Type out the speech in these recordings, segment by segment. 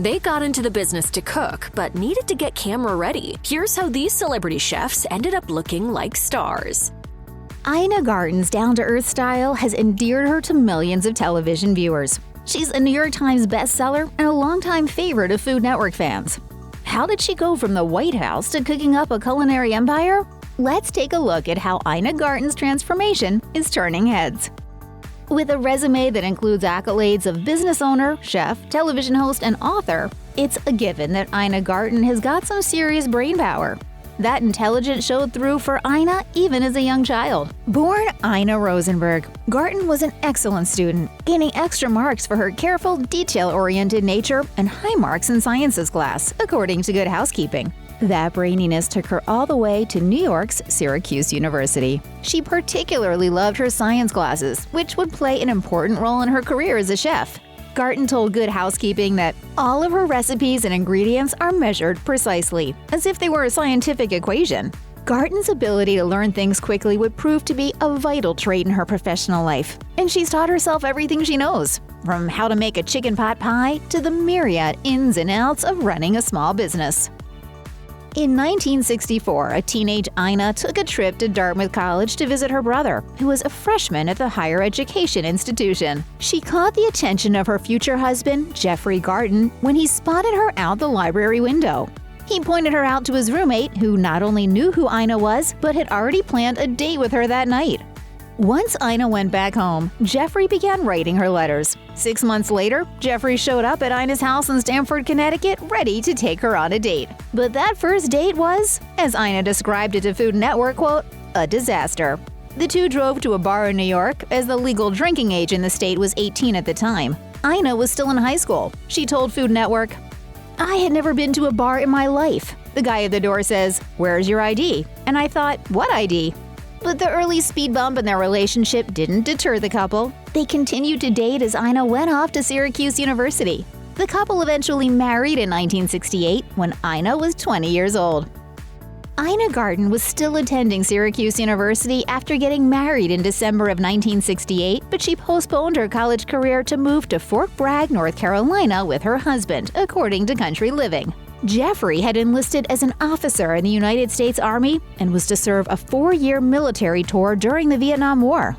They got into the business to cook, but needed to get camera ready. Here's how these celebrity chefs ended up looking like stars. Ina Garten's down-to-earth style has endeared her to millions of television viewers. She's a New York Times bestseller and a longtime favorite of Food Network fans. How did she go from the White House to cooking up a culinary empire? Let's take a look at how Ina Garten's transformation is turning heads. With a resume that includes accolades of business owner, chef, television host, and author, it's a given that Ina Garten has got some serious brain power. That intelligence showed through for Ina even as a young child. Born Ina Rosenberg, Garten was an excellent student, gaining extra marks for her careful, detail-oriented nature and high marks in sciences class, according to Good Housekeeping. That braininess took her all the way to New York's Syracuse University. She particularly loved her science classes, which would play an important role in her career as a chef. Garten told Good Housekeeping that all of her recipes and ingredients are measured precisely, as if they were a scientific equation. Garten's ability to learn things quickly would prove to be a vital trait in her professional life, and she's taught herself everything she knows, from how to make a chicken pot pie to the myriad ins and outs of running a small business. In 1964, a teenage Ina took a trip to Dartmouth College to visit her brother, who was a freshman at the higher education institution. She caught the attention of her future husband, Jeffrey Garten, when he spotted her out the library window. He pointed her out to his roommate, who not only knew who Ina was, but had already planned a date with her that night. Once Ina went back home, Jeffrey began writing her letters. 6 months later, Jeffrey showed up at Ina's house in Stamford, Connecticut, ready to take her on a date. But that first date was, as Ina described it to Food Network, quote, a disaster. The two drove to a bar in New York, as the legal drinking age in the state was 18 at the time. Ina was still in high school. She told Food Network, "I had never been to a bar in my life. The guy at the door says, 'Where's your ID?' And I thought, 'What ID?' But the early speed bump in their relationship didn't deter the couple. They continued to date as Ina went off to Syracuse University. The couple eventually married in 1968 when Ina was 20 years old. Ina Garten was still attending Syracuse University after getting married in December of 1968, but she postponed her college career to move to Fort Bragg, North Carolina with her husband, according to Country Living. Jeffrey had enlisted as an officer in the United States Army and was to serve a 4-year military tour during the Vietnam War.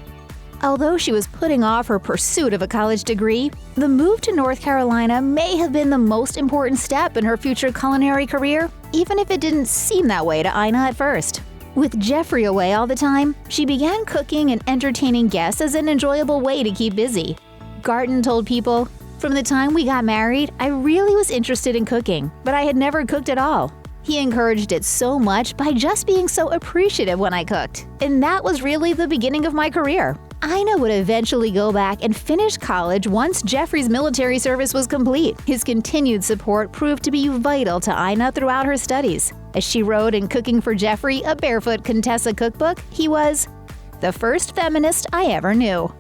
Although she was putting off her pursuit of a college degree, the move to North Carolina may have been the most important step in her future culinary career, even if it didn't seem that way to Ina at first. With Jeffrey away all the time, she began cooking and entertaining guests as an enjoyable way to keep busy. Garten told People, "From the time we got married, I really was interested in cooking, but I had never cooked at all. He encouraged it so much by just being so appreciative when I cooked, and that was really the beginning of my career." Ina would eventually go back and finish college once Jeffrey's military service was complete. His continued support proved to be vital to Ina throughout her studies. As she wrote in Cooking for Jeffrey, a Barefoot Contessa cookbook, he was the first feminist I ever knew.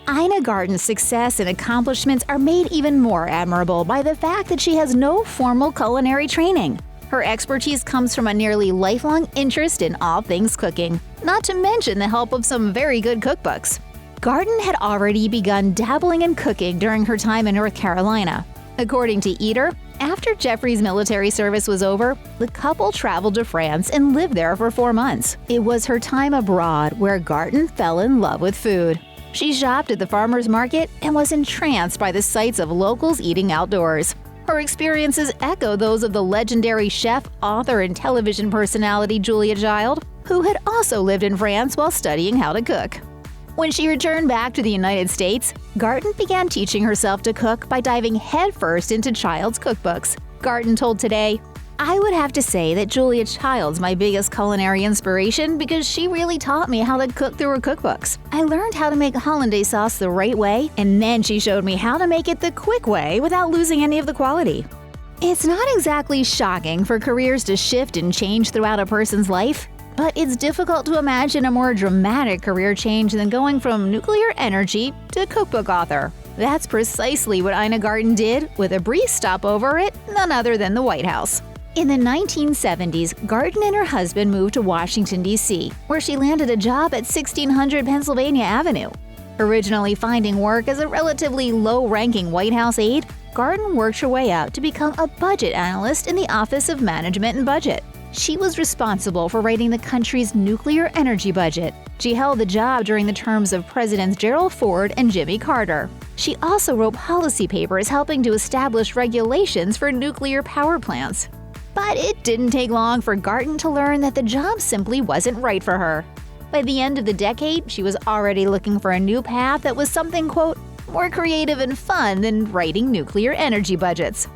Ina Garten's success and accomplishments are made even more admirable by the fact that she has no formal culinary training. Her expertise comes from a nearly lifelong interest in all things cooking, not to mention the help of some very good cookbooks. Garten had already begun dabbling in cooking during her time in North Carolina. According to Eater, after Jeffrey's military service was over, the couple traveled to France and lived there for 4 months. It was her time abroad where Garten fell in love with food. She shopped at the farmer's market and was entranced by the sights of locals eating outdoors. Her experiences echo those of the legendary chef, author, and television personality Julia Child, who had also lived in France while studying how to cook. When she returned back to the United States, Garten began teaching herself to cook by diving headfirst into Child's cookbooks. Garten told Today, "I would have to say that Julia Child's my biggest culinary inspiration because she really taught me how to cook through her cookbooks. I learned how to make hollandaise sauce the right way, and then she showed me how to make it the quick way without losing any of the quality." It's not exactly shocking for careers to shift and change throughout a person's life, but it's difficult to imagine a more dramatic career change than going from nuclear energy to cookbook author. That's precisely what Ina Garten did, with a brief stopover at none other than the White House. In the 1970s, Garten and her husband moved to Washington, D.C., where she landed a job at 1600 Pennsylvania Avenue. Originally finding work as a relatively low-ranking White House aide, Garten worked her way up to become a budget analyst in the Office of Management and Budget. She was responsible for writing the country's nuclear energy budget. She held the job during the terms of Presidents Gerald Ford and Jimmy Carter. She also wrote policy papers helping to establish regulations for nuclear power plants. But it didn't take long for Garten to learn that the job simply wasn't right for her. By the end of the decade, she was already looking for a new path that was something, quote, more creative and fun than writing nuclear energy budgets.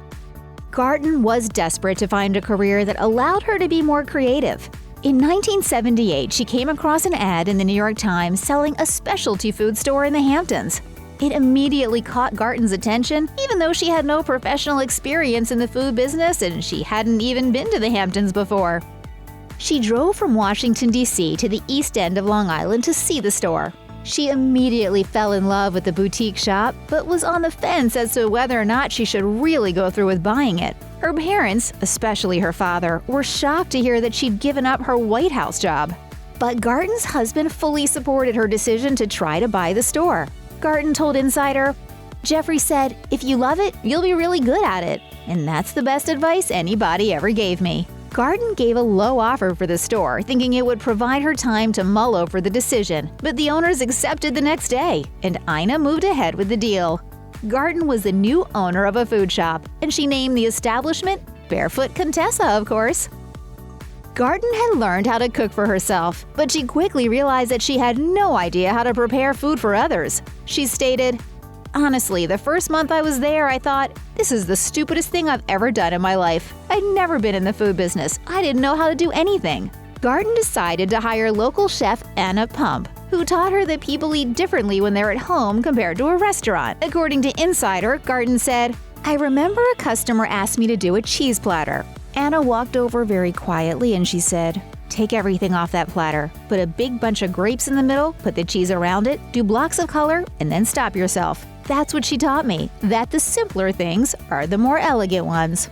Garten was desperate to find a career that allowed her to be more creative. In 1978, she came across an ad in the New York Times selling a specialty food store in the Hamptons. It immediately caught Garten's attention, even though she had no professional experience in the food business and she hadn't even been to the Hamptons before. She drove from Washington, D.C. to the East End of Long Island to see the store. She immediately fell in love with the boutique shop, but was on the fence as to whether or not she should really go through with buying it. Her parents, especially her father, were shocked to hear that she'd given up her White House job. But Garten's husband fully supported her decision to try to buy the store. Garten told Insider, "Jeffrey said, if you love it, you'll be really good at it. And that's the best advice anybody ever gave me." Garten gave a low offer for the store, thinking it would provide her time to mull over the decision, but the owners accepted the next day, and Ina moved ahead with the deal. Garten was the new owner of a food shop, and she named the establishment Barefoot Contessa, of course. Garten had learned how to cook for herself, but she quickly realized that she had no idea how to prepare food for others. She stated, "Honestly, the first month I was there, I thought, this is the stupidest thing I've ever done in my life. I'd never been in the food business. I didn't know how to do anything." Garten decided to hire local chef Anna Pump, who taught her that people eat differently when they're at home compared to a restaurant. According to Insider, Garten said, "I remember a customer asked me to do a cheese platter. Anna walked over very quietly and she said, 'Take everything off that platter. Put a big bunch of grapes in the middle, put the cheese around it, do blocks of color, and then stop yourself.' That's what she taught me, that the simpler things are the more elegant ones."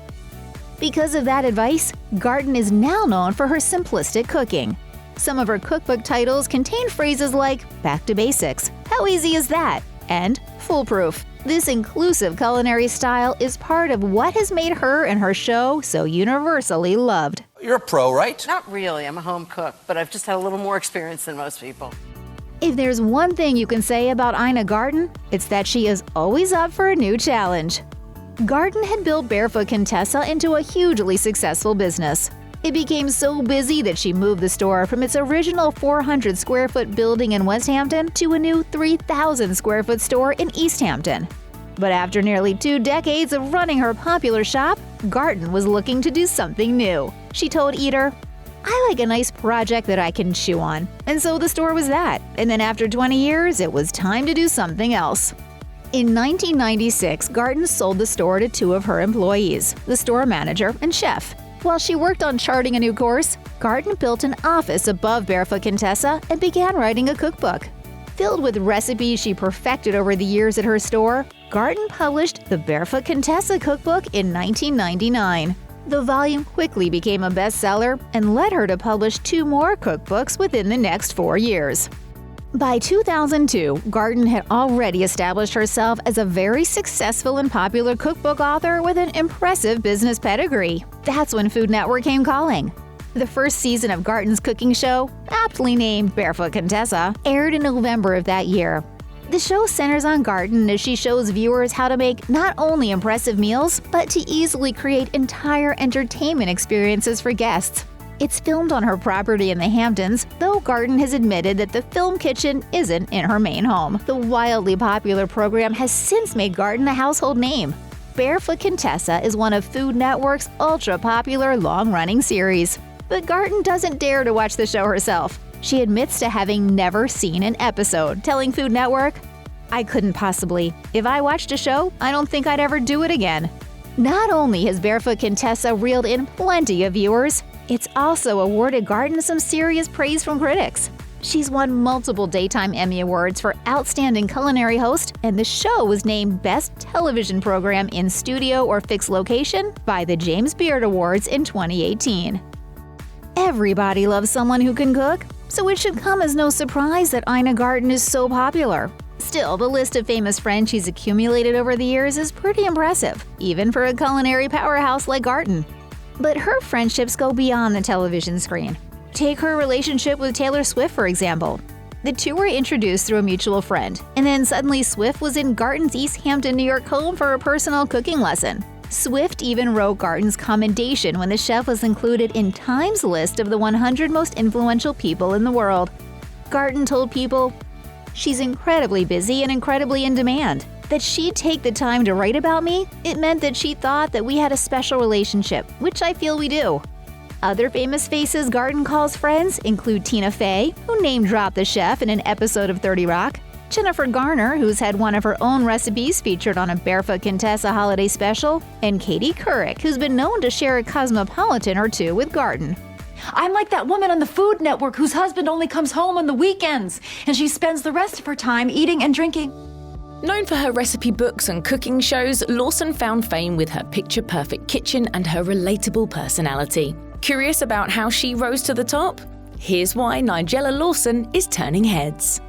Because of that advice, Garten is now known for her simplistic cooking. Some of her cookbook titles contain phrases like "back to basics," "how easy is that?" and "foolproof." This inclusive culinary style is part of what has made her and her show so universally loved. You're a pro, right? Not really. I'm a home cook, but I've just had a little more experience than most people. If there's one thing you can say about Ina Garten, it's that she is always up for a new challenge. Garten had built Barefoot Contessa into a hugely successful business. It became so busy that she moved the store from its original 400-square-foot building in West Hampton to a new 3,000-square-foot store in East Hampton. But after nearly 2 decades of running her popular shop, Garten was looking to do something new. She told Eater, "I like a nice project that I can chew on." And so the store was that. And then after 20 years, it was time to do something else. In 1996, Garten sold the store to 2 of her employees, the store manager and chef. While she worked on charting a new course, Garten built an office above Barefoot Contessa and began writing a cookbook. Filled with recipes she perfected over the years at her store, Garten published the Barefoot Contessa cookbook in 1999. The volume quickly became a bestseller and led her to publish 2 more cookbooks within the next 4 years. By 2002, Garten had already established herself as a very successful and popular cookbook author with an impressive business pedigree. That's when Food Network came calling. The first season of Garten's cooking show, aptly named Barefoot Contessa, aired in November of that year. The show centers on Garten as she shows viewers how to make not only impressive meals, but to easily create entire entertainment experiences for guests. It's filmed on her property in the Hamptons, though Garten has admitted that the film kitchen isn't in her main home. The wildly popular program has since made Garten a household name. Barefoot Contessa is one of Food Network's ultra-popular long-running series. But Garten doesn't dare to watch the show herself. She admits to having never seen an episode, telling Food Network, "I couldn't possibly. If I watched a show, I don't think I'd ever do it again." Not only has Barefoot Contessa reeled in plenty of viewers, it's also awarded Garten some serious praise from critics. She's won multiple Daytime Emmy Awards for Outstanding Culinary Host, and the show was named Best Television Program in Studio or Fixed Location by the James Beard Awards in 2018. Everybody loves someone who can cook, so it should come as no surprise that Ina Garten is so popular. Still, the list of famous friends she's accumulated over the years is pretty impressive, even for a culinary powerhouse like Garten. But her friendships go beyond the television screen. Take her relationship with Taylor Swift, for example. The two were introduced through a mutual friend, and then suddenly Swift was in Garten's East Hampton, New York home for a personal cooking lesson. Swift even wrote Garten's commendation when the chef was included in Time's list of the 100 most influential people in the world. Garten told People, "She's incredibly busy and incredibly in demand. That she'd take the time to write about me, it meant that she thought that we had a special relationship, which I feel we do." Other famous faces Garten calls friends include Tina Fey, who name-dropped the chef in an episode of 30 Rock, Jennifer Garner, who's had one of her own recipes featured on a Barefoot Contessa holiday special, and Katie Couric, who's been known to share a cosmopolitan or two with Garten. "I'm like that woman on the Food Network whose husband only comes home on the weekends, and she spends the rest of her time eating and drinking." Known for her recipe books and cooking shows, Lawson found fame with her picture-perfect kitchen and her relatable personality. Curious about how she rose to the top? Here's why Nigella Lawson is turning heads.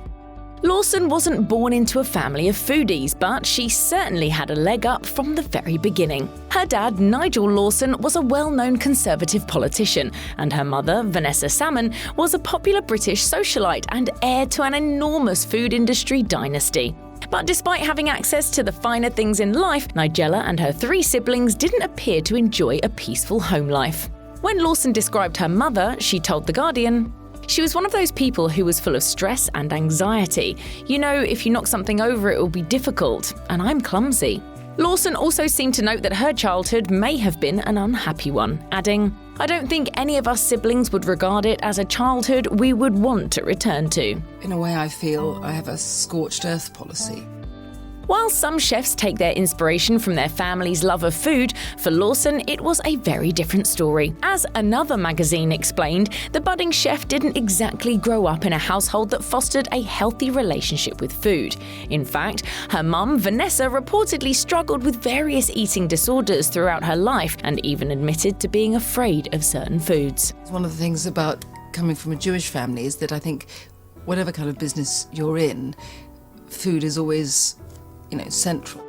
Lawson wasn't born into a family of foodies, but she certainly had a leg up from the very beginning. Her dad, Nigel Lawson, was a well-known Conservative politician, and her mother, Vanessa Salmon, was a popular British socialite and heir to an enormous food industry dynasty. But despite having access to the finer things in life, Nigella and her 3 siblings didn't appear to enjoy a peaceful home life. When Lawson described her mother, she told The Guardian, "She was one of those people who was full of stress and anxiety. You know, if you knock something over, it will be difficult, and I'm clumsy." Lawson also seemed to note that her childhood may have been an unhappy one, adding, "I don't think any of us siblings would regard it as a childhood we would want to return to." In a way, I feel I have a scorched earth policy. While some chefs take their inspiration from their family's love of food, for Lawson it was a very different story. As another magazine explained, the budding chef didn't exactly grow up in a household that fostered a healthy relationship with food. In fact, her mum, Vanessa, reportedly struggled with various eating disorders throughout her life and even admitted to being afraid of certain foods. One of the things about coming from a Jewish family is that I think whatever kind of business you're in, food is always central.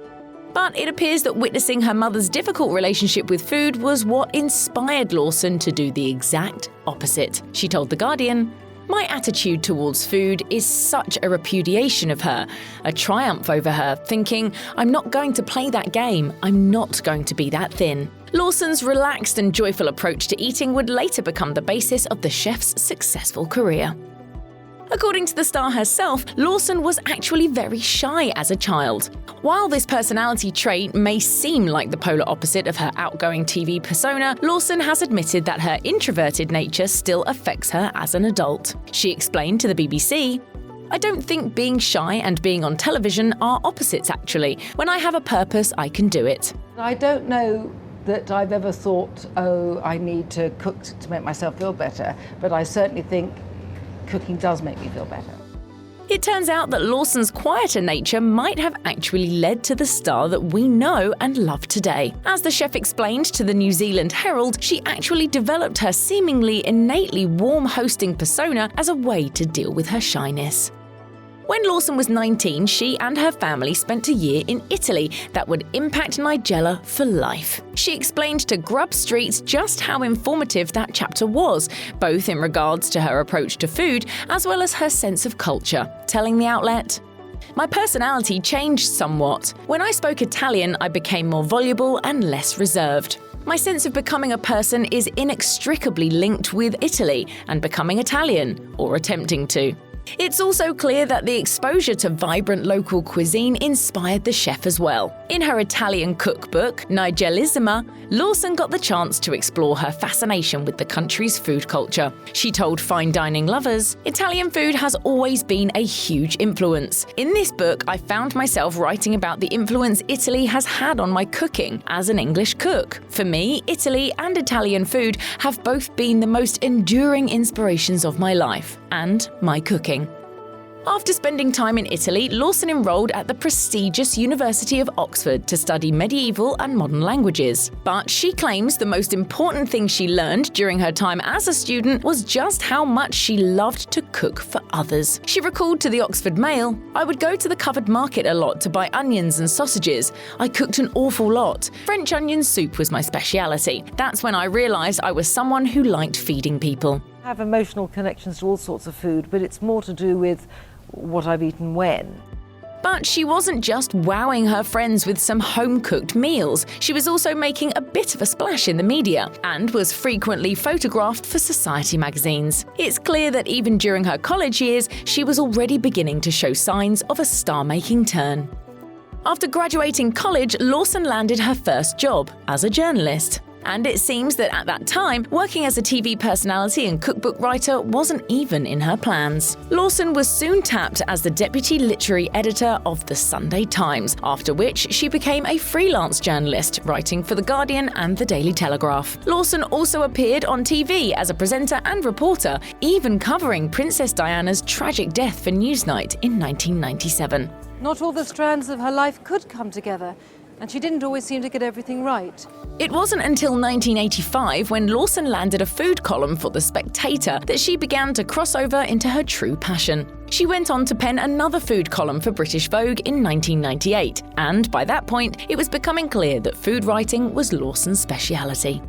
But it appears that witnessing her mother's difficult relationship with food was what inspired Lawson to do the exact opposite. She told The Guardian, "My attitude towards food is such a repudiation of her, a triumph over her, thinking, I'm not going to play that game, I'm not going to be that thin." Lawson's relaxed and joyful approach to eating would later become the basis of the chef's successful career. According to the star herself, Lawson was actually very shy as a child. While this personality trait may seem like the polar opposite of her outgoing TV persona, Lawson has admitted that her introverted nature still affects her as an adult. She explained to the BBC, "I don't think being shy and being on television are opposites actually. When I have a purpose, I can do it." I don't know that I've ever thought, I need to cook to make myself feel better, but I certainly think cooking does make me feel better. It turns out that Lawson's quieter nature might have actually led to the star that we know and love today. As the chef explained to the New Zealand Herald, she actually developed her seemingly innately warm hosting persona as a way to deal with her shyness. When Lawson was 19, she and her family spent a year in Italy that would impact Nigella for life. She explained to Grub Street just how informative that chapter was, both in regards to her approach to food as well as her sense of culture, telling the outlet, "My personality changed somewhat. When I spoke Italian, I became more voluble and less reserved. My sense of becoming a person is inextricably linked with Italy and becoming Italian, or attempting to." It's also clear that the exposure to vibrant local cuisine inspired the chef as well. In her Italian cookbook, Nigellissima, Lawson got the chance to explore her fascination with the country's food culture. She told fine dining lovers, "Italian food has always been a huge influence. In this book, I found myself writing about the influence Italy has had on my cooking as an English cook. For me, Italy and Italian food have both been the most enduring inspirations of my life and my cooking." After spending time in Italy, Lawson enrolled at the prestigious University of Oxford to study medieval and modern languages. But she claims the most important thing she learned during her time as a student was just how much she loved to cook for others. She recalled to the Oxford Mail, "I would go to the covered market a lot to buy onions and sausages. I cooked an awful lot. French onion soup was my speciality. That's when I realised I was someone who liked feeding people." I have emotional connections to all sorts of food, but it's more to do with what I've eaten when. But she wasn't just wowing her friends with some home-cooked meals. She was also making a bit of a splash in the media and was frequently photographed for society magazines. It's clear that even during her college years, she was already beginning to show signs of a star-making turn. After graduating college, Lawson landed her first job as a journalist. And it seems that at that time, working as a TV personality and cookbook writer wasn't even in her plans. Lawson was soon tapped as the deputy literary editor of the Sunday Times, after which she became a freelance journalist, writing for The Guardian and The Daily Telegraph. Lawson also appeared on TV as a presenter and reporter, even covering Princess Diana's tragic death for Newsnight in 1997. Not all the strands of her life could come together, and she didn't always seem to get everything right. It wasn't until 1985, when Lawson landed a food column for The Spectator, that she began to cross over into her true passion. She went on to pen another food column for British Vogue in 1998, and by that point, it was becoming clear that food writing was Lawson's speciality.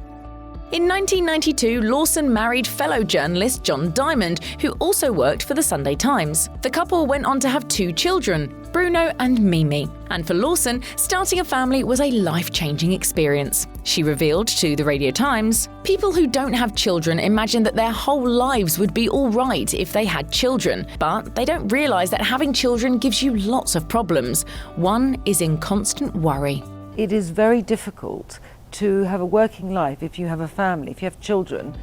In 1992, Lawson married fellow journalist John Diamond, who also worked for the Sunday Times. The couple went on to have 2 children, Bruno and Mimi. And for Lawson, starting a family was a life-changing experience. She revealed to the Radio Times, "People who don't have children imagine that their whole lives would be all right if they had children, but they don't realise that having children gives you lots of problems. One is in constant worry." It is very difficult to have a working life if you have a family, if you have children.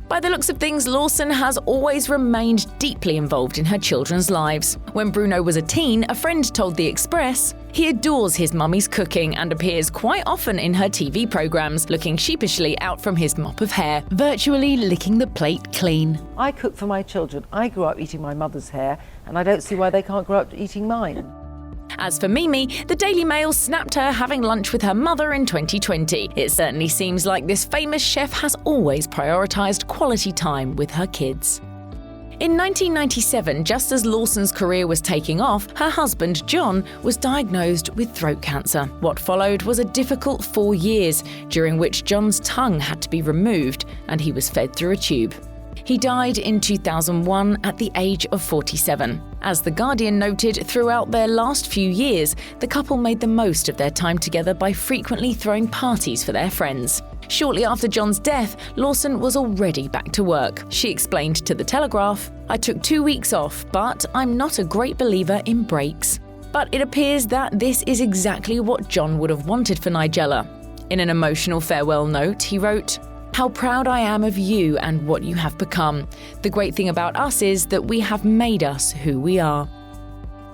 By the looks of things, Lawson has always remained deeply involved in her children's lives. When Bruno was a teen, a friend told The Express, "He adores his mummy's cooking and appears quite often in her TV programmes, looking sheepishly out from his mop of hair, virtually licking the plate clean." I cook for my children. I grew up eating my mother's hair, and I don't see why they can't grow up eating mine. As for Mimi, the Daily Mail snapped her having lunch with her mother in 2020. It certainly seems like this famous chef has always prioritised quality time with her kids. In 1997, just as Lawson's career was taking off, her husband, John, was diagnosed with throat cancer. What followed was a difficult 4 years, during which John's tongue had to be removed and he was fed through a tube. He died in 2001 at the age of 47. As The Guardian noted, throughout their last few years, the couple made the most of their time together by frequently throwing parties for their friends. Shortly after John's death, Lawson was already back to work. She explained to The Telegraph, "I took 2 weeks off, but I'm not a great believer in breaks." But it appears that this is exactly what John would have wanted for Nigella. In an emotional farewell note, he wrote, "How proud I am of you and what you have become. The great thing about us is that we have made us who we are."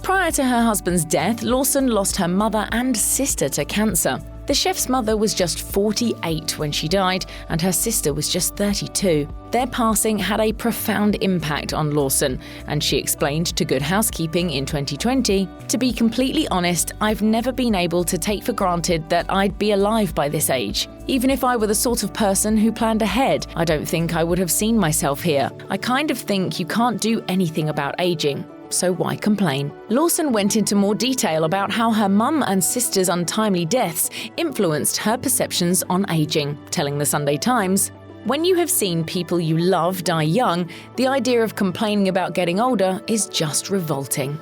Prior to her husband's death, Lawson lost her mother and sister to cancer. The chef's mother was just 48 when she died, and her sister was just 32. Their passing had a profound impact on Lawson, and she explained to Good Housekeeping in 2020, "To be completely honest, I've never been able to take for granted that I'd be alive by this age. Even if I were the sort of person who planned ahead, I don't think I would have seen myself here. I kind of think you can't do anything about aging. So why complain?" Lawson went into more detail about how her mum and sister's untimely deaths influenced her perceptions on aging, telling the Sunday Times, "When you have seen people you love die young, the idea of complaining about getting older is just revolting."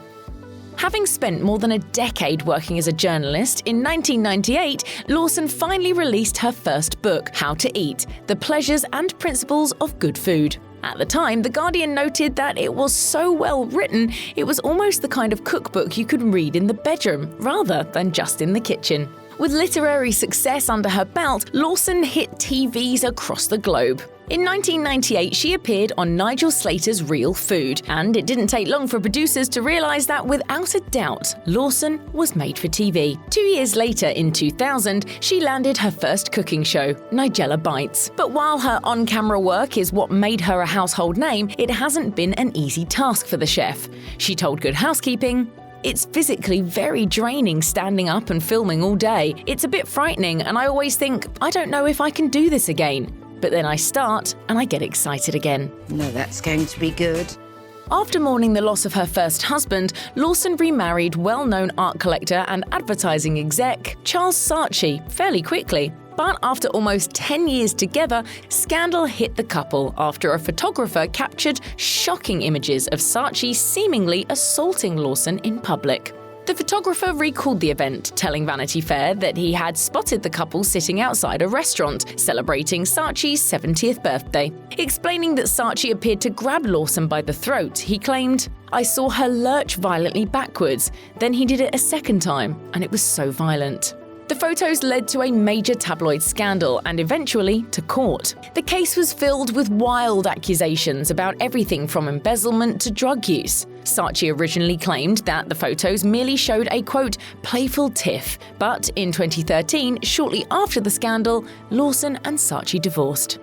Having spent more than a decade working as a journalist, in 1998, Lawson finally released her first book, How to Eat: The Pleasures and Principles of Good Food. At the time, The Guardian noted that it was so well written, it was almost the kind of cookbook you could read in the bedroom, rather than just in the kitchen. With literary success under her belt, Lawson hit TVs across the globe. In 1998, she appeared on Nigel Slater's Real Food, and it didn't take long for producers to realise that without a doubt, Lawson was made for TV. 2 years later, in 2000, she landed her first cooking show, Nigella Bites. But while her on-camera work is what made her a household name, it hasn't been an easy task for the chef. She told Good Housekeeping, "It's physically very draining standing up and filming all day. It's a bit frightening, and I always think, I don't know if I can do this again. But then I start and I get excited again." No, that's going to be good. After mourning the loss of her first husband, Lawson remarried well-known art collector and advertising exec Charles Saatchi fairly quickly. But after almost 10 years together, scandal hit the couple after a photographer captured shocking images of Saatchi seemingly assaulting Lawson in public. The photographer recalled the event, telling Vanity Fair that he had spotted the couple sitting outside a restaurant, celebrating Saatchi's 70th birthday. Explaining that Saatchi appeared to grab Lawson by the throat, he claimed, "I saw her lurch violently backwards, then he did it a second time, and it was so violent." The photos led to a major tabloid scandal and eventually to court. The case was filled with wild accusations about everything from embezzlement to drug use. Saatchi originally claimed that the photos merely showed a, quote, playful tiff, but in 2013, shortly after the scandal, Lawson and Saatchi divorced.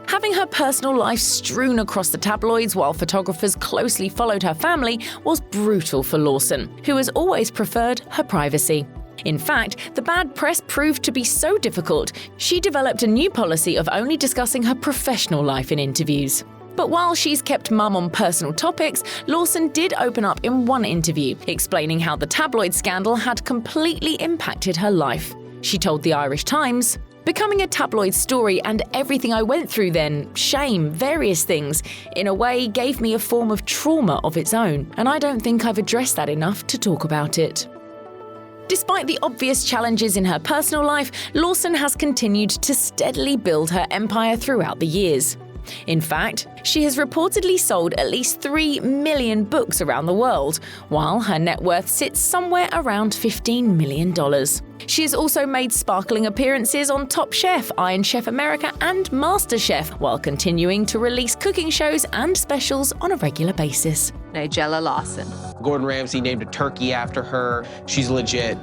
Having her personal life strewn across the tabloids while photographers closely followed her family was brutal for Lawson, who has always preferred her privacy. In fact, the bad press proved to be so difficult, she developed a new policy of only discussing her professional life in interviews. But while she's kept mum on personal topics, Lawson did open up in one interview, explaining how the tabloid scandal had completely impacted her life. She told the Irish Times, "Becoming a tabloid story and everything I went through then, shame, various things, in a way gave me a form of trauma of its own, and I don't think I've addressed that enough to talk about it." Despite the obvious challenges in her personal life, Lawson has continued to steadily build her empire throughout the years. In fact, she has reportedly sold at least 3 million books around the world, while her net worth sits somewhere around $15 million. She has also made sparkling appearances on Top Chef, Iron Chef America, and MasterChef, while continuing to release cooking shows and specials on a regular basis. Nigella Lawson. Gordon Ramsay named a turkey after her. She's legit.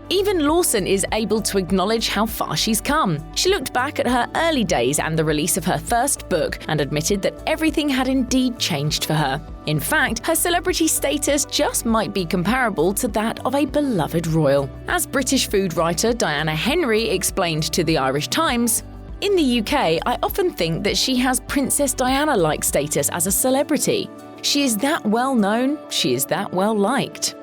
Even Lawson is able to acknowledge how far she's come. She looked back at her early days and the release of her first book and admitted that everything had indeed changed for her. In fact, her celebrity status just might be comparable to that of a beloved royal. As British food writer Diana Henry explained to the Irish Times, "In the UK, I often think that she has Princess Diana-like status as a celebrity. She is that well known, she is that well liked."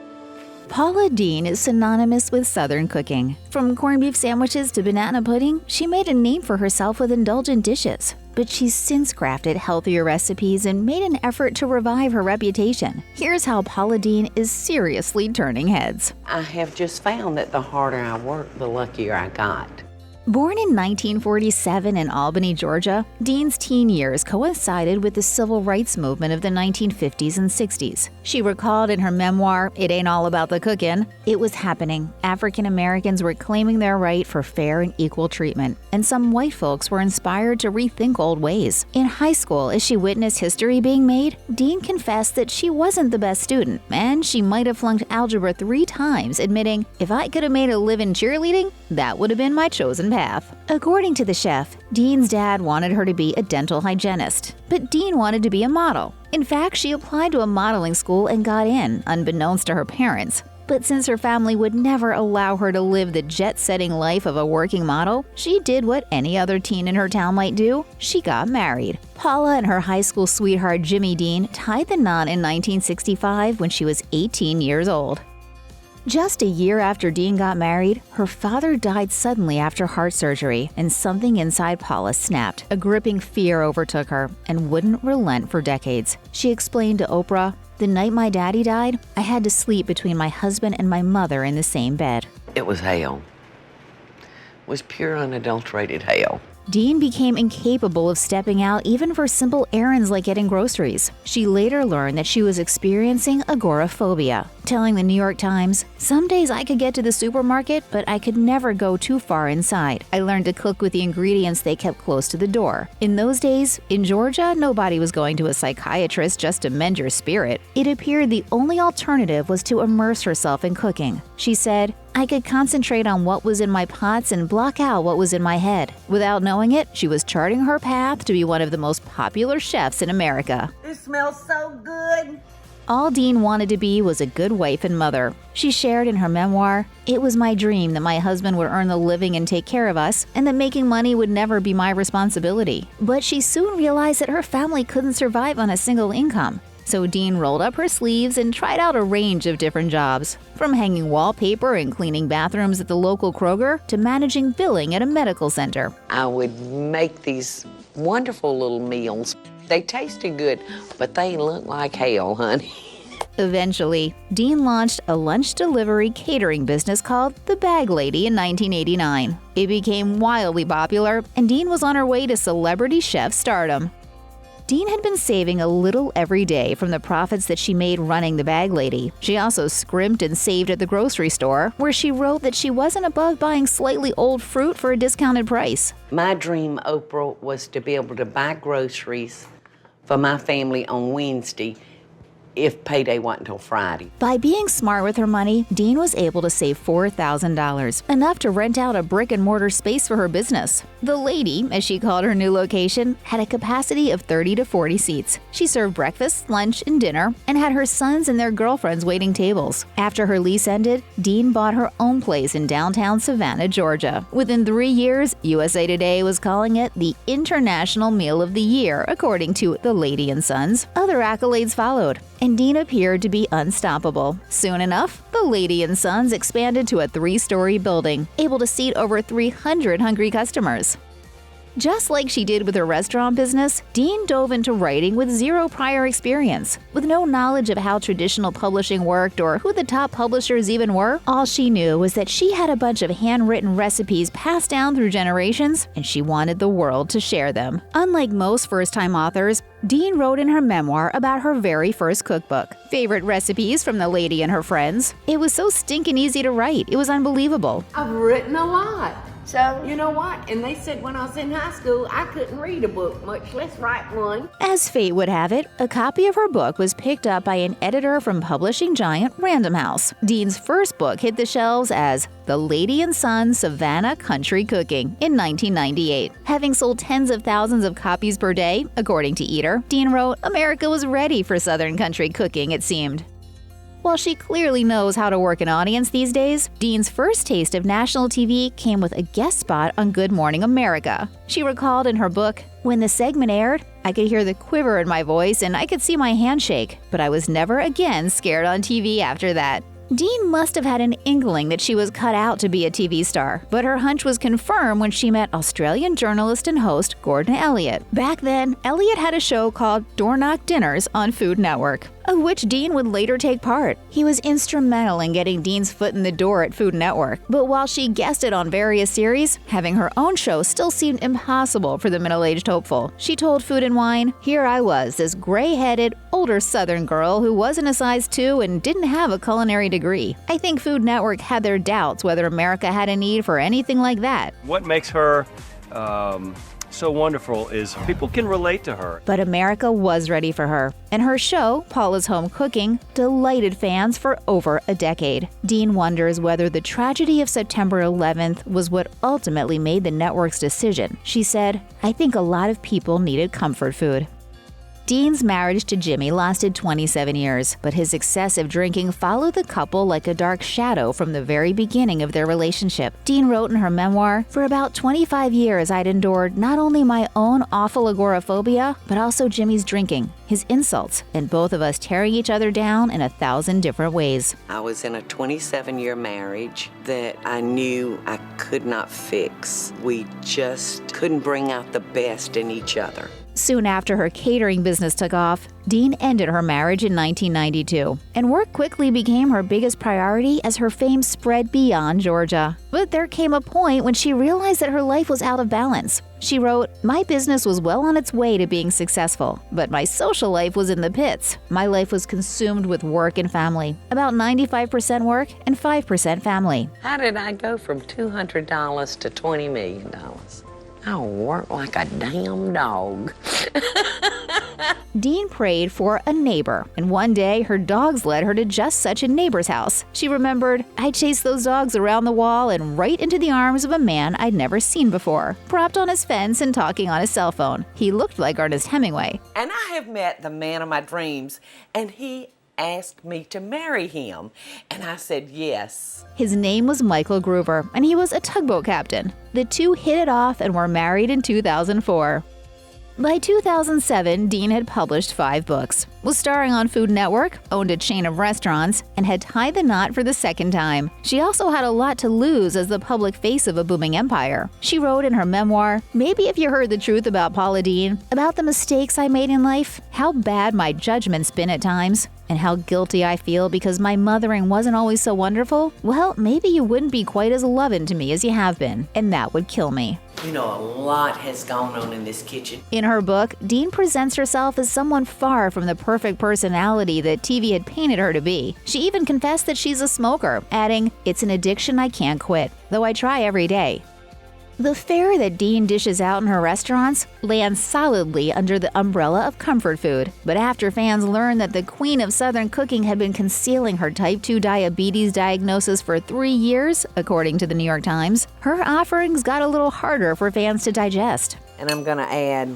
Paula Deen is synonymous with Southern cooking. From corned beef sandwiches to banana pudding, she made a name for herself with indulgent dishes. But she's since crafted healthier recipes and made an effort to revive her reputation. Here's how Paula Deen is seriously turning heads. I have just found that the harder I work, the luckier I got. Born in 1947 in Albany, Georgia, Deen's teen years coincided with the civil rights movement of the 1950s and 60s. She recalled in her memoir, It Ain't All About the Cookin', "It was happening. African Americans were claiming their right for fair and equal treatment, and some white folks were inspired to rethink old ways." In high school, as she witnessed history being made, Deen confessed that she wasn't the best student, and she might have flunked algebra 3 times, admitting, "If I could have made a living cheerleading, that would have been my chosen path." According to the chef, Deen's dad wanted her to be a dental hygienist, but Deen wanted to be a model. In fact, she applied to a modeling school and got in, unbeknownst to her parents. But since her family would never allow her to live the jet-setting life of a working model, she did what any other teen in her town might do. She got married. Paula and her high school sweetheart Jimmy Deen tied the knot in 1965 when she was 18 years old. Just a year after Deen got married, her father died suddenly after heart surgery, and something inside Paula snapped. A gripping fear overtook her and wouldn't relent for decades. She explained to Oprah, "The night my daddy died, I had to sleep between my husband and my mother in the same bed." It was hell. was pure unadulterated hell. Deen became incapable of stepping out even for simple errands like getting groceries. She later learned that she was experiencing agoraphobia, telling the New York Times, "Some days I could get to the supermarket, but I could never go too far inside. I learned to cook with the ingredients they kept close to the door. In those days, in Georgia, nobody was going to a psychiatrist just to mend your spirit. It appeared the only alternative was to immerse herself in cooking." She said, "I could concentrate on what was in my pots and block out what was in my head." Without knowing it, she was charting her path to be one of the most popular chefs in America. It smells so good. All Deen wanted to be was a good wife and mother. She shared in her memoir, "It was my dream that my husband would earn the living and take care of us, and that making money would never be my responsibility." But she soon realized that her family couldn't survive on a single income. So Deen rolled up her sleeves and tried out a range of different jobs, from hanging wallpaper and cleaning bathrooms at the local Kroger to managing billing at a medical center. I would make these wonderful little meals. They tasted good, but they looked like hell, honey. Eventually, Deen launched a lunch delivery catering business called The Bag Lady in 1989. It became wildly popular, and Deen was on her way to celebrity chef stardom. Deen had been saving a little every day from the profits that she made running The Bag Lady. She also scrimped and saved at the grocery store, where she wrote that she wasn't above buying slightly old fruit for a discounted price. My dream, Oprah, was to be able to buy groceries for my family on Wednesday if payday wasn't until Friday. By being smart with her money, Deen was able to save $4,000, enough to rent out a brick-and-mortar space for her business. The Lady, as she called her new location, had a capacity of 30 to 40 seats. She served breakfast, lunch, and dinner, and had her sons and their girlfriends waiting tables. After her lease ended, Deen bought her own place in downtown Savannah, Georgia. Within 3 years, USA Today was calling it the International Meal of the Year, according to The Lady and Sons. Other accolades followed, and Deen appeared to be unstoppable. Soon enough, The Lady and Sons expanded to a 3-story building, able to seat over 300 hungry customers. Just like she did with her restaurant business, Deen dove into writing with zero prior experience. With no knowledge of how traditional publishing worked or who the top publishers even were, all she knew was that she had a bunch of handwritten recipes passed down through generations, and she wanted the world to share them. Unlike most first-time authors, Deen wrote in her memoir about her very first cookbook, favorite recipes from The Lady and her friends. It was so stinking easy to write, it was unbelievable. I've written a lot. So, you know what? And they said when I was in high school, I couldn't read a book, much less write one. As fate would have it, a copy of her book was picked up by an editor from publishing giant Random House. Deen's first book hit the shelves as The Lady and Son Savannah Country Cooking in 1998. Having sold tens of thousands of copies per day, according to Eater, Deen wrote, "America was ready for Southern country cooking, it seemed." While she clearly knows how to work an audience these days, Deen's first taste of national TV came with a guest spot on Good Morning America. She recalled in her book, "When the segment aired, I could hear the quiver in my voice and I could see my hand shake, but I was never again scared on TV after that." Deen must have had an inkling that she was cut out to be a TV star, but her hunch was confirmed when she met Australian journalist and host Gordon Elliott. Back then, Elliott had a show called Door Knock Dinners on Food Network, of which Deen would later take part. He was instrumental in getting Deen's foot in the door at Food Network, but while she guested on various series, having her own show still seemed impossible for the middle-aged hopeful. She told Food and Wine, "Here I was, this gray-headed, older Southern girl who wasn't a size 2 and didn't have a culinary degree. I think Food Network had their doubts whether America had a need for anything like that." What makes her so wonderful is people can relate to her. But America was ready for her, and her show, Paula's Home Cooking, delighted fans for over a decade. Deen wonders whether the tragedy of September 11th was what ultimately made the network's decision. She said, "I think a lot of people needed comfort food." Deen's marriage to Jimmy lasted 27 years, but his excessive drinking followed the couple like a dark shadow from the very beginning of their relationship. Deen wrote in her memoir, "For about 25 years I'd endured not only my own awful agoraphobia, but also Jimmy's drinking, his insults, and both of us tearing each other down in 1,000 different ways." I was in a 27-year marriage that I knew I could not fix. We just couldn't bring out the best in each other. Soon after her catering business took off, Deen ended her marriage in 1992, and work quickly became her biggest priority as her fame spread beyond Georgia. But there came a point when she realized that her life was out of balance. She wrote, "My business was well on its way to being successful, but my social life was in the pits. My life was consumed with work and family, about 95% work and 5% family." How did I go from $200 to $20 million? I work like a damn dog. Deen prayed for a neighbor, and one day her dogs led her to just such a neighbor's house. She remembered, "I chased those dogs around the wall and right into the arms of a man I'd never seen before, propped on his fence and talking on his cell phone. He looked like Ernest Hemingway." And I have met the man of my dreams, and he asked me to marry him, and I said yes. His name was Michael Groover, and he was a tugboat captain. The two hit it off and were married in 2004. By 2007, Deen had published 5 books, was starring on Food Network, owned a chain of restaurants, and had tied the knot for the second time. She also had a lot to lose as the public face of a booming empire. She wrote in her memoir, "Maybe if you heard the truth about Paula Deen, about the mistakes I made in life, how bad my judgment's been at times, and how guilty I feel because my mothering wasn't always so wonderful, well, maybe you wouldn't be quite as loving to me as you have been, and that would kill me." You know, a lot has gone on in this kitchen. In her book, Deen presents herself as someone far from the perfect personality that TV had painted her to be. She even confessed that she's a smoker, adding, "It's an addiction I can't quit, though I try every day." The fare that Deen dishes out in her restaurants lands solidly under the umbrella of comfort food. But after fans learned that the queen of Southern cooking had been concealing her type 2 diabetes diagnosis for 3 years, according to the New York Times, her offerings got a little harder for fans to digest. And I'm gonna add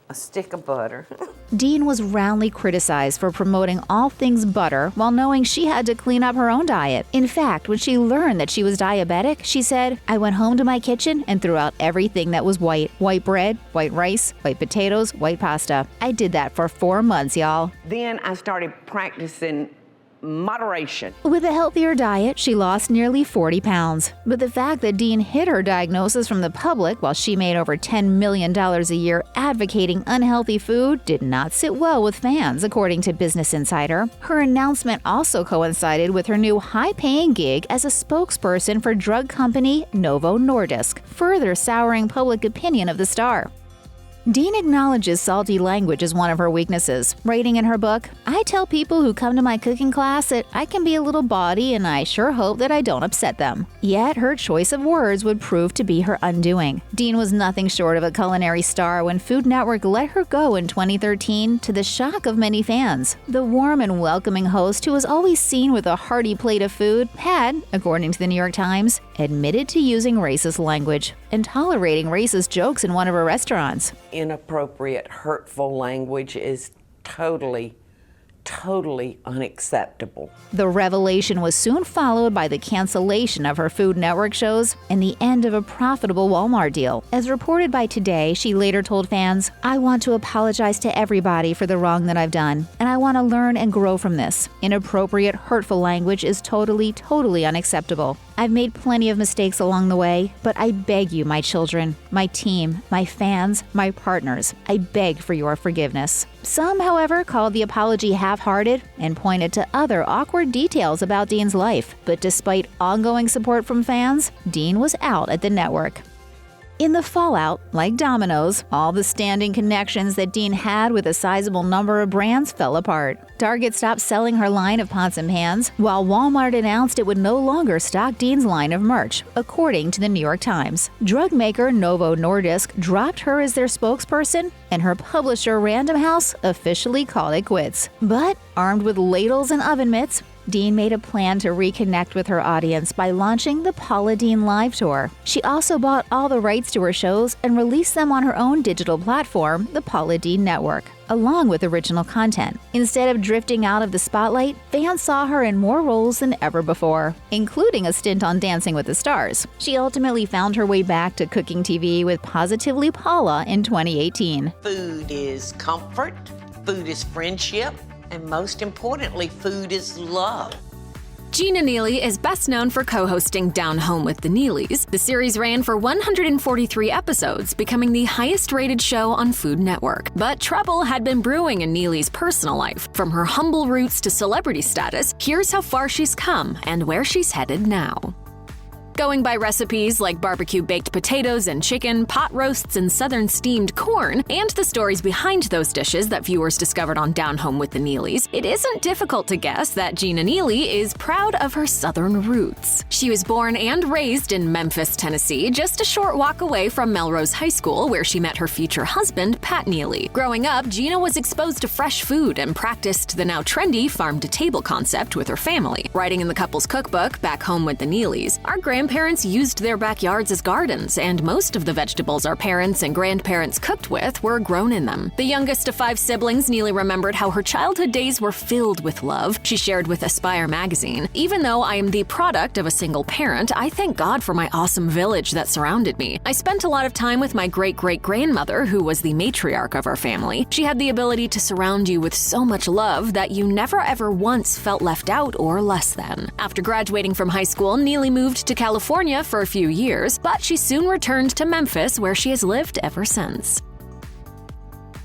a stick of butter. Deen was roundly criticized for promoting all things butter while knowing she had to clean up her own diet. In fact, when she learned that she was diabetic, she said, "I went home to my kitchen and threw out everything that was white. White bread, white rice, white potatoes, white pasta. I did that for 4 months, y'all." Then I started practicing moderation. With a healthier diet, she lost nearly 40 pounds. But the fact that Deen hid her diagnosis from the public while she made over $10 million a year advocating unhealthy food did not sit well with fans, according to Business Insider. Her announcement also coincided with her new high-paying gig as a spokesperson for drug company Novo Nordisk, further souring public opinion of the star. Deen acknowledges salty language as one of her weaknesses, writing in her book, "I tell people who come to my cooking class that I can be a little bawdy and I sure hope that I don't upset them." Yet her choice of words would prove to be her undoing. Deen was nothing short of a culinary star when Food Network let her go in 2013 to the shock of many fans. The warm and welcoming host who was always seen with a hearty plate of food had, according to the New York Times, admitted to using racist language and tolerating racist jokes in one of her restaurants. Inappropriate, hurtful language is totally unacceptable. The revelation was soon followed by the cancellation of her Food Network shows and the end of a profitable Walmart deal. As reported by Today, she later told fans, "I want to apologize to everybody for the wrong that I've done, and I want to learn and grow from this. Inappropriate, hurtful language is totally unacceptable. I've made plenty of mistakes along the way, but I beg you, my children, my team, my fans, my partners, I beg for your forgiveness." Some, however, called the apology half-hearted and pointed to other awkward details about Deen's life. But despite ongoing support from fans, Deen was out at the network. In the fallout, like dominoes, all the standing connections that Deen had with a sizable number of brands fell apart. Target stopped selling her line of pots and pans, while Walmart announced it would no longer stock Deen's line of merch, according to the New York Times. Drug maker Novo Nordisk dropped her as their spokesperson, and her publisher Random House officially called it quits. But, armed with ladles and oven mitts, Deen made a plan to reconnect with her audience by launching the Paula Deen Live Tour. She also bought all the rights to her shows and released them on her own digital platform, the Paula Deen Network, along with original content. Instead of drifting out of the spotlight, fans saw her in more roles than ever before, including a stint on Dancing with the Stars. She ultimately found her way back to cooking TV with Positively Paula in 2018. Food is comfort, food is friendship, and most importantly, food is love. Gina Neely is best known for co-hosting Down Home with the Neelys. The series ran for 143 episodes, becoming the highest-rated show on Food Network. But trouble had been brewing in Neely's personal life. From her humble roots to celebrity status, here's how far she's come and where she's headed now. Going by recipes like barbecue baked potatoes and chicken, pot roasts and southern steamed corn, and the stories behind those dishes that viewers discovered on Down Home with the Neelys, it isn't difficult to guess that Gina Neely is proud of her southern roots. She was born and raised in Memphis, Tennessee, just a short walk away from Melrose High School, where she met her future husband, Pat Neely. Growing up, Gina was exposed to fresh food and practiced the now trendy farm-to-table concept with her family. Writing in the couple's cookbook, Back Home with the Neelys, our grandparents used their backyards as gardens, and most of the vegetables our parents and grandparents cooked with were grown in them. The youngest of 5 siblings, Neely remembered how her childhood days were filled with love. She shared with Aspire magazine, "Even though I am the product of a single parent, I thank God for my awesome village that surrounded me. I spent a lot of time with my great-great-grandmother, who was the matriarch of our family. She had the ability to surround you with so much love that you never ever once felt left out or less than." After graduating from high school, Neely moved to California for a few years, but she soon returned to Memphis, where she has lived ever since.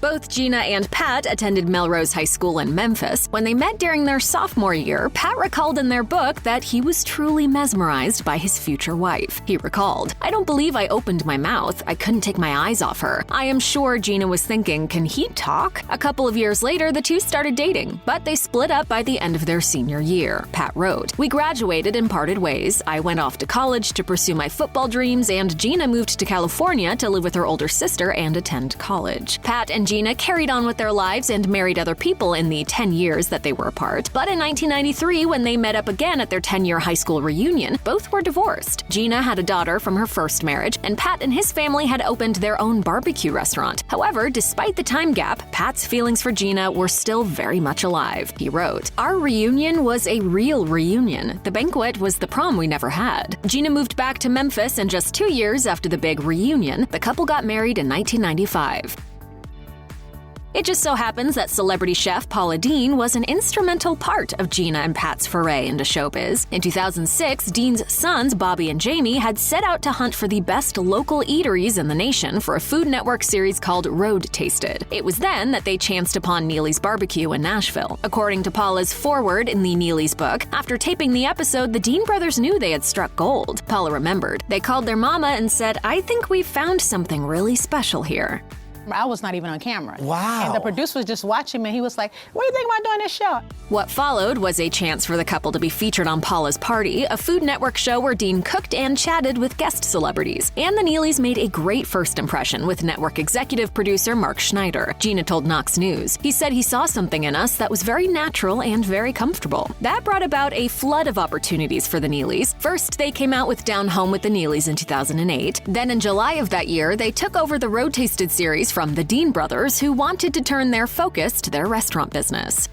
Both Gina and Pat attended Melrose High School in Memphis. When they met during their sophomore year, Pat recalled in their book that he was truly mesmerized by his future wife. He recalled, "I don't believe I opened my mouth. I couldn't take my eyes off her. I am sure Gina was thinking, can he talk?" A couple of years later, the two started dating, but they split up by the end of their senior year. Pat wrote, "We graduated and parted ways. I went off to college to pursue my football dreams, and Gina moved to California to live with her older sister and attend college." Pat and Gina carried on with their lives and married other people in the 10 years that they were apart. But in 1993, when they met up again at their 10-year high school reunion, both were divorced. Gina had a daughter from her first marriage, and Pat and his family had opened their own barbecue restaurant. However, despite the time gap, Pat's feelings for Gina were still very much alive. He wrote, "Our reunion was a real reunion. The banquet was the prom we never had." Gina moved back to Memphis, and just 2 years after the big reunion, the couple got married in 1995. It just so happens that celebrity chef Paula Deen was an instrumental part of Gina and Pat's foray into showbiz. In 2006, Deen's sons, Bobby and Jamie, had set out to hunt for the best local eateries in the nation for a Food Network series called Road Tasted. It was then that they chanced upon Neely's Barbecue in Nashville. According to Paula's foreword in the Neely's book, after taping the episode, the Deen brothers knew they had struck gold. Paula remembered, "They called their mama and said, 'I think we've found something really special here.'" I was not even on camera. Wow. And the producer was just watching me, and he was like, "What do you think about doing this show?" What followed was a chance for the couple to be featured on Paula's Party, a Food Network show where Deen cooked and chatted with guest celebrities. And the Neelys made a great first impression with network executive producer Mark Schneider. Gina told Knox News, "He said he saw something in us that was very natural and very comfortable." That brought about a flood of opportunities for the Neelys. First, they came out with Down Home with the Neelys in 2008. Then in July of that year, they took over the Road Tasted series from the Deen brothers, who wanted to turn their focus to their restaurant business.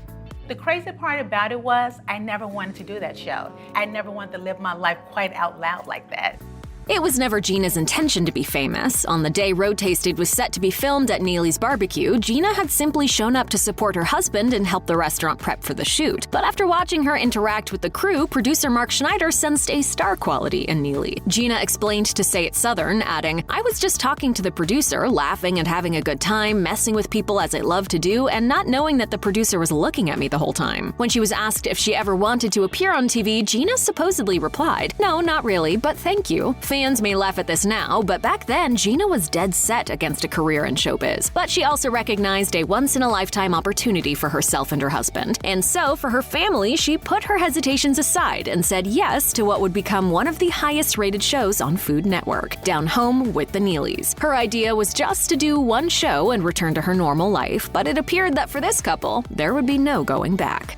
The crazy part about it was I never wanted to do that show. I never wanted to live my life quite out loud like that. It was never Gina's intention to be famous. On the day Road Tasted was set to be filmed at Neely's Barbecue, Gina had simply shown up to support her husband and help the restaurant prep for the shoot. But after watching her interact with the crew, producer Mark Schneider sensed a star quality in Neely. Gina explained to Say It Southern, adding, "I was just talking to the producer, laughing and having a good time, messing with people as I love to do, and not knowing that the producer was looking at me the whole time." When she was asked if she ever wanted to appear on TV, Gina supposedly replied, "No, not really, but thank you." Fans may laugh at this now, but back then, Gina was dead set against a career in showbiz. But she also recognized a once-in-a-lifetime opportunity for herself and her husband. And so, for her family, she put her hesitations aside and said yes to what would become one of the highest-rated shows on Food Network, Down Home with the Neelys. Her idea was just to do one show and return to her normal life, but it appeared that for this couple, there would be no going back.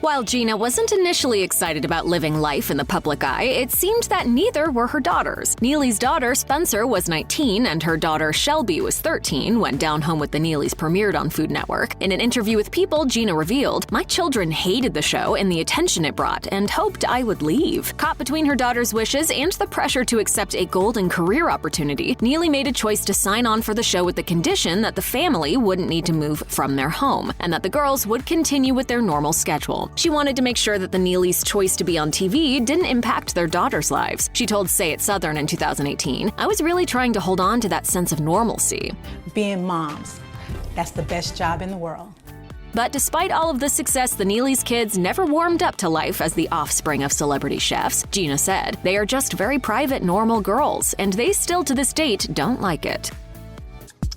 While Gina wasn't initially excited about living life in the public eye, it seemed that neither were her daughters. Neely's daughter, Spencer, was 19, and her daughter, Shelby, was 13 when Down Home with the Neelys premiered on Food Network. In an interview with People, Gina revealed, "My children hated the show and the attention it brought and hoped I would leave." Caught between her daughter's wishes and the pressure to accept a golden career opportunity, Neely made a choice to sign on for the show with the condition that the family wouldn't need to move from their home and that the girls would continue with their normal schedule. She wanted to make sure that the Neelys' choice to be on TV didn't impact their daughters' lives. She told Say It Southern in 2018, "I was really trying to hold on to that sense of normalcy." Being moms, that's the best job in the world. But despite all of the success, the Neelys' kids never warmed up to life as the offspring of celebrity chefs. Gina said, "They are just very private, normal girls, and they still to this date don't like it."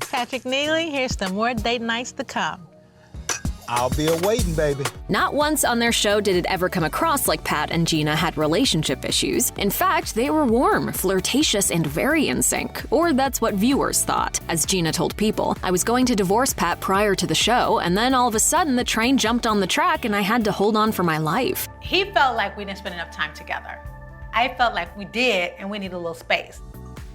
Patrick Neely, here's some more date nights to come. I'll be awaiting, baby. Not once on their show did it ever come across like Pat and Gina had relationship issues. In fact, they were warm, flirtatious, and very in sync. Or that's what viewers thought. As Gina told People, "I was going to divorce Pat prior to the show, and then all of a sudden the train jumped on the track and I had to hold on for my life." He felt like we didn't spend enough time together. I felt like we did, and we needed a little space.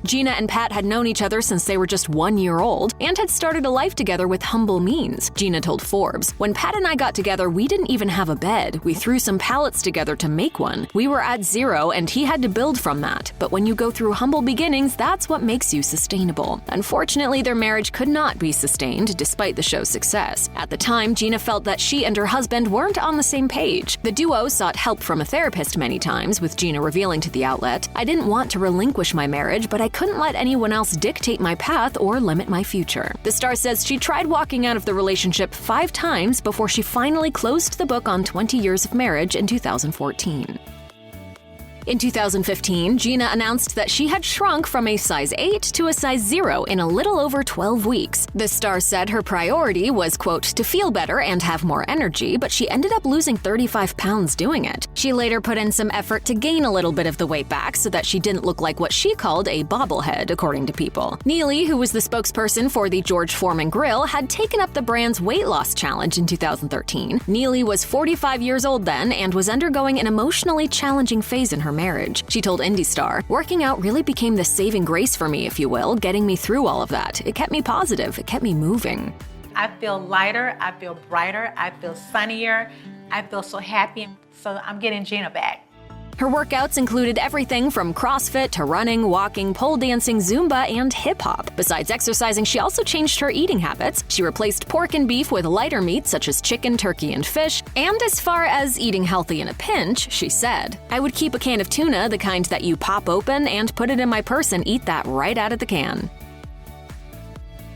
Gina and Pat had known each other since they were just 1 year old and had started a life together with humble means. Gina told Forbes, "When Pat and I got together, we didn't even have a bed. We threw some pallets together to make one. We were at zero and he had to build from that. But when you go through humble beginnings, that's what makes you sustainable." Unfortunately, their marriage could not be sustained despite the show's success. At the time, Gina felt that she and her husband weren't on the same page. The duo sought help from a therapist many times, with Gina revealing to the outlet, "I didn't want to relinquish my marriage, but I couldn't let anyone else dictate my path or limit my future." The star says she tried walking out of the relationship 5 times before she finally closed the book on 20 years of marriage in 2014. In 2015, Gina announced that she had shrunk from a size 8 to a size 0 in a little over 12 weeks. The star said her priority was, quote, "to feel better and have more energy," but she ended up losing 35 pounds doing it. She later put in some effort to gain a little bit of the weight back so that she didn't look like what she called a bobblehead, according to People. Neely, who was the spokesperson for the George Foreman Grill, had taken up the brand's weight loss challenge in 2013. Neely was 45 years old then and was undergoing an emotionally challenging phase in her marriage. She told IndieStar, "Working out really became the saving grace for me, if you will, getting me through all of that. It kept me positive. It kept me moving." I feel lighter, I feel brighter, I feel sunnier, I feel so happy. So I'm getting Gina back. Her workouts included everything from CrossFit to running, walking, pole dancing, Zumba, and hip-hop. Besides exercising, she also changed her eating habits. She replaced pork and beef with lighter meats such as chicken, turkey, and fish. And as far as eating healthy in a pinch, she said, "I would keep a can of tuna, the kind that you pop open, and put it in my purse and eat that right out of the can."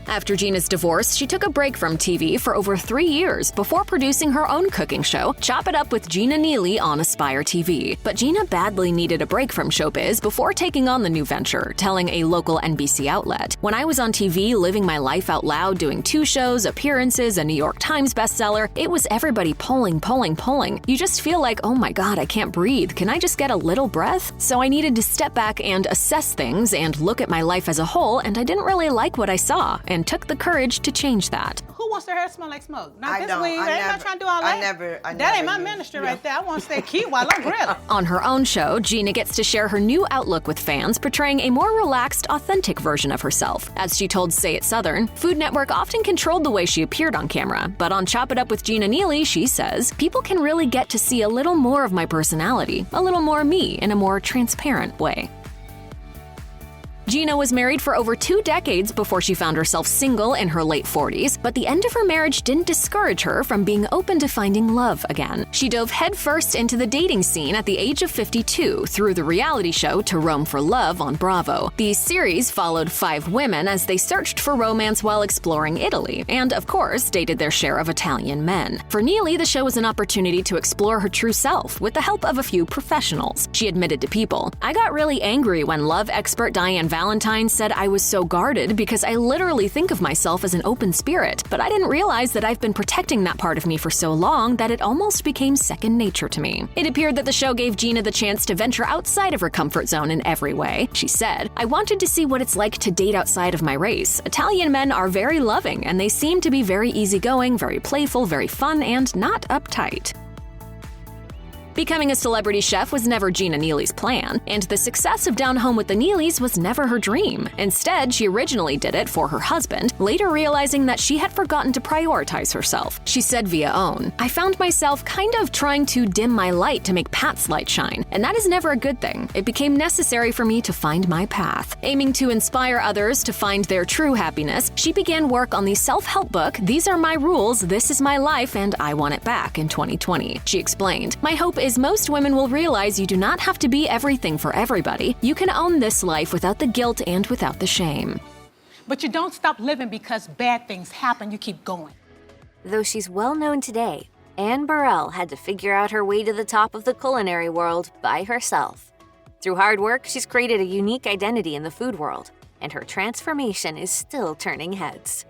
After Gina's divorce, she took a break from TV for over 3 years before producing her own cooking show, Chop It Up with Gina Neely on Aspire TV. But Gina badly needed a break from showbiz before taking on the new venture, telling a local NBC outlet, "When I was on TV living my life out loud doing 2 shows, appearances, a New York Times bestseller, it was everybody pulling. You just feel like, oh my God, I can't breathe. Can I just get a little breath?" So I needed to step back and assess things and look at my life as a whole, and I didn't really like what I saw, and took the courage to change that. Who wants their hair to smell like smoke? Not I this don't. weed. I ain't not trying to do all that. That ain't my ministry right there. I want to stay cute while I'm grilling. On her own show, Gina gets to share her new outlook with fans, portraying a more relaxed, authentic version of herself. As she told Say It Southern, Food Network often controlled the way she appeared on camera, but on Chop It Up with Gina Neely, she says, "People can really get to see a little more of my personality, a little more me in a more transparent way." Gina was married for over 2 decades before she found herself single in her late 40s, but the end of her marriage didn't discourage her from being open to finding love again. She dove headfirst into the dating scene at the age of 52 through the reality show To Rome for Love on Bravo. The series followed 5 women as they searched for romance while exploring Italy, and of course, dated their share of Italian men. For Neely, the show was an opportunity to explore her true self with the help of a few professionals. She admitted to People, "I got really angry when love expert Diane Valentine said I was so guarded because I literally think of myself as an open spirit, but I didn't realize that I've been protecting that part of me for so long that it almost became second nature to me." It appeared that the show gave Gina the chance to venture outside of her comfort zone in every way. She said, "I wanted to see what it's like to date outside of my race. Italian men are very loving, and they seem to be very easygoing, very playful, very fun, and not uptight." Becoming a celebrity chef was never Gina Neely's plan, and the success of Down Home with the Neelys was never her dream. Instead, she originally did it for her husband, later realizing that she had forgotten to prioritize herself. She said via OWN, "I found myself kind of trying to dim my light to make Pat's light shine, and that is never a good thing. It became necessary for me to find my path." Aiming to inspire others to find their true happiness, she began work on the self-help book, These Are My Rules, This Is My Life, and I Want It Back in 2020. She explained, "My hope is most women will realize you do not have to be everything for everybody. You can own this life without the guilt and without the shame." But you don't stop living because bad things happen, you keep going. Though she's well known today, Anne Burrell had to figure out her way to the top of the culinary world by herself. Through hard work, she's created a unique identity in the food world, and her transformation is still turning heads.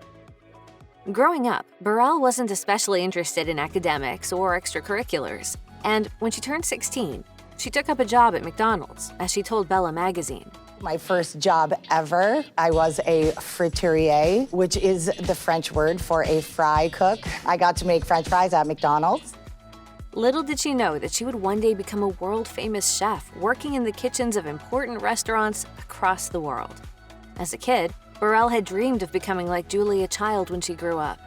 Growing up, Burrell wasn't especially interested in academics or extracurriculars, and when she turned 16, she took up a job at McDonald's, as she told Bella magazine. My first job ever, I was a friteurier, which is the French word for a fry cook. I got to make French fries at McDonald's. Little did she know that she would one day become a world-famous chef, working in the kitchens of important restaurants across the world. As a kid, Burrell had dreamed of becoming like Julia Child when she grew up.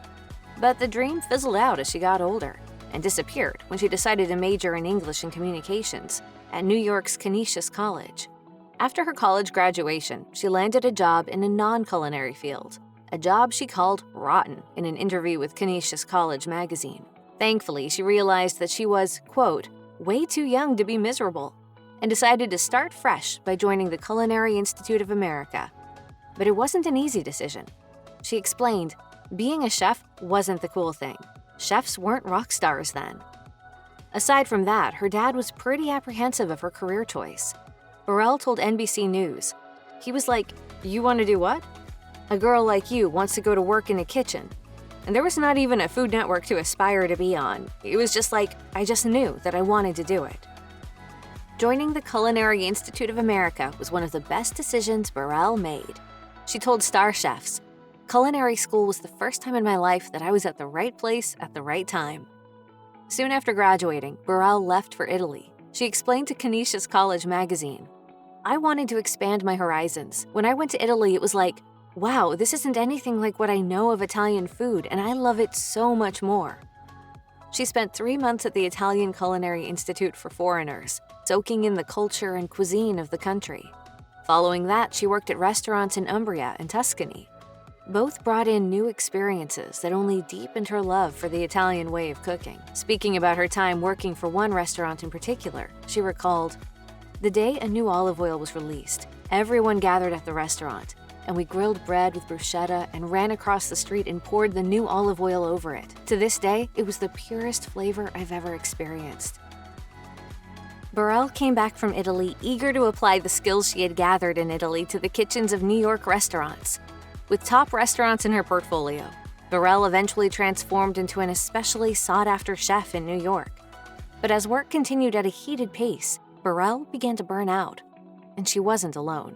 But the dream fizzled out as she got older and disappeared when she decided to major in English and Communications at New York's Canisius College. After her college graduation, she landed a job in a non-culinary field, a job she called rotten in an interview with Canisius College magazine. Thankfully, she realized that she was, quote, way too young to be miserable, and decided to start fresh by joining the Culinary Institute of America. But it wasn't an easy decision. She explained, being a chef wasn't the cool thing. Chefs weren't rock stars then. Aside from that, her dad was pretty apprehensive of her career choice. Burrell told NBC News, he was like, "You want to do what? A girl like you wants to go to work in a kitchen." And there was not even a Food Network to aspire to be on. It was just like, I just knew that I wanted to do it. Joining the Culinary Institute of America was one of the best decisions Burrell made. She told Star Chefs, "Culinary school was the first time in my life that I was at the right place at the right time." Soon after graduating, Burrell left for Italy. She explained to Canisius College magazine, "I wanted to expand my horizons. When I went to Italy, it was like, wow, this isn't anything like what I know of Italian food, and I love it so much more." She spent 3 months at the Italian Culinary Institute for Foreigners, soaking in the culture and cuisine of the country. Following that, she worked at restaurants in Umbria and Tuscany. Both brought in new experiences that only deepened her love for the Italian way of cooking. Speaking about her time working for one restaurant in particular, she recalled, "The day a new olive oil was released, everyone gathered at the restaurant, and we grilled bread with bruschetta and ran across the street and poured the new olive oil over it. To this day, it was the purest flavor I've ever experienced." Burrell came back from Italy eager to apply the skills she had gathered in Italy to the kitchens of New York restaurants. With top restaurants in her portfolio, Burrell eventually transformed into an especially sought-after chef in New York. But as work continued at a heated pace, Burrell began to burn out, and she wasn't alone.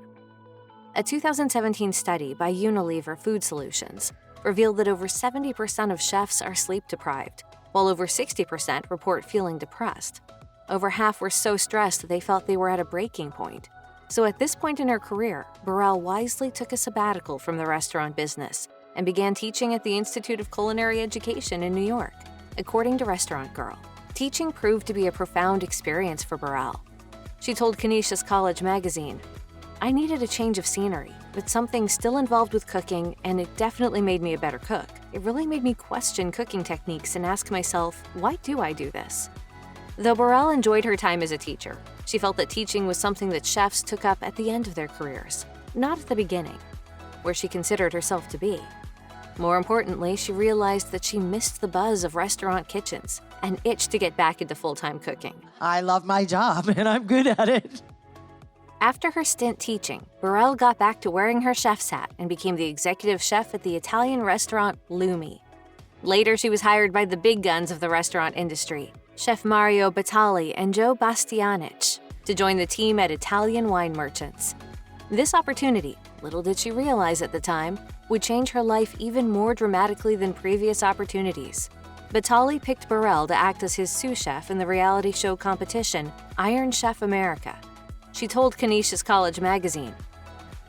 A 2017 study by Unilever Food Solutions revealed that over 70% of chefs are sleep-deprived, while over 60% report feeling depressed. Over half were so stressed they felt they were at a breaking point. So at this point in her career, Burrell wisely took a sabbatical from the restaurant business and began teaching at the Institute of Culinary Education in New York. According to Restaurant Girl, teaching proved to be a profound experience for Burrell. She told Canisius College magazine, "I needed a change of scenery, but something still involved with cooking, and it definitely made me a better cook. It really made me question cooking techniques and ask myself, why do I do this?" Though Burrell enjoyed her time as a teacher, she felt that teaching was something that chefs took up at the end of their careers, not at the beginning, where she considered herself to be. More importantly, she realized that she missed the buzz of restaurant kitchens and itched to get back into full-time cooking. I love my job, and I'm good at it. After her stint teaching, Burrell got back to wearing her chef's hat and became the executive chef at the Italian restaurant Lumi. Later, she was hired by the big guns of the restaurant industry, Chef Mario Batali and Lidia Bastianich, to join the team at Italian Wine Merchants. This opportunity, little did she realize at the time, would change her life even more dramatically than previous opportunities. Batali picked Burrell to act as his sous chef in the reality show competition, Iron Chef America. She told Canisius College magazine,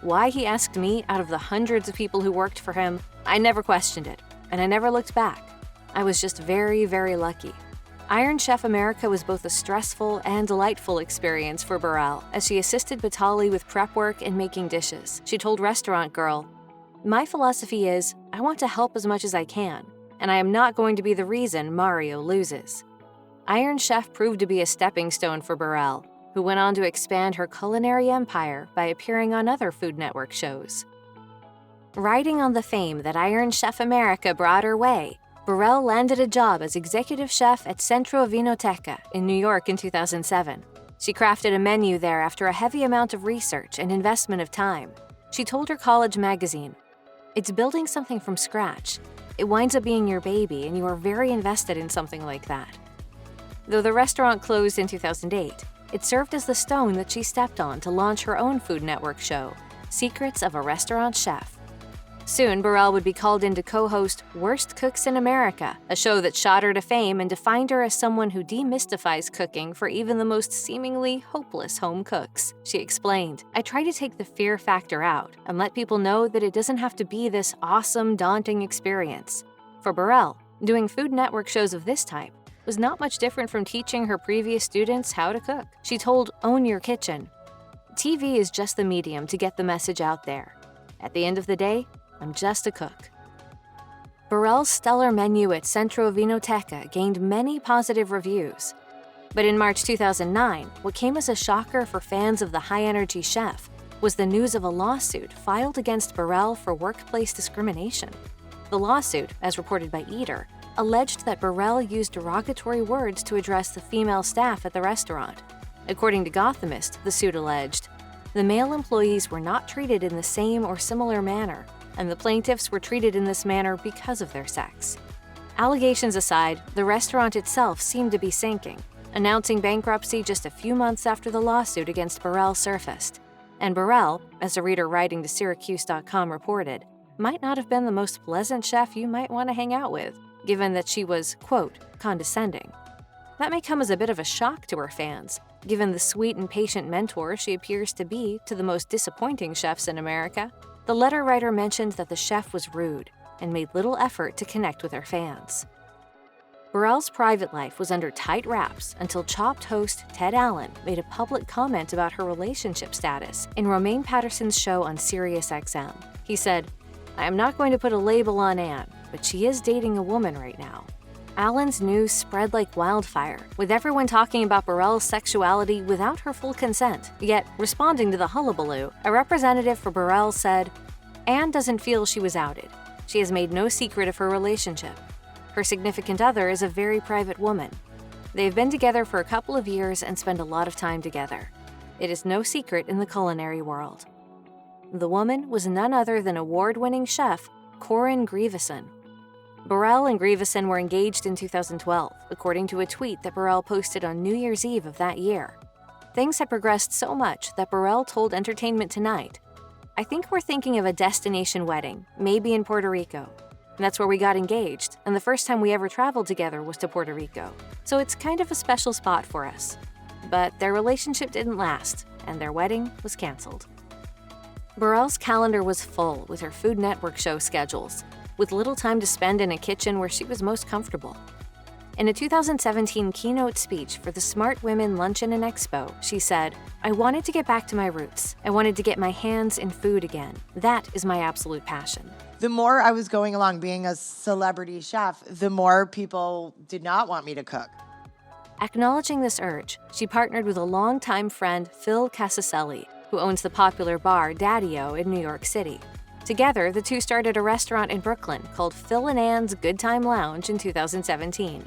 "Why he asked me out of the hundreds of people who worked for him, I never questioned it, and I never looked back. I was just very, very lucky." Iron Chef America was both a stressful and delightful experience for Burrell as she assisted Batali with prep work and making dishes. She told Restaurant Girl, "My philosophy is, I want to help as much as I can, and I am not going to be the reason Mario loses." Iron Chef proved to be a stepping stone for Burrell, who went on to expand her culinary empire by appearing on other Food Network shows. Riding on the fame that Iron Chef America brought her way, Burrell landed a job as executive chef at Centro Vinoteca in New York in 2007. She crafted a menu there after a heavy amount of research and investment of time. She told her college magazine, "It's building something from scratch. It winds up being your baby, and you are very invested in something like that." Though the restaurant closed in 2008, it served as the stone that she stepped on to launch her own Food Network show, Secrets of a Restaurant Chef. Soon, Burrell would be called in to co-host Worst Cooks in America, a show that shot her to fame and defined her as someone who demystifies cooking for even the most seemingly hopeless home cooks. She explained, "I try to take the fear factor out and let people know that it doesn't have to be this awesome, daunting experience." For Burrell, doing Food Network shows of this type was not much different from teaching her previous students how to cook. She told Own Your Kitchen, "TV is just the medium to get the message out there. At the end of the day, I'm just a cook." Burrell's stellar menu at Centro Vinoteca gained many positive reviews. But in March 2009, what came as a shocker for fans of the high-energy chef was the news of a lawsuit filed against Burrell for workplace discrimination. The lawsuit, as reported by Eater, alleged that Burrell used derogatory words to address the female staff at the restaurant. According to Gothamist, the suit alleged, the male employees were not treated in the same or similar manner, and the plaintiffs were treated in this manner because of their sex. Allegations aside, the restaurant itself seemed to be sinking, announcing bankruptcy just a few months after the lawsuit against Burrell surfaced. And Burrell, as a reader writing to Syracuse.com reported, might not have been the most pleasant chef you might want to hang out with, given that she was, quote, condescending. That may come as a bit of a shock to her fans, given the sweet and patient mentor she appears to be to the most disappointing chefs in America. The letter writer mentioned that the chef was rude and made little effort to connect with her fans. Burrell's private life was under tight wraps until Chopped host Ted Allen made a public comment about her relationship status in Romaine Patterson's show on SiriusXM. He said, "I am not going to put a label on Anne, but she is dating a woman right now." Allen's news spread like wildfire, with everyone talking about Burrell's sexuality without her full consent. Yet, responding to the hullabaloo, a representative for Burrell said, "Anne doesn't feel she was outed. She has made no secret of her relationship. Her significant other is a very private woman. They've been together for a couple of years and spend a lot of time together. It is no secret in the culinary world." The woman was none other than award-winning chef Cora Grieveson. Burrell and Grieveson were engaged in 2012, according to a tweet that Burrell posted on New Year's Eve of that year. Things had progressed so much that Burrell told Entertainment Tonight, "I think we're thinking of a destination wedding, maybe in Puerto Rico. And that's where we got engaged, and the first time we ever traveled together was to Puerto Rico. So it's kind of a special spot for us." But their relationship didn't last, and their wedding was canceled. Burrell's calendar was full with her Food Network show schedules, with little time to spend in a kitchen where she was most comfortable. In a 2017 keynote speech for the Smart Women Luncheon and Expo, she said, "I wanted to get back to my roots. I wanted to get my hands in food again. That is my absolute passion." The more I was going along being a celebrity chef, the more people did not want me to cook. Acknowledging this urge, she partnered with a longtime friend, Phil Casaselli, who owns the popular bar Daddy-O in New York City. Together, the two started a restaurant in Brooklyn called Phil and Anne's Good Time Lounge in 2017.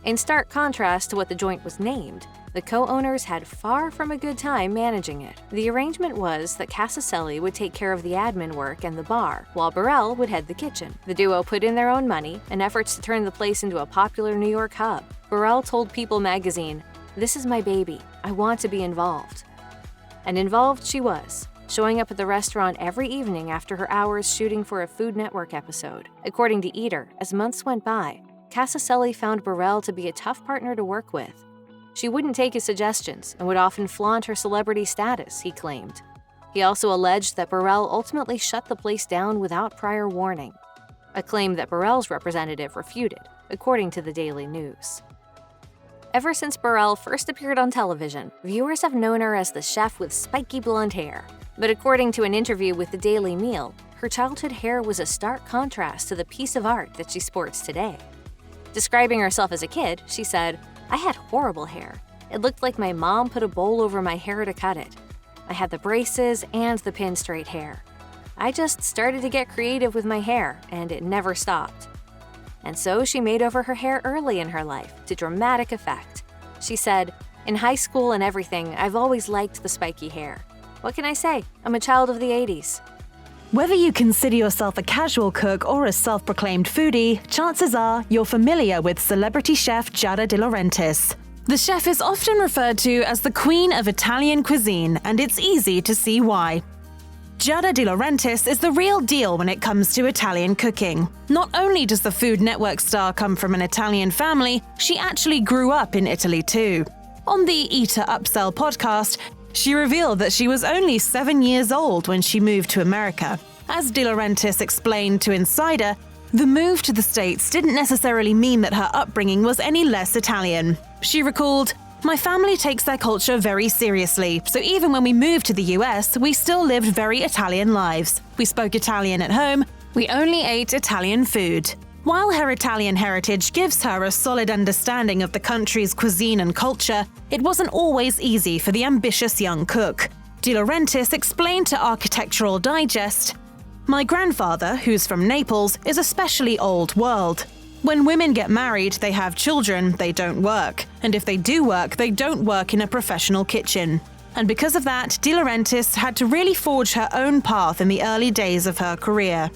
In stark contrast to what the joint was named, the co-owners had far from a good time managing it. The arrangement was that Casaselli would take care of the admin work and the bar, while Burrell would head the kitchen. The duo put in their own money in efforts to turn the place into a popular New York hub. Burrell told People magazine, "This is my baby. I want to be involved." And involved she was, showing up at the restaurant every evening after her hours shooting for a Food Network episode. According to Eater, as months went by, Casaselli found Burrell to be a tough partner to work with. She wouldn't take his suggestions and would often flaunt her celebrity status, he claimed. He also alleged that Burrell ultimately shut the place down without prior warning, a claim that Burrell's representative refuted, according to the Daily News. Ever since Burrell first appeared on television, viewers have known her as the chef with spiky blonde hair. But according to an interview with the Daily Meal, her childhood hair was a stark contrast to the piece of art that she sports today. Describing herself as a kid, she said, "I had horrible hair. It looked like my mom put a bowl over my hair to cut it. I had the braces and the pin straight hair. I just started to get creative with my hair, and it never stopped." And so she made over her hair early in her life, to dramatic effect. She said, "In high school and everything, I've always liked the spiky hair. What can I say? I'm a child of the 80s. Whether you consider yourself a casual cook or a self-proclaimed foodie, chances are you're familiar with celebrity chef Giada De Laurentiis. The chef is often referred to as the queen of Italian cuisine, and it's easy to see why. Giada De Laurentiis is the real deal when it comes to Italian cooking. Not only does the Food Network star come from an Italian family, she actually grew up in Italy too. On the Eat to Upsell podcast, she revealed that she was only 7 years old when she moved to America. As De Laurentiis explained to Insider, the move to the States didn't necessarily mean that her upbringing was any less Italian. She recalled, "My family takes their culture very seriously, so even when we moved to the US, we still lived very Italian lives. We spoke Italian at home, we only ate Italian food." While her Italian heritage gives her a solid understanding of the country's cuisine and culture, it wasn't always easy for the ambitious young cook. De Laurentiis explained to Architectural Digest, "My grandfather, who's from Naples, is especially old world. When women get married, they have children, they don't work. And if they do work, they don't work in a professional kitchen." And because of that, De Laurentiis had to really forge her own path in the early days of her career.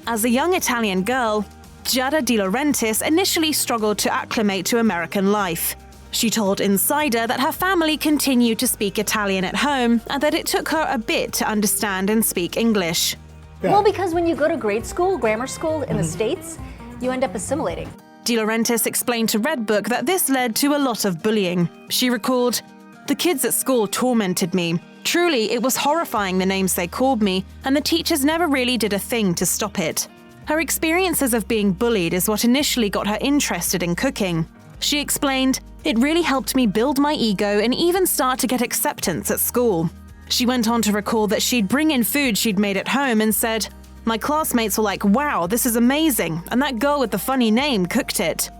As a young Italian girl, Giada De Laurentiis initially struggled to acclimate to American life. She told Insider that her family continued to speak Italian at home and that it took her a bit to understand and speak English. Well, because when you go to grade school, grammar school in the States, you end up assimilating. De Laurentiis explained to Redbook that this led to a lot of bullying. She recalled, "The kids at school tormented me. Truly, it was horrifying the names they called me, and the teachers never really did a thing to stop it." Her experiences of being bullied is what initially got her interested in cooking. She explained, "It really helped me build my ego and even start to get acceptance at school." She went on to recall that she'd bring in food she'd made at home and said, "My classmates were like, wow, this is amazing, and that girl with the funny name cooked it."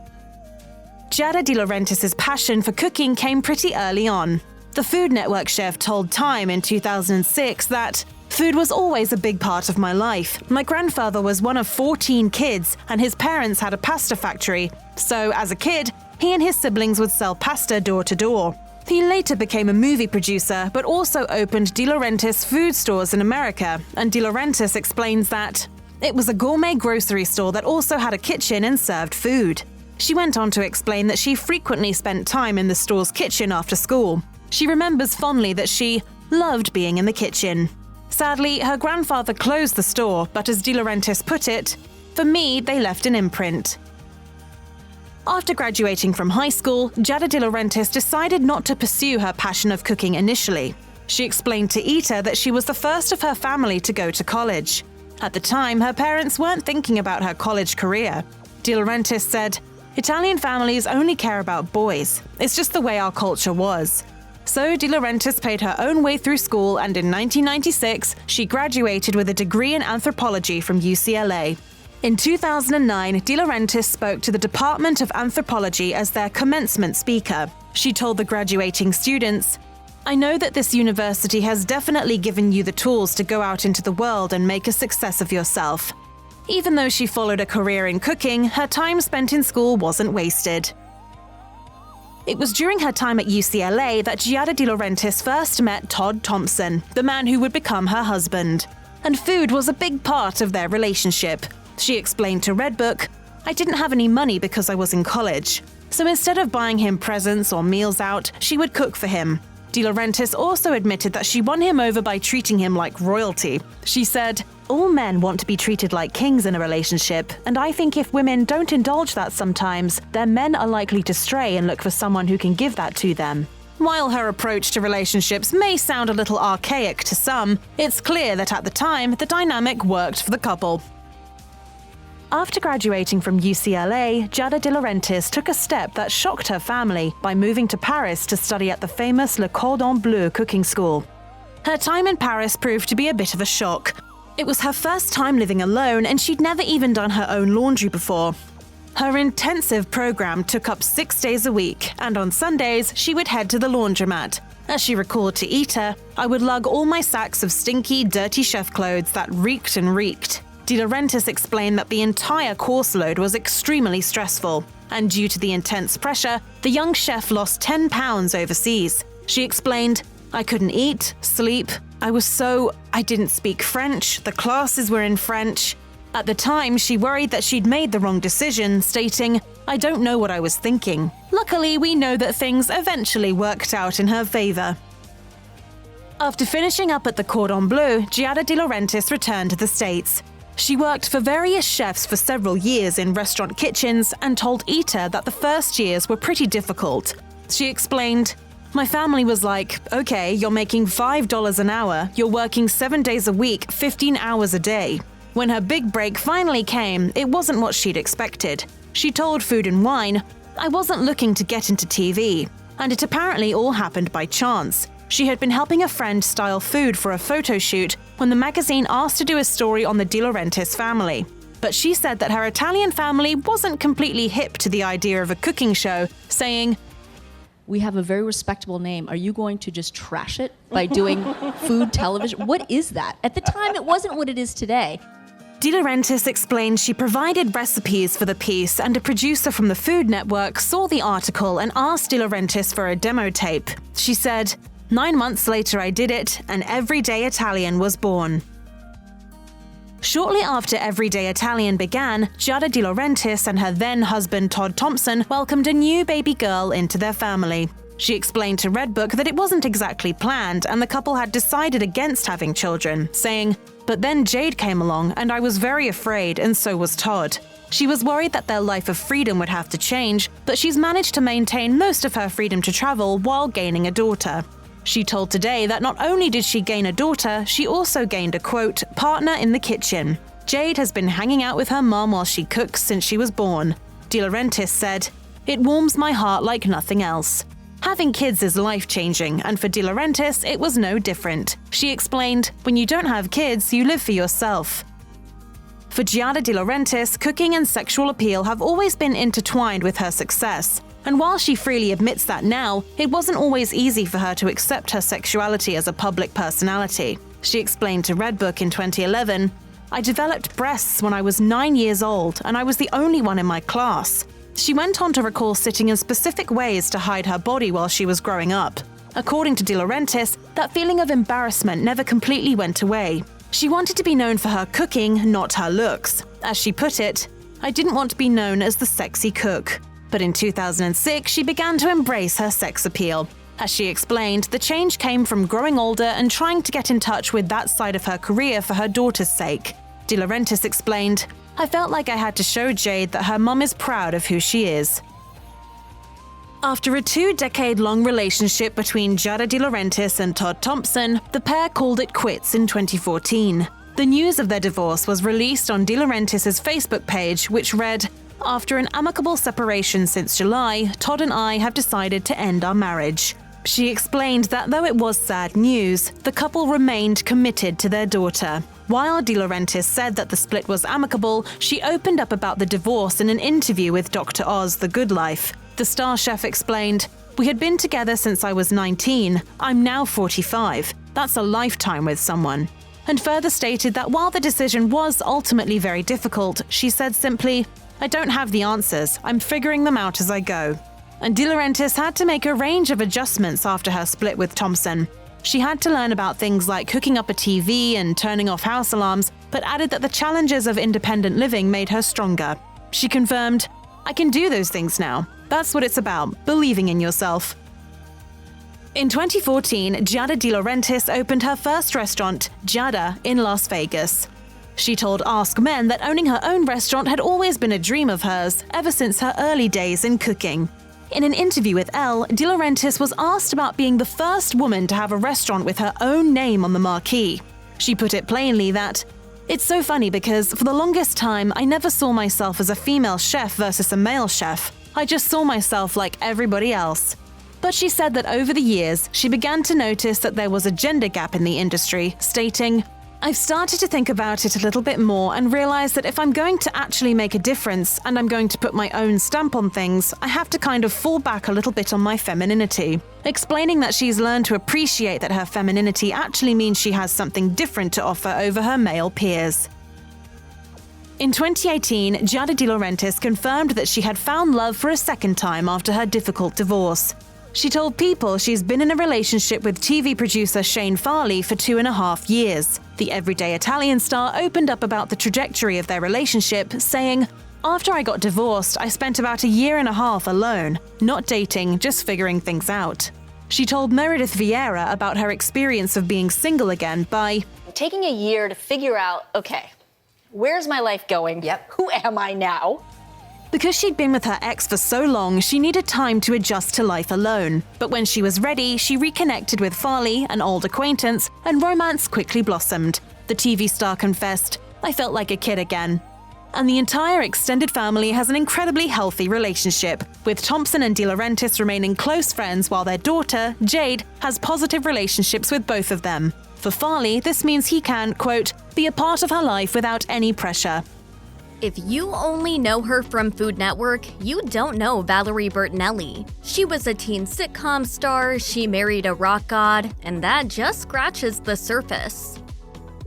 Giada De Laurentiis' passion for cooking came pretty early on. The Food Network chef told Time in 2006 that, "Food was always a big part of my life. My grandfather was one of 14 kids, and his parents had a pasta factory. So, as a kid, he and his siblings would sell pasta door to door." He later became a movie producer, but also opened De Laurentiis food stores in America, and De Laurentiis explains that, "It was a gourmet grocery store that also had a kitchen and served food." She went on to explain that she frequently spent time in the store's kitchen after school. She remembers fondly that she loved being in the kitchen. Sadly, her grandfather closed the store, but as De Laurentiis put it, "For me, they left an imprint." After graduating from high school, Giada De Laurentiis decided not to pursue her passion of cooking initially. She explained to Eater that she was the first of her family to go to college. At the time, her parents weren't thinking about her college career. De Laurentiis said, "Italian families only care about boys. It's just the way our culture was." So De Laurentiis paid her own way through school, and in 1996, she graduated with a degree in anthropology from UCLA. In 2009, De Laurentiis spoke to the Department of Anthropology as their commencement speaker. She told the graduating students, "I know that this university has definitely given you the tools to go out into the world and make a success of yourself." Even though she followed a career in cooking, her time spent in school wasn't wasted. It was during her time at UCLA that Giada De Laurentiis first met Todd Thompson, the man who would become her husband. And food was a big part of their relationship. She explained to Redbook, "I didn't have any money because I was in college. So instead of buying him presents or meals out, she would cook for him. De Laurentiis also admitted that she won him over by treating him like royalty. She said, "All men want to be treated like kings in a relationship, and I think if women don't indulge that sometimes, then men are likely to stray and look for someone who can give that to them." While her approach to relationships may sound a little archaic to some, it's clear that at the time, the dynamic worked for the couple. After graduating from UCLA, Giada De Laurentiis took a step that shocked her family by moving to Paris to study at the famous Le Cordon Bleu cooking school. Her time in Paris proved to be a bit of a shock. It was her first time living alone, and she'd never even done her own laundry before. Her intensive program took up 6 days a week, and on Sundays, she would head to the laundromat. As she recalled to Ita, "I would lug all my sacks of stinky, dirty chef clothes that reeked and reeked." De Laurentiis explained that the entire course load was extremely stressful, and due to the intense pressure, the young chef lost 10 pounds overseas. She explained, "I couldn't eat, sleep. I didn't speak French. The classes were in French." At the time, she worried that she'd made the wrong decision, stating, "I don't know what I was thinking." Luckily, we know that things eventually worked out in her favor. After finishing up at the Cordon Bleu, Giada De Laurentiis returned to the States. She worked for various chefs for several years in restaurant kitchens and told Ita that the first years were pretty difficult. She explained, "My family was like, okay, you're making $5 an hour, you're working 7 days a week, 15 hours a day." When her big break finally came, it wasn't what she'd expected. She told Food and Wine, "I wasn't looking to get into TV." And it apparently all happened by chance. She had been helping a friend style food for a photo shoot when the magazine asked to do a story on the De Laurentiis family. But she said that her Italian family wasn't completely hip to the idea of a cooking show, saying, "We have a very respectable name. Are you going to just trash it by doing food television? What is that?" At the time, it wasn't what it is today. De Laurentiis explained she provided recipes for the piece, and a producer from the Food Network saw the article and asked De Laurentiis for a demo tape. She said, "9 months later I did it, and Everyday Italian was born." Shortly after Everyday Italian began, Giada De Laurentiis and her then-husband Todd Thompson welcomed a new baby girl into their family. She explained to Redbook that it wasn't exactly planned and the couple had decided against having children, saying, "But then Jade came along and I was very afraid, and so was Todd." She was worried that their life of freedom would have to change, but she's managed to maintain most of her freedom to travel while gaining a daughter. She told Today that not only did she gain a daughter, she also gained a, quote, "partner in the kitchen." Jade has been hanging out with her mom while she cooks since she was born. De Laurentiis said, "It warms my heart like nothing else." Having kids is life-changing, and for De Laurentiis, it was no different. She explained, "When you don't have kids, you live for yourself." For Giada De Laurentiis, cooking and sexual appeal have always been intertwined with her success. And while she freely admits that now, it wasn't always easy for her to accept her sexuality as a public personality. She explained to Redbook in 2011, "I developed breasts when I was 9 years old, and I was the only one in my class." She went on to recall sitting in specific ways to hide her body while she was growing up. According to De Laurentiis, that feeling of embarrassment never completely went away. She wanted to be known for her cooking, not her looks. As she put it, "I didn't want to be known as the sexy cook." But in 2006, she began to embrace her sex appeal. As she explained, the change came from growing older and trying to get in touch with that side of her career for her daughter's sake. De Laurentiis explained, "I felt like I had to show Jade that her mum is proud of who she is." After a 2-decade-long relationship between Giada De Laurentiis and Todd Thompson, the pair called it quits in 2014. The news of their divorce was released on De Laurentiis' Facebook page, which read, "After an amicable separation since July, Todd and I have decided to end our marriage." She explained that though it was sad news, the couple remained committed to their daughter. While De Laurentiis said that the split was amicable, she opened up about the divorce in an interview with Dr. Oz, The Good Life. The star chef explained, "We had been together since I was 19. I'm now 45. That's a lifetime with someone." And further stated that while the decision was ultimately very difficult, she said simply, "I don't have the answers. I'm figuring them out as I go." And De Laurentiis had to make a range of adjustments after her split with Thompson. She had to learn about things like hooking up a TV and turning off house alarms, but added that the challenges of independent living made her stronger. She confirmed, "I can do those things now. That's what it's about, believing in yourself." In 2014, Giada De Laurentiis opened her first restaurant, Giada, in Las Vegas. She told Ask Men that owning her own restaurant had always been a dream of hers, ever since her early days in cooking. In an interview with Elle, De Laurentiis was asked about being the first woman to have a restaurant with her own name on the marquee. She put it plainly that, "It's so funny because for the longest time I never saw myself as a female chef versus a male chef. I just saw myself like everybody else." But she said that over the years, she began to notice that there was a gender gap in the industry, stating, "I've started to think about it a little bit more and realized that if I'm going to actually make a difference and I'm going to put my own stamp on things, I have to kind of fall back a little bit on my femininity," explaining that she's learned to appreciate that her femininity actually means she has something different to offer over her male peers. In 2018, Giada De Laurentiis confirmed that she had found love for a second time after her difficult divorce. She told People she's been in a relationship with TV producer Shane Farley for 2.5 years. The everyday Italian star opened up about the trajectory of their relationship, saying, "After I got divorced, I spent about 1.5 years alone, not dating, just figuring things out." She told Meredith Vieira about her experience of being single again by taking a year to figure out, okay, where's my life going? Who am I now? Because she'd been with her ex for so long, she needed time to adjust to life alone. But when she was ready, she reconnected with Farley, an old acquaintance, and romance quickly blossomed. The TV star confessed, "I felt like a kid again." And the entire extended family has an incredibly healthy relationship, with Thompson and De Laurentiis remaining close friends while their daughter, Jade, has positive relationships with both of them. For Farley, this means he can, quote, "be a part of her life without any pressure." If you only know her from Food Network, you don't know Valerie Bertinelli. She was a teen sitcom star, she married a rock god, and that just scratches the surface.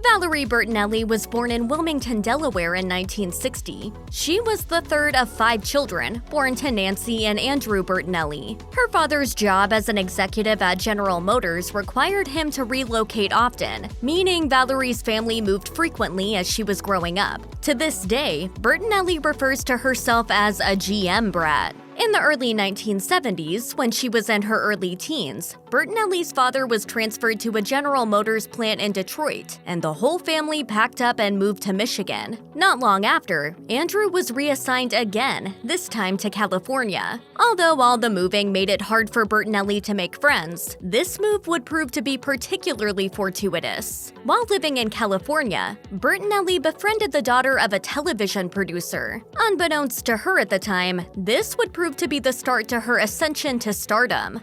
Valerie Bertinelli was born in Wilmington, Delaware in 1960. She was the third of 5 children, born to Nancy and Andrew Bertinelli. Her father's job as an executive at General Motors required him to relocate often, meaning Valerie's family moved frequently as she was growing up. To this day, Bertinelli refers to herself as a GM brat. In the early 1970s, when she was in her early teens, Bertinelli's father was transferred to a General Motors plant in Detroit, and the whole family packed up and moved to Michigan. Not long after, Andrew was reassigned again, this time to California. Although all the moving made it hard for Bertinelli to make friends, this move would prove to be particularly fortuitous. While living in California, Bertinelli befriended the daughter of a television producer. Unbeknownst to her at the time, this would prove to be the start to her ascension to stardom.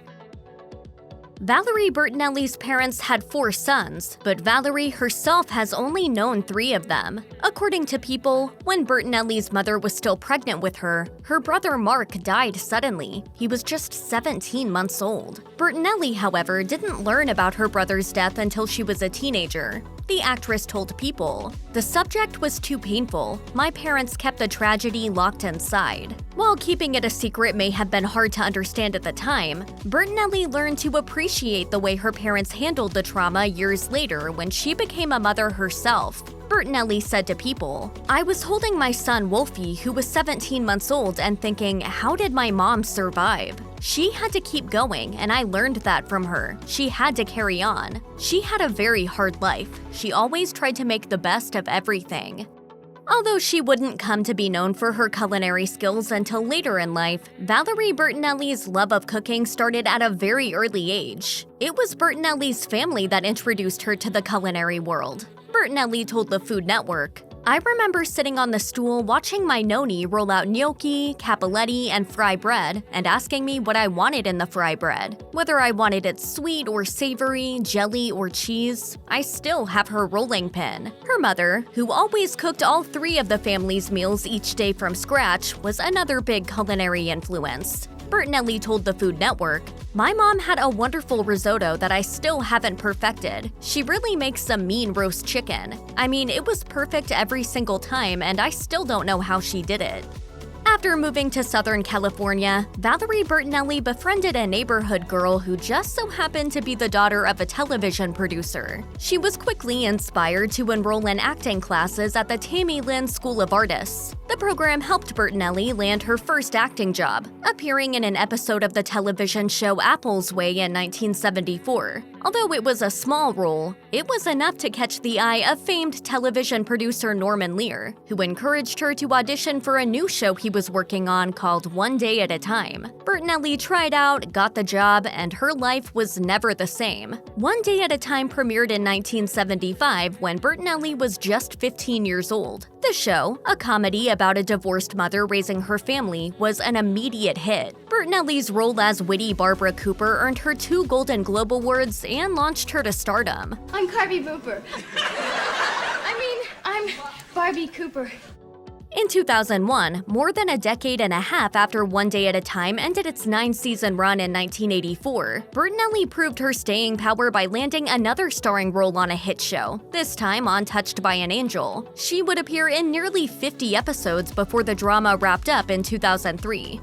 Valerie Bertinelli's parents had 4 sons, but Valerie herself has only known 3 of them. According to People, when Bertinelli's mother was still pregnant with her, her brother Mark died suddenly. He was just 17 months old. Bertinelli, however, didn't learn about her brother's death until she was a teenager. The actress told People, "The subject was too painful. My parents kept the tragedy locked inside." While keeping it a secret may have been hard to understand at the time, Bertinelli learned to appreciate the way her parents handled the trauma years later when she became a mother herself. Bertinelli said to People, "I was holding my son Wolfie, who was 17 months old, and thinking, how did my mom survive? She had to keep going, and I learned that from her. She had to carry on. She had a very hard life. She always tried to make the best of everything." Although she wouldn't come to be known for her culinary skills until later in life, Valerie Bertinelli's love of cooking started at a very early age. It was Bertinelli's family that introduced her to the culinary world. Bertinelli told the Food Network, "I remember sitting on the stool watching my nonni roll out gnocchi, cappelletti, and fry bread, and asking me what I wanted in the fry bread. Whether I wanted it sweet or savory, jelly or cheese, I still have her rolling pin." Her mother, who always cooked all 3 of the family's meals each day from scratch, was another big culinary influence. Bertinelli told the Food Network, "My mom had a wonderful risotto that I still haven't perfected. She really makes some mean roast chicken. I mean, it was perfect every single time, and I still don't know how she did it." After moving to Southern California, Valerie Bertinelli befriended a neighborhood girl who just so happened to be the daughter of a television producer. She was quickly inspired to enroll in acting classes at the Tammy Lynn School of Artists. The program helped Bertinelli land her first acting job, appearing in an episode of the television show Apple's Way in 1974. Although it was a small role, it was enough to catch the eye of famed television producer Norman Lear, who encouraged her to audition for a new show he was working on called One Day at a Time. Bertinelli tried out, got the job, and her life was never the same. One Day at a Time premiered in 1975 when Bertinelli was just 15 years old. The show, a comedy about a divorced mother raising her family, was an immediate hit. Bertinelli's role as witty Barbara Cooper earned her 2 Golden Globe Awards and launched her to stardom. I'm Barbie Booper. I'm Barbie Cooper. In 2001, more than a decade and a half after One Day at a Time ended its 9-season run in 1984, Bertinelli proved her staying power by landing another starring role on a hit show, this time on Touched by an Angel. She would appear in nearly 50 episodes before the drama wrapped up in 2003.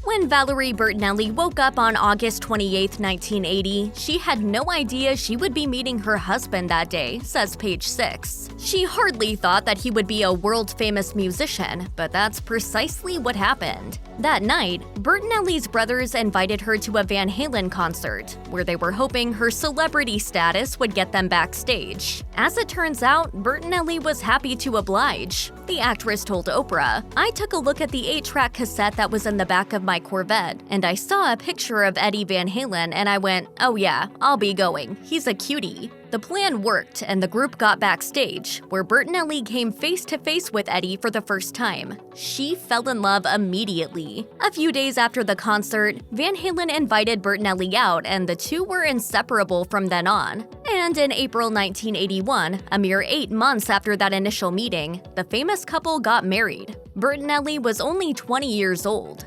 When Valerie Bertinelli woke up on August 28, 1980, she had no idea she would be meeting her husband that day, says Page 6. She hardly thought that he would be a world-famous musician, but that's precisely what happened. That night, Bertinelli's brothers invited her to a Van Halen concert, where they were hoping her celebrity status would get them backstage. As it turns out, Bertinelli was happy to oblige. The actress told Oprah, "I took a look at the 8-track cassette that was in the back of my Corvette, and I saw a picture of Eddie Van Halen and I went, oh yeah, I'll be going. He's a cutie." The plan worked, and the group got backstage, where Bertinelli came face-to-face with Eddie for the first time. She fell in love immediately. A few days after the concert, Van Halen invited Bertinelli out, and the two were inseparable from then on. And in April 1981, a mere 8 months after that initial meeting, the famous couple got married. Bertinelli was only 20 years old.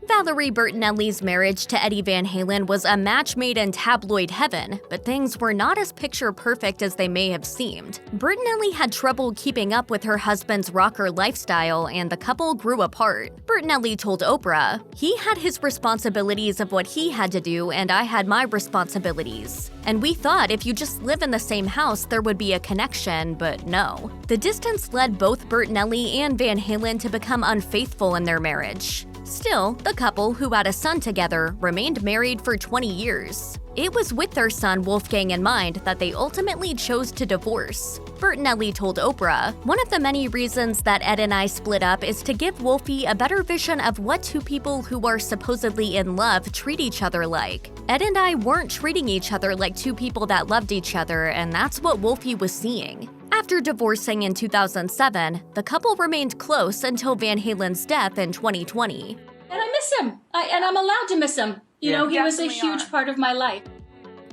Valerie Bertinelli's marriage to Eddie Van Halen was a match made in tabloid heaven, but things were not as picture-perfect as they may have seemed. Bertinelli had trouble keeping up with her husband's rocker lifestyle, and the couple grew apart. Bertinelli told Oprah, "He had his responsibilities of what he had to do, and I had my responsibilities. And we thought if you just live in the same house, there would be a connection, but no." The distance led both Bertinelli and Van Halen to become unfaithful in their marriage. Still, the couple, who had a son together, remained married for 20 years. It was with their son Wolfgang in mind that they ultimately chose to divorce. Bertinelli told Oprah, "One of the many reasons that Ed and I split up is to give Wolfie a better vision of what two people who are supposedly in love treat each other like. Ed and I weren't treating each other like two people that loved each other, and that's what Wolfie was seeing." After divorcing in 2007, the couple remained close until Van Halen's death in 2020. And I miss him. And I'm allowed to miss him. You know, he was a huge part of my life.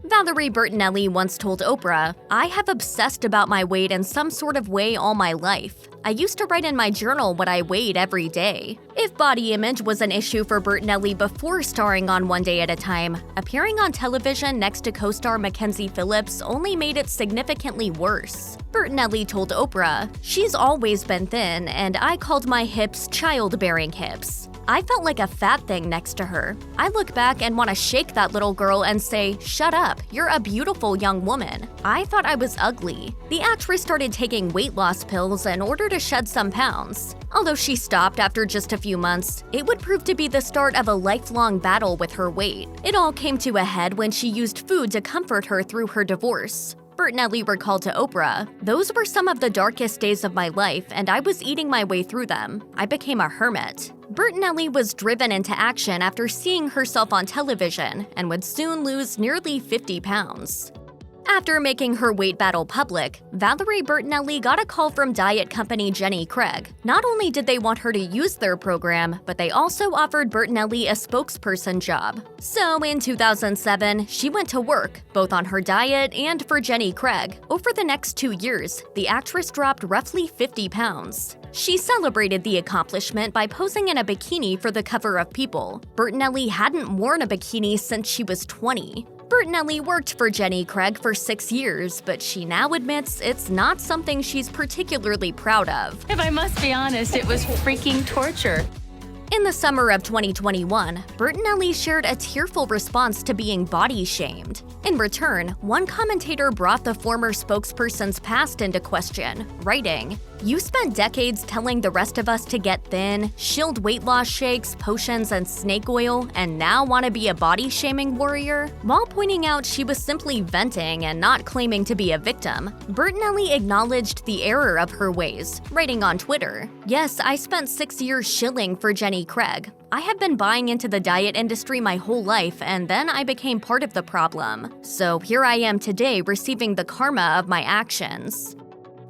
Valerie Bertinelli once told Oprah, "I have obsessed about my weight in some sort of way all my life. I used to write in my journal what I weighed every day." If body image was an issue for Bertinelli before starring on One Day at a Time, appearing on television next to co-star Mackenzie Phillips only made it significantly worse. Bertinelli told Oprah, "She's always been thin, and I called my hips childbearing hips. I felt like a fat thing next to her. I look back and want to shake that little girl and say, 'Shut up, you're a beautiful young woman.' I thought I was ugly." The actress started taking weight loss pills in order to shed some pounds. Although she stopped after just a few months, it would prove to be the start of a lifelong battle with her weight. It all came to a head when she used food to comfort her through her divorce. Bertinelli recalled to Oprah, "Those were some of the darkest days of my life, and I was eating my way through them. I became a hermit." Bertinelli was driven into action after seeing herself on television and would soon lose nearly 50 pounds. After making her weight battle public, Valerie Bertinelli got a call from diet company Jenny Craig. Not only did they want her to use their program, but they also offered Bertinelli a spokesperson job. So in 2007, she went to work, both on her diet and for Jenny Craig. Over the next 2 years, the actress dropped roughly 50 pounds. She celebrated the accomplishment by posing in a bikini for the cover of People. Bertinelli hadn't worn a bikini since she was 20. Bertinelli worked for Jenny Craig for 6 years, but she now admits it's not something she's particularly proud of. If I must be honest, it was freaking torture. In the summer of 2021, Bertinelli shared a tearful response to being body shamed. In return, one commentator brought the former spokesperson's past into question, writing, "You spent decades telling the rest of us to get thin, shilled weight loss shakes, potions, and snake oil, and now want to be a body-shaming warrior?" While pointing out she was simply venting and not claiming to be a victim, Bertinelli acknowledged the error of her ways, writing on Twitter, "Yes, I spent 6 years shilling for Jenny Craig. I have been buying into the diet industry my whole life, and then I became part of the problem. So here I am today receiving the karma of my actions."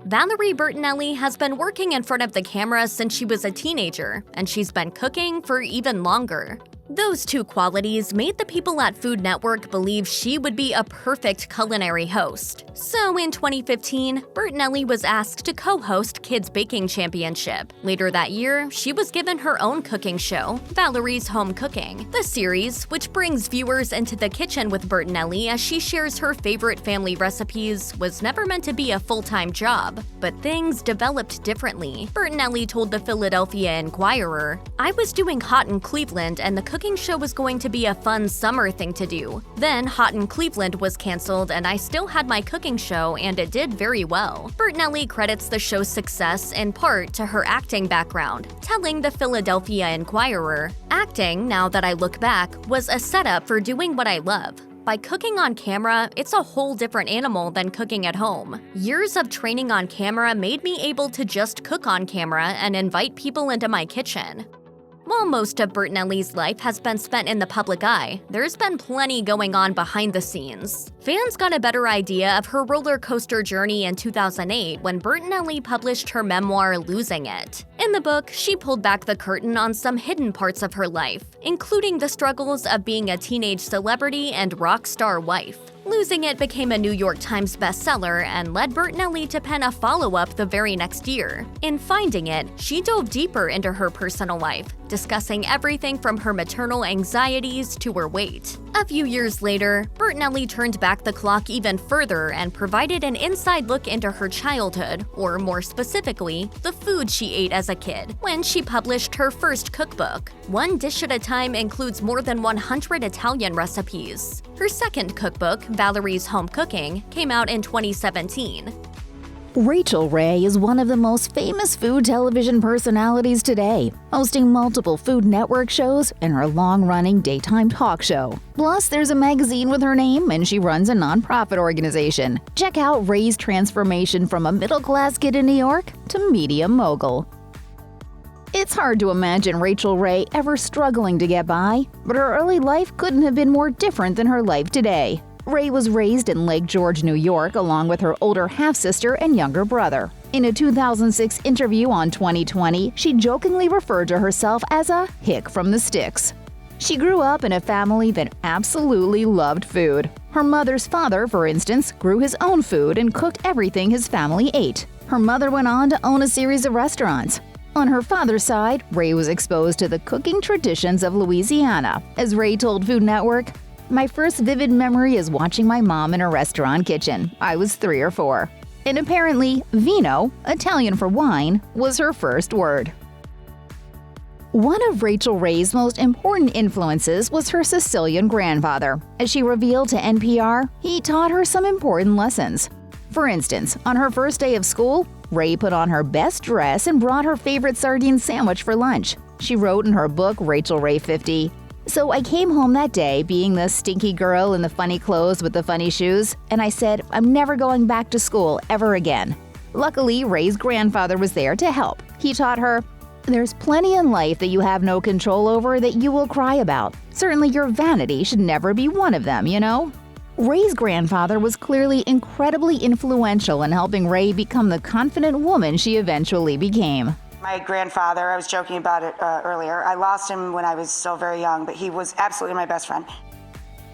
Valerie Bertinelli has been working in front of the camera since she was a teenager, and she's been cooking for even longer. Those two qualities made the people at Food Network believe she would be a perfect culinary host. So in 2015, Bertinelli was asked to co-host Kids Baking Championship. Later that year, she was given her own cooking show, Valerie's Home Cooking. The series, which brings viewers into the kitchen with Bertinelli as she shares her favorite family recipes, was never meant to be a full-time job. But things developed differently. Bertinelli told the Philadelphia Inquirer, "I was doing Hot in Cleveland and the cooking show was going to be a fun summer thing to do. Then Hot in Cleveland was canceled and I still had my cooking show and it did very well." Bertinelli credits the show's success in part to her acting background, telling the Philadelphia Inquirer, "Acting, now that I look back, was a setup for doing what I love. By cooking on camera, it's a whole different animal than cooking at home. Years of training on camera made me able to just cook on camera and invite people into my kitchen." While most of Bertinelli's life has been spent in the public eye, there's been plenty going on behind the scenes. Fans got a better idea of her roller coaster journey in 2008 when Bertinelli published her memoir, Losing It. In the book, she pulled back the curtain on some hidden parts of her life, including the struggles of being a teenage celebrity and rock star wife. Losing It became a New York Times bestseller and led Bertinelli to pen a follow-up the very next year. In Finding It, she dove deeper into her personal life, discussing everything from her maternal anxieties to her weight. A few years later, Bertinelli turned back the clock even further and provided an inside look into her childhood, or more specifically, the food she ate as a kid, when she published her first cookbook. One Dish at a Time includes more than 100 Italian recipes. Her second cookbook, Valerie's Home Cooking, came out in 2017. Rachael Ray is one of the most famous food television personalities today, hosting multiple Food Network shows and her long-running daytime talk show. Plus, there's a magazine with her name and she runs a nonprofit organization. Check out Ray's transformation from a middle-class kid in New York to media mogul. It's hard to imagine Rachael Ray ever struggling to get by, but her early life couldn't have been more different than her life today. Ray was raised in Lake George, New York, along with her older half-sister and younger brother. In a 2006 interview on 2020, she jokingly referred to herself as a hick from the sticks. She grew up in a family that absolutely loved food. Her mother's father, for instance, grew his own food and cooked everything his family ate. Her mother went on to own a series of restaurants. On her father's side, Ray was exposed to the cooking traditions of Louisiana. As Ray told Food Network, "My first vivid memory is watching my mom in a restaurant kitchen. I was 3 or 4. And apparently, vino, Italian for wine, was her first word." One of Rachael Ray's most important influences was her Sicilian grandfather. As she revealed to NPR, he taught her some important lessons. For instance, on her first day of school, Ray put on her best dress and brought her favorite sardine sandwich for lunch. She wrote in her book, Rachael Ray 50, "So I came home that day being the stinky girl in the funny clothes with the funny shoes, and I said, I'm never going back to school ever again." Luckily, Ray's grandfather was there to help. He taught her, "There's plenty in life that you have no control over that you will cry about. Certainly your vanity should never be one of them, you know?" Ray's grandfather was clearly incredibly influential in helping Ray become the confident woman she eventually became. My grandfather, I was joking about it earlier. I lost him when I was still very young, but he was absolutely my best friend.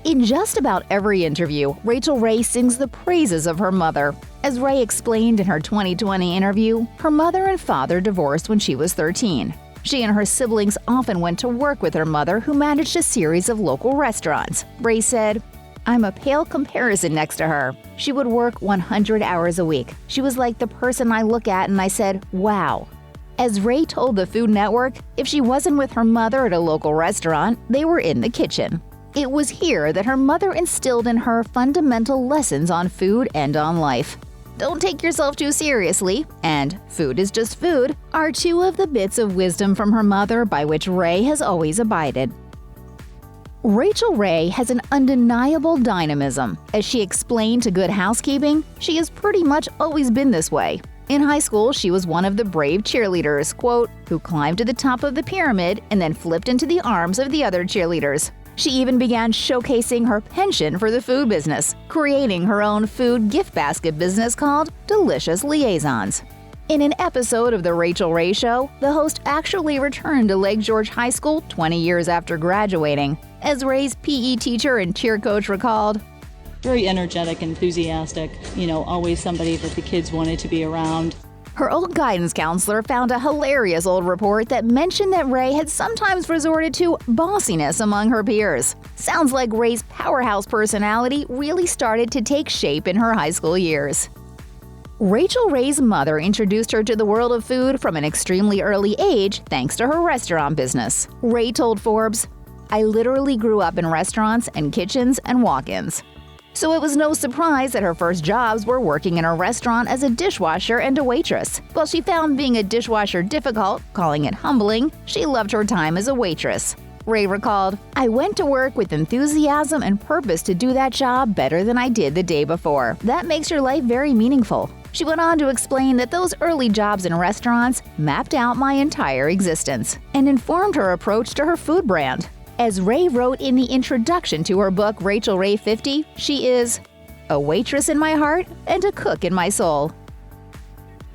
In just about every interview, Rachael Ray sings the praises of her mother. As Ray explained in her 2020 interview, her mother and father divorced when she was 13. She and her siblings often went to work with her mother, who managed a series of local restaurants. Ray said, "I'm a pale comparison next to her. She would work 100 hours a week. She was like the person I look at and I said, wow." As Ray told the Food Network, if she wasn't with her mother at a local restaurant, they were in the kitchen. It was here that her mother instilled in her fundamental lessons on food and on life. Don't take yourself too seriously, and food is just food, are two of the bits of wisdom from her mother by which Ray has always abided. Rachael Ray has an undeniable dynamism. As she explained to Good Housekeeping, she has pretty much always been this way. In high school, she was one of the brave cheerleaders, quote, who climbed to the top of the pyramid and then flipped into the arms of the other cheerleaders. She even began showcasing her penchant for the food business, creating her own food gift basket business called Delicious Liaisons. In an episode of The Rachael Ray Show, the host actually returned to Lake George High School 20 years after graduating. As Ray's PE teacher and cheer coach recalled, very energetic, enthusiastic, always somebody that the kids wanted to be around. Her old guidance counselor found a hilarious old report that mentioned that Ray had sometimes resorted to bossiness among her peers. Sounds like Ray's powerhouse personality really started to take shape in her high school years. Rachael Ray's mother introduced her to the world of food from an extremely early age thanks to her restaurant business. Ray told Forbes, "I literally grew up in restaurants and kitchens and walk-ins." So it was no surprise that her first jobs were working in a restaurant as a dishwasher and a waitress. While she found being a dishwasher difficult, calling it humbling, she loved her time as a waitress. Ray recalled, "I went to work with enthusiasm and purpose to do that job better than I did the day before. That makes your life very meaningful." She went on to explain that those early jobs in restaurants mapped out my entire existence and informed her approach to her food brand. As Ray wrote in the introduction to her book Rachael Ray 50, she is a waitress in my heart and a cook in my soul.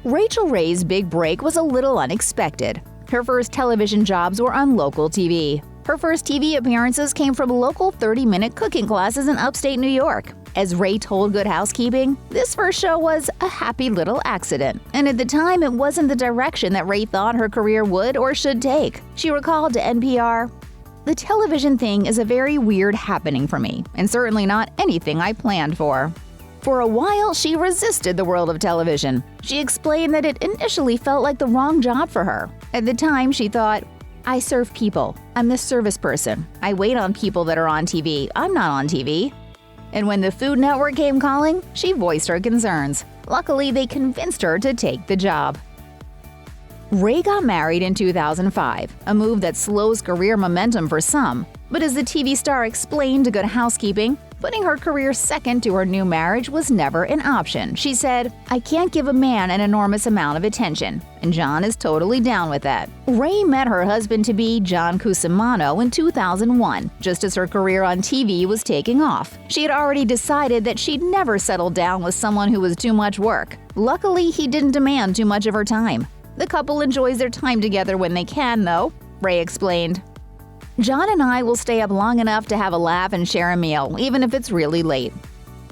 Rachael Ray's big break was a little unexpected. Her first television jobs were on local TV. Her first TV appearances came from local 30-minute cooking classes in upstate New York. As Ray told Good Housekeeping, this first show was a happy little accident, and at the time it wasn't the direction that Ray thought her career would or should take. She recalled to NPR, "The television thing is a very weird happening for me, and certainly not anything I planned for." For a while, she resisted the world of television. She explained that it initially felt like the wrong job for her. At the time, she thought, "I serve people. I'm the service person. I wait on people that are on TV. I'm not on TV." And when the Food Network came calling, she voiced her concerns. Luckily, they convinced her to take the job. Ray got married in 2005, a move that slows career momentum for some. But as the TV star explained to Good Housekeeping, putting her career second to her new marriage was never an option. She said, "I can't give a man an enormous amount of attention," and John is totally down with that. Ray met her husband-to-be, John Cusimano, in 2001, just as her career on TV was taking off. She had already decided that she'd never settle down with someone who was too much work. Luckily, he didn't demand too much of her time. The couple enjoys their time together when they can, though, Ray explained. "John and I will stay up long enough to have a laugh and share a meal, even if it's really late."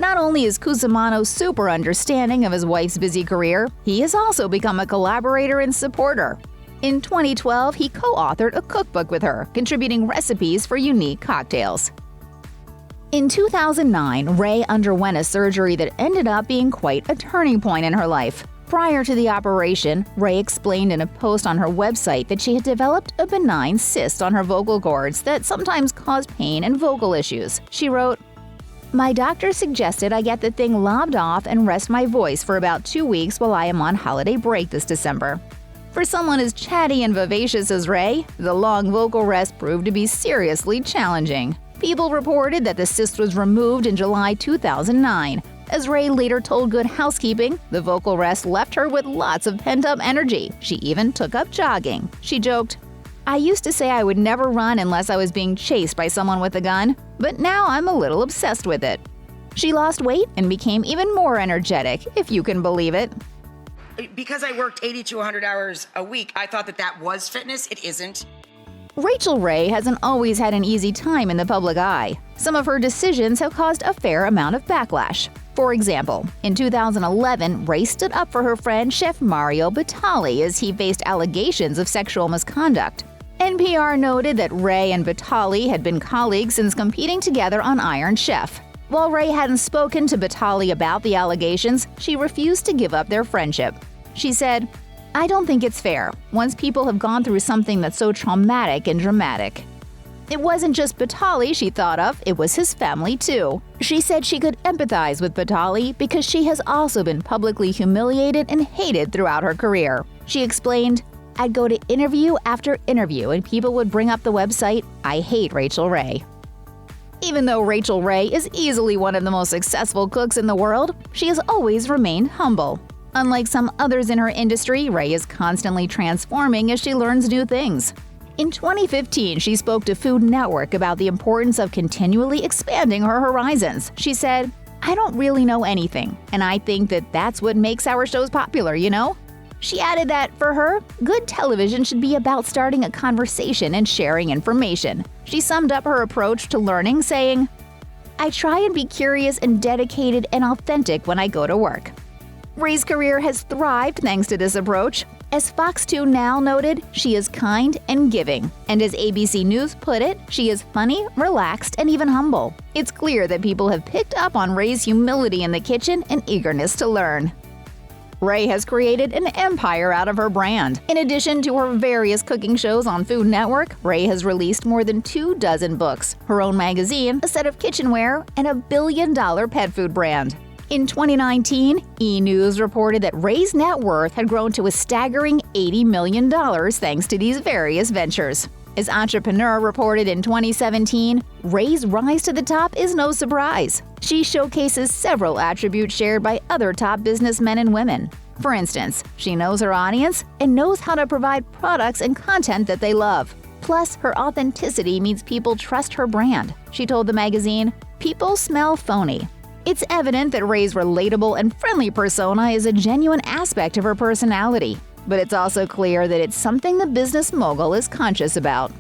Not only is Cusimano super understanding of his wife's busy career, he has also become a collaborator and supporter. In 2012, he co-authored a cookbook with her, contributing recipes for unique cocktails. In 2009, Ray underwent a surgery that ended up being quite a turning point in her life. Prior to the operation, Ray explained in a post on her website that she had developed a benign cyst on her vocal cords that sometimes caused pain and vocal issues. She wrote, "My doctor suggested I get the thing lobbed off and rest my voice for about 2 weeks while I am on holiday break this December." For someone as chatty and vivacious as Ray, the long vocal rest proved to be seriously challenging. People reported that the cyst was removed in July 2009. As Ray later told Good Housekeeping, the vocal rest left her with lots of pent-up energy. She even took up jogging. She joked, "I used to say I would never run unless I was being chased by someone with a gun, but now I'm a little obsessed with it." She lost weight and became even more energetic, if you can believe it. Because I worked 80 to 100 hours a week, I thought that was fitness. It isn't. Rachael Ray hasn't always had an easy time in the public eye. Some of her decisions have caused a fair amount of backlash. For example, in 2011, Ray stood up for her friend Chef Mario Batali as he faced allegations of sexual misconduct. NPR noted that Ray and Batali had been colleagues since competing together on Iron Chef. While Ray hadn't spoken to Batali about the allegations, she refused to give up their friendship. She said, I don't think it's fair, once people have gone through something that's so traumatic and dramatic. It wasn't just Batali she thought of, it was his family too. She said she could empathize with Batali because she has also been publicly humiliated and hated throughout her career. She explained, "I'd go to interview after interview and people would bring up the website, I hate Rachael Ray." Even though Rachael Ray is easily one of the most successful cooks in the world, she has always remained humble. Unlike some others in her industry, Ray is constantly transforming as she learns new things. In 2015, she spoke to Food Network about the importance of continually expanding her horizons. She said, "I don't really know anything, and I think that that's what makes our shows popular, you know?" She added that, for her, good television should be about starting a conversation and sharing information. She summed up her approach to learning, saying, "I try and be curious and dedicated and authentic when I go to work." Ray's career has thrived thanks to this approach. As Fox 2 Now noted, she is kind and giving. And as ABC News put it, she is funny, relaxed, and even humble. It's clear that people have picked up on Ray's humility in the kitchen and eagerness to learn. Ray has created an empire out of her brand. In addition to her various cooking shows on Food Network, Ray has released more than 24 books, her own magazine, a set of kitchenware, and a billion-dollar pet food brand. In 2019, E! News reported that Ray's net worth had grown to a staggering $80 million thanks to these various ventures. As Entrepreneur reported in 2017, Ray's rise to the top is no surprise. She showcases several attributes shared by other top businessmen and women. For instance, she knows her audience and knows how to provide products and content that they love. Plus, her authenticity means people trust her brand. She told the magazine, "People smell phony." It's evident that Ray's relatable and friendly persona is a genuine aspect of her personality. But it's also clear that it's something the business mogul is conscious about.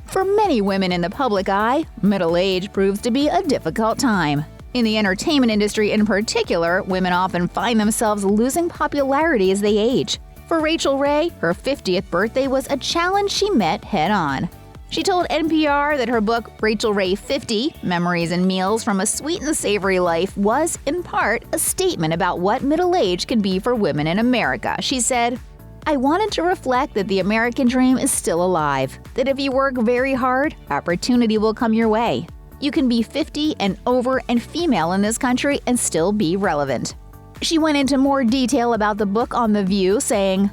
For many women in the public eye, middle age proves to be a difficult time. In the entertainment industry in particular, women often find themselves losing popularity as they age. For Rachael Ray, her 50th birthday was a challenge she met head-on. She told NPR that her book, Rachael Ray 50, Memories and Meals from a Sweet and Savory Life, was, in part, a statement about what middle age can be for women in America. She said, "I wanted to reflect that the American dream is still alive, that if you work very hard, opportunity will come your way. You can be 50 and over and female in this country and still be relevant." She went into more detail about the book on The View, saying,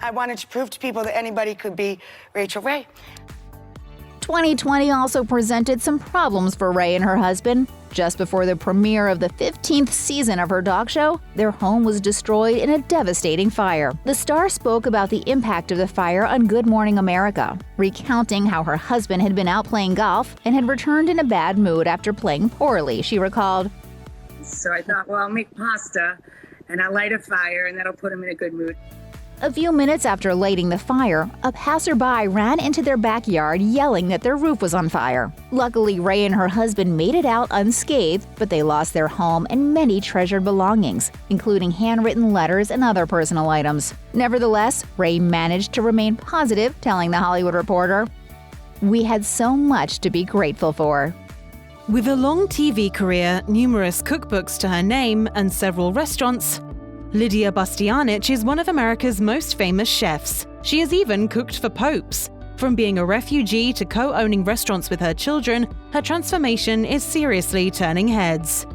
"I wanted to prove to people that anybody could be Rachael Ray." 2020 also presented some problems for Ray and her husband. Just before the premiere of the 15th season of her dog show, their home was destroyed in a devastating fire. The star spoke about the impact of the fire on Good Morning America, recounting how her husband had been out playing golf and had returned in a bad mood after playing poorly. She recalled, "So I thought, well, I'll make pasta and I'll light a fire and that'll put him in a good mood." A few minutes after lighting the fire, a passerby ran into their backyard yelling that their roof was on fire. Luckily, Ray and her husband made it out unscathed, but they lost their home and many treasured belongings, including handwritten letters and other personal items. Nevertheless, Ray managed to remain positive, telling The Hollywood Reporter, "We had so much to be grateful for." With a long TV career, numerous cookbooks to her name, and several restaurants, Lidia Bastianich is one of America's most famous chefs. She has even cooked for popes. From being a refugee to co-owning restaurants with her children, her transformation is seriously turning heads.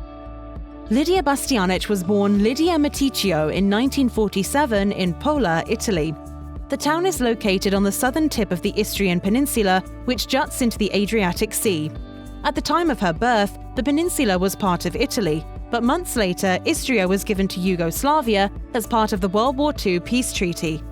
Lidia Bastianich was born Lidia Meticcio in 1947 in Pola, Italy. The town is located on the southern tip of the Istrian Peninsula, which juts into the Adriatic Sea. At the time of her birth, the peninsula was part of Italy, but months later, Istria was given to Yugoslavia as part of the World War II peace treaty.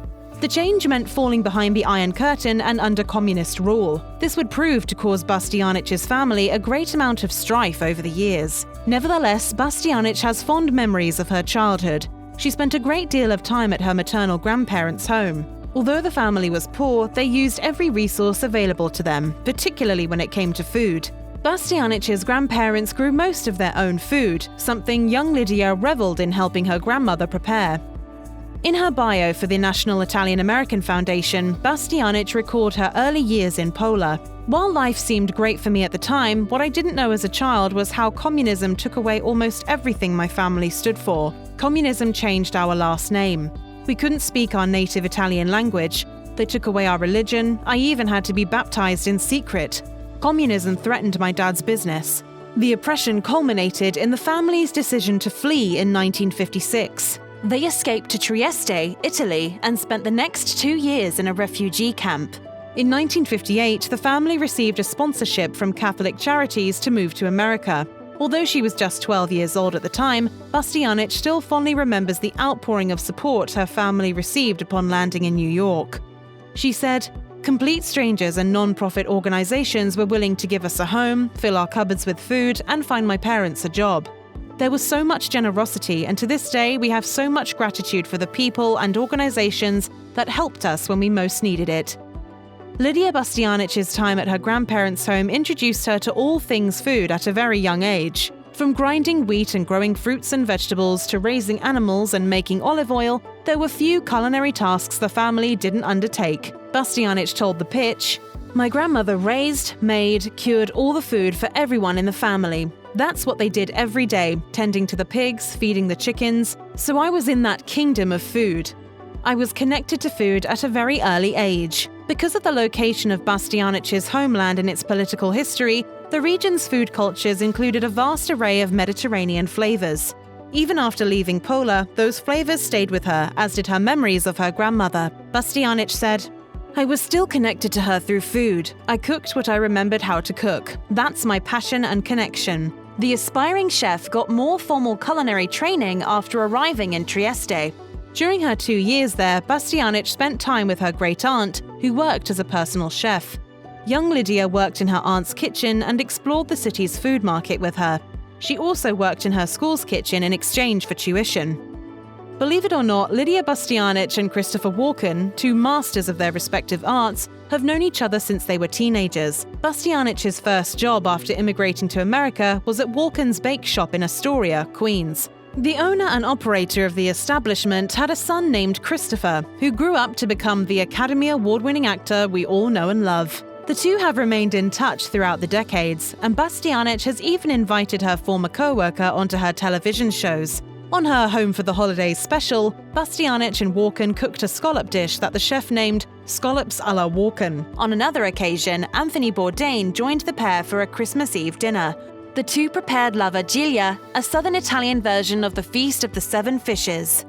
The change meant falling behind the Iron Curtain and under communist rule. This would prove to cause Bastianich's family a great amount of strife over the years. Nevertheless, Bastianich has fond memories of her childhood. She spent a great deal of time at her maternal grandparents' home. Although the family was poor, they used every resource available to them, particularly when it came to food. Bastianich's grandparents grew most of their own food, something young Lidia reveled in helping her grandmother prepare. In her bio for the National Italian-American Foundation, Bastianich recalled her early years in Pola. "While life seemed great for me at the time, what I didn't know as a child was how communism took away almost everything my family stood for. Communism changed our last name. We couldn't speak our native Italian language. They took away our religion. I even had to be baptized in secret. Communism threatened my dad's business. The oppression culminated in the family's decision to flee in 1956. They escaped to Trieste, Italy, and spent the next 2 years in a refugee camp. In 1958, the family received a sponsorship from Catholic Charities to move to America. Although she was just 12 years old at the time, Bastianich still fondly remembers the outpouring of support her family received upon landing in New York. She said, "Complete strangers and non-profit organizations were willing to give us a home, fill our cupboards with food, and find my parents a job. There was so much generosity, and to this day we have so much gratitude for the people and organizations that helped us when we most needed it." Lidia Bastianich's time at her grandparents' home introduced her to all things food at a very young age. From grinding wheat and growing fruits and vegetables to raising animals and making olive oil, there were few culinary tasks the family didn't undertake. Bastianich told The Pitch, "My grandmother raised, made, cured all the food for everyone in the family. That's what they did every day, tending to the pigs, feeding the chickens. So I was in that kingdom of food. I was connected to food at a very early age." Because of the location of Bastianich's homeland and its political history, the region's food cultures included a vast array of Mediterranean flavors. Even after leaving Pola, those flavors stayed with her, as did her memories of her grandmother. Bastianich said, "I was still connected to her through food. I cooked what I remembered how to cook. That's my passion and connection." The aspiring chef got more formal culinary training after arriving in Trieste. During her 2 years there, Bastianich spent time with her great-aunt, who worked as a personal chef. Young Lidia worked in her aunt's kitchen and explored the city's food market with her. She also worked in her school's kitchen in exchange for tuition. Believe it or not, Lidia Bastianich and Christopher Walken, two masters of their respective arts, have known each other since they were teenagers. Bastianich's first job after immigrating to America was at Walken's bake shop in Astoria, Queens. The owner and operator of the establishment had a son named Christopher, who grew up to become the Academy Award-winning actor we all know and love. The two have remained in touch throughout the decades, and Bastianich has even invited her former co-worker onto her television shows. On her Home for the Holidays special, Bastianich and Walken cooked a scallop dish that the chef named Scallops à la Walken. On another occasion, Anthony Bourdain joined the pair for a Christmas Eve dinner. The two prepared la vigilia, a southern Italian version of the Feast of the Seven Fishes.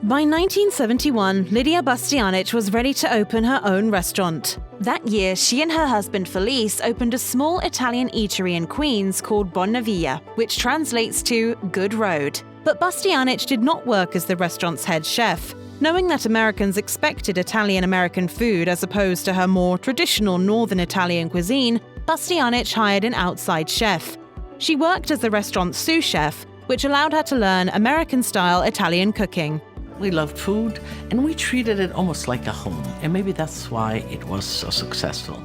By 1971, Lidia Bastianich was ready to open her own restaurant. That year, she and her husband Felice opened a small Italian eatery in Queens called Buona Via, which translates to Good Road. But Bastianich did not work as the restaurant's head chef. Knowing that Americans expected Italian-American food as opposed to her more traditional Northern Italian cuisine, Bastianich hired an outside chef. She worked as the restaurant's sous chef, which allowed her to learn American-style Italian cooking. We loved food, and we treated it almost like a home, and maybe that's why it was so successful.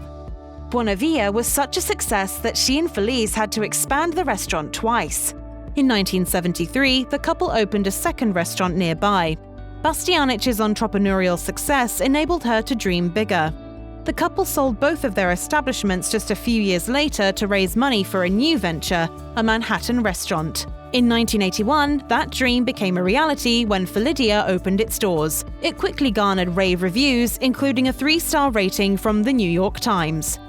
Buona Via was such a success that she and Felice had to expand the restaurant twice. In 1973, the couple opened a second restaurant nearby. Bastianich's entrepreneurial success enabled her to dream bigger. The couple sold both of their establishments just a few years later to raise money for a new venture, a Manhattan restaurant. In 1981, that dream became a reality when Lidia opened its doors. It quickly garnered rave reviews, including a 3-star rating from the New York Times.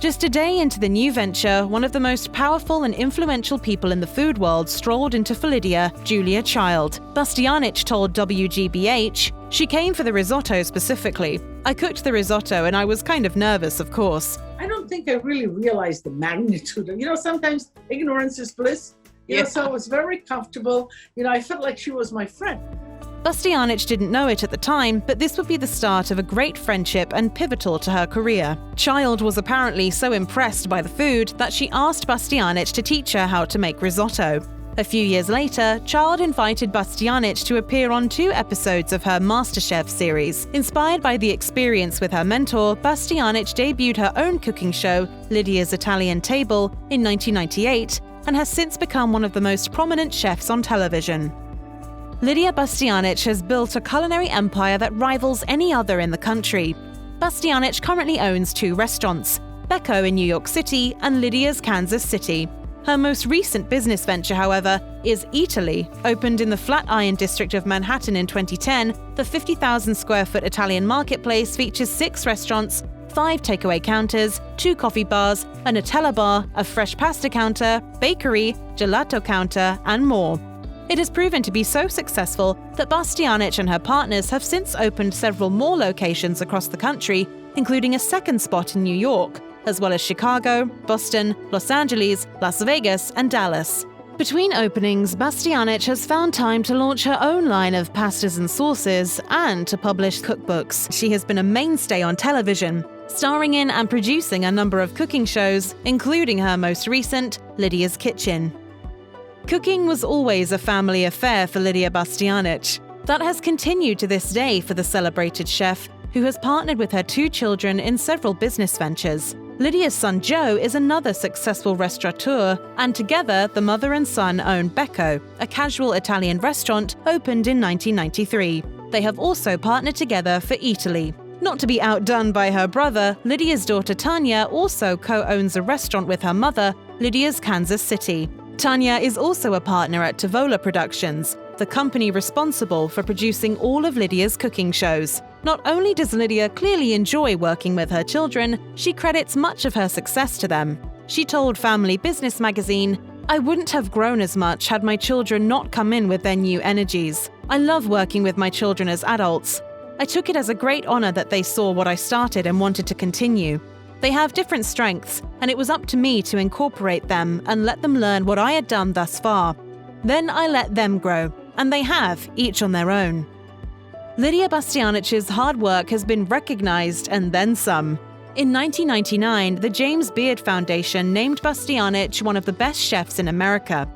Just a day into the new venture, one of the most powerful and influential people in the food world strolled into Lidia, Julia Child. Bastianich told WGBH, "She came for the risotto specifically. I cooked the risotto and I was kind of nervous, of course. I don't think I really realized the magnitude of, sometimes ignorance is bliss. So I was very comfortable. I felt like she was my friend." Bastianich didn't know it at the time, but this would be the start of a great friendship and pivotal to her career. Child was apparently so impressed by the food that she asked Bastianich to teach her how to make risotto. A few years later, Child invited Bastianich to appear on 2 episodes of her MasterChef series. Inspired by the experience with her mentor, Bastianich debuted her own cooking show, Lidia's Italian Table, in 1998, and has since become one of the most prominent chefs on television. Lidia Bastianich has built a culinary empire that rivals any other in the country. Bastianich currently owns 2 restaurants, Becco in New York City and Lidia's Kansas City. Her most recent business venture, however, is Eataly. Opened in the Flatiron district of Manhattan in 2010, the 50,000 square foot Italian marketplace features 6 restaurants, 5 takeaway counters, 2 coffee bars, a Nutella bar, a fresh pasta counter, bakery, gelato counter, and more. It has proven to be so successful that Bastianich and her partners have since opened several more locations across the country, including a second spot in New York, as well as Chicago, Boston, Los Angeles, Las Vegas, and Dallas. Between openings, Bastianich has found time to launch her own line of pastas and sauces and to publish cookbooks. She has been a mainstay on television, starring in and producing a number of cooking shows, including her most recent, Lidia's Kitchen. Cooking was always a family affair for Lidia Bastianich. That has continued to this day for the celebrated chef, who has partnered with her 2 children in several business ventures. Lidia's son Joe is another successful restaurateur, and together the mother and son own Becco, a casual Italian restaurant opened in 1993. They have also partnered together for Eataly. Not to be outdone by her brother, Lidia's daughter Tanya also co-owns a restaurant with her mother, Lidia's Kansas City. Tanya is also a partner at Tavola Productions, the company responsible for producing all of Lidia's cooking shows. Not only does Lidia clearly enjoy working with her children, she credits much of her success to them. She told Family Business magazine, "I wouldn't have grown as much had my children not come in with their new energies. I love working with my children as adults. I took it as a great honor that they saw what I started and wanted to continue. They have different strengths, and it was up to me to incorporate them and let them learn what I had done thus far. Then I let them grow, and they have, each on their own." Lidia Bastianich's hard work has been recognized and then some. In 1999, the James Beard Foundation named Bastianich one of the best chefs in America.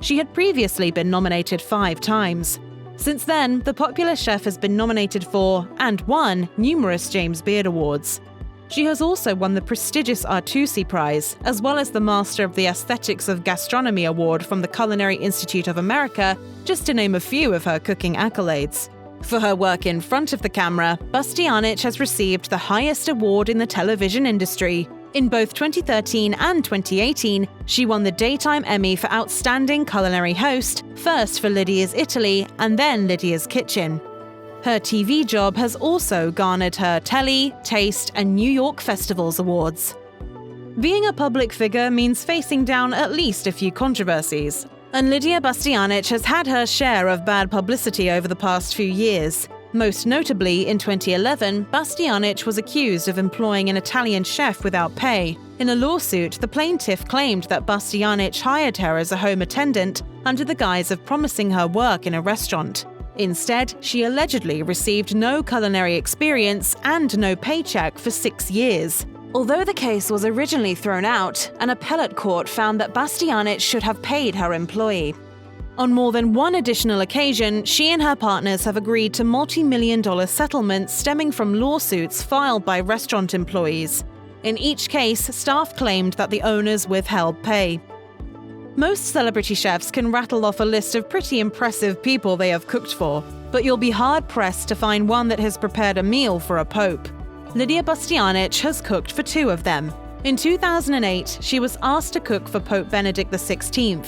She had previously been nominated 5 times. Since then, the popular chef has been nominated for, and won, numerous James Beard Awards. She has also won the prestigious Artusi Prize, as well as the Master of the Aesthetics of Gastronomy Award from the Culinary Institute of America, just to name a few of her cooking accolades. For her work in front of the camera, Bastianich has received the highest award in the television industry. In both 2013 and 2018, she won the Daytime Emmy for Outstanding Culinary Host, first for Lidia's Italy and then Lidia's Kitchen. Her TV job has also garnered her Telly, Taste, and New York Festivals awards. Being a public figure means facing down at least a few controversies, and Lidia Bastianich has had her share of bad publicity over the past few years. Most notably, in 2011, Bastianich was accused of employing an Italian chef without pay. In a lawsuit, the plaintiff claimed that Bastianich hired her as a home attendant under the guise of promising her work in a restaurant. Instead, she allegedly received no culinary experience and no paycheck for 6 years. Although the case was originally thrown out, an appellate court found that Bastianich should have paid her employee. On more than one additional occasion, she and her partners have agreed to multi-million-dollar settlements stemming from lawsuits filed by restaurant employees. In each case, staff claimed that the owners withheld pay. Most celebrity chefs can rattle off a list of pretty impressive people they have cooked for, but you'll be hard-pressed to find one that has prepared a meal for a pope. Lidia Bastianich has cooked for 2 of them. In 2008, she was asked to cook for Pope Benedict XVI.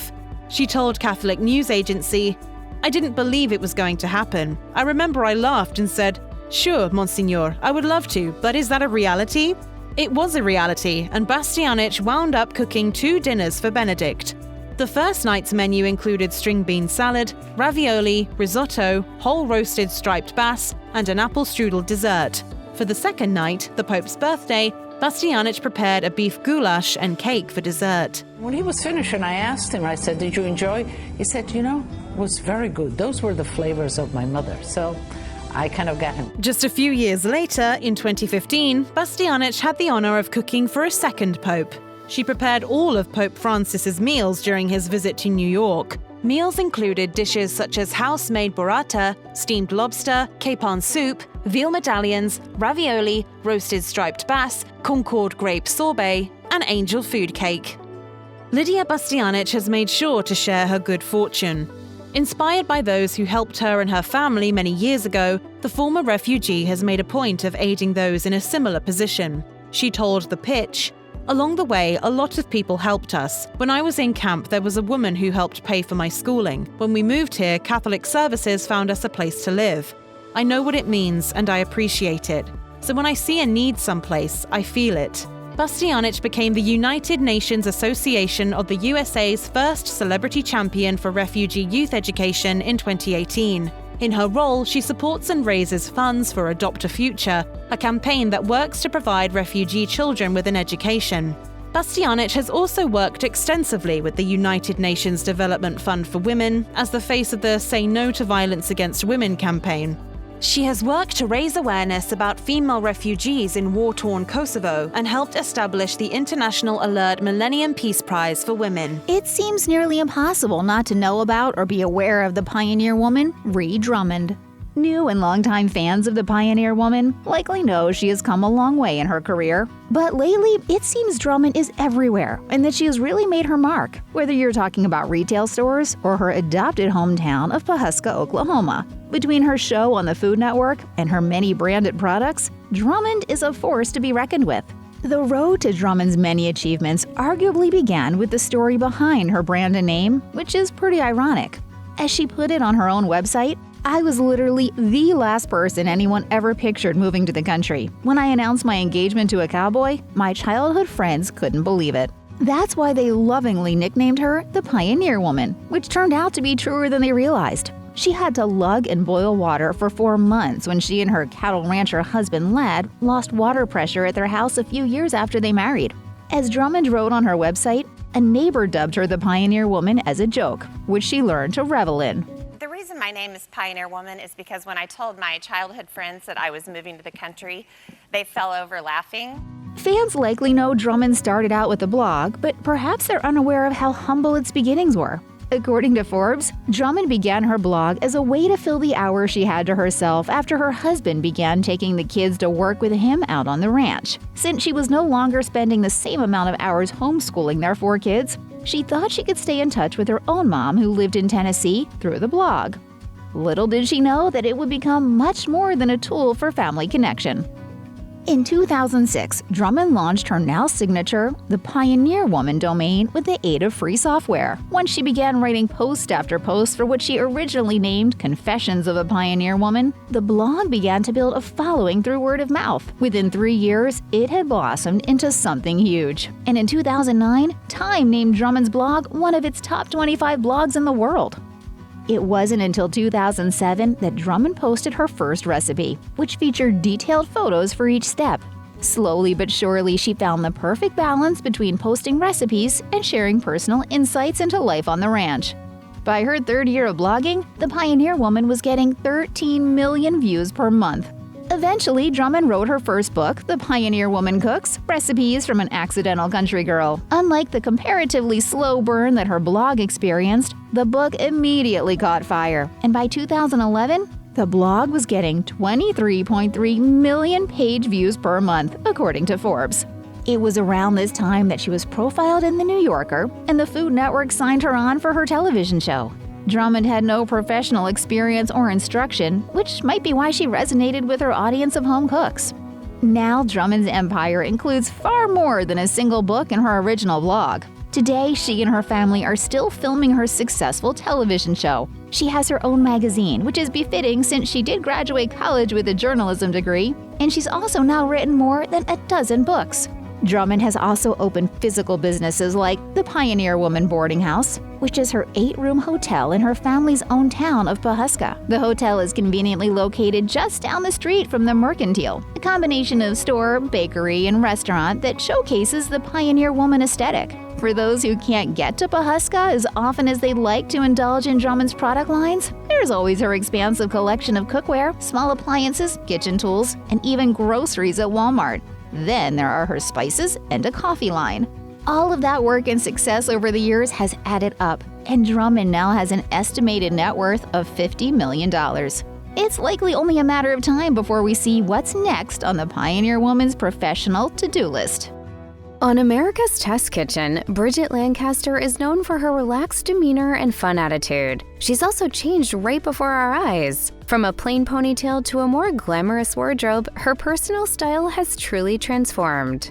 She told Catholic news agency, "I didn't believe it was going to happen. I remember I laughed and said, 'Sure, Monsignor, I would love to, but is that a reality?' It was a reality, and Bastianich wound up cooking 2 dinners for Benedict. The first night's menu included string bean salad, ravioli, risotto, whole roasted striped bass, and an apple strudel dessert. For the second night, the Pope's birthday, Bastianich prepared a beef goulash and cake for dessert. When he was finished and I asked him, I said, "Did you enjoy?" He said, "You know, it was very good. Those were the flavors of my mother." So I kind of got him. Just a few years later, in 2015, Bastianich had the honor of cooking for a second pope. She prepared all of Pope Francis's meals during his visit to New York. Meals included dishes such as house-made burrata, steamed lobster, capon soup, veal medallions, ravioli, roasted striped bass, Concord grape sorbet, and angel food cake. Lidia Bastianich has made sure to share her good fortune. Inspired by those who helped her and her family many years ago, the former refugee has made a point of aiding those in a similar position. She told The Pitch, Along the way, a lot of people helped us. When I was in camp, there was a woman who helped pay for my schooling. When we moved here, Catholic Services found us a place to live. I know what it means, and I appreciate it. So when I see a need someplace, I feel it. Bastianich became the United Nations Association of the USA's first celebrity champion for refugee youth education in 2018. In her role, she supports and raises funds for Adopt a Future, a campaign that works to provide refugee children with an education. Bastianich has also worked extensively with the United Nations Development Fund for Women as the face of the Say No to Violence Against Women campaign. She has worked to raise awareness about female refugees in war-torn Kosovo and helped establish the International Alert Millennium Peace Prize for Women. It seems nearly impossible not to know about or be aware of the pioneer woman, Ree Drummond. New and longtime fans of the pioneer woman likely know she has come a long way in her career. But lately, it seems Drummond is everywhere and that she has really made her mark, whether you're talking about retail stores or her adopted hometown of Pawhuska, Oklahoma. Between her show on the Food Network and her many branded products, Drummond is a force to be reckoned with. The road to Drummond's many achievements arguably began with the story behind her brand and name, which is pretty ironic. As she put it on her own website, "I was literally the last person anyone ever pictured moving to the country. When I announced my engagement to a cowboy, my childhood friends couldn't believe it." That's why they lovingly nicknamed her the Pioneer Woman, which turned out to be truer than they realized. She had to lug and boil water for 4 months when she and her cattle rancher husband Lad lost water pressure at their house a few years after they married. As Drummond wrote on her website, a neighbor dubbed her the Pioneer Woman as a joke, which she learned to revel in. The reason my name is Pioneer Woman is because when I told my childhood friends that I was moving to the country, they fell over laughing. Fans likely know Drummond started out with a blog, but perhaps they're unaware of how humble its beginnings were. According to Forbes, Drummond began her blog as a way to fill the hours she had to herself after her husband began taking the kids to work with him out on the ranch. Since she was no longer spending the same amount of hours homeschooling their 4 kids, she thought she could stay in touch with her own mom who lived in Tennessee through the blog. Little did she know that it would become much more than a tool for family connection. In 2006, Drummond launched her now signature, the Pioneer Woman domain with the aid of free software. Once she began writing post after post for what she originally named Confessions of a Pioneer Woman, the blog began to build a following through word of mouth. Within 3 years, it had blossomed into something huge. And in 2009, Time named Drummond's blog one of its top 25 blogs in the world. It wasn't until 2007 that Drummond posted her first recipe, which featured detailed photos for each step. Slowly but surely, she found the perfect balance between posting recipes and sharing personal insights into life on the ranch. By her 3rd year of blogging, the Pioneer Woman was getting 13 million views per month. Eventually, Drummond wrote her first book, The Pioneer Woman Cooks: Recipes from an Accidental Country Girl. Unlike the comparatively slow burn that her blog experienced, the book immediately caught fire, and by 2011, the blog was getting 23.3 million page views per month, according to Forbes. It was around this time that she was profiled in The New Yorker, and the Food Network signed her on for her television show. Drummond had no professional experience or instruction, which might be why she resonated with her audience of home cooks. Now, Drummond's empire includes far more than a single book and her original blog. Today, she and her family are still filming her successful television show. She has her own magazine, which is befitting since she did graduate college with a journalism degree, and she's also now written more than a dozen books. Drummond has also opened physical businesses like the Pioneer Woman Boarding House, which is her 8-room hotel in her family's own town of Pawhuska. The hotel is conveniently located just down the street from the Mercantile, a combination of store, bakery, and restaurant that showcases the Pioneer Woman aesthetic. For those who can't get to Pawhuska as often as they'd like to indulge in Drummond's product lines, there's always her expansive collection of cookware, small appliances, kitchen tools, and even groceries at Walmart. Then there are her spices and a coffee line. All of that work and success over the years has added up, and Drummond now has an estimated net worth of $50 million. It's likely only a matter of time before we see what's next on the Pioneer Woman's professional to-do list. On America's Test Kitchen, Bridget Lancaster is known for her relaxed demeanor and fun attitude. She's also changed right before our eyes. From a plain ponytail to a more glamorous wardrobe, her personal style has truly transformed.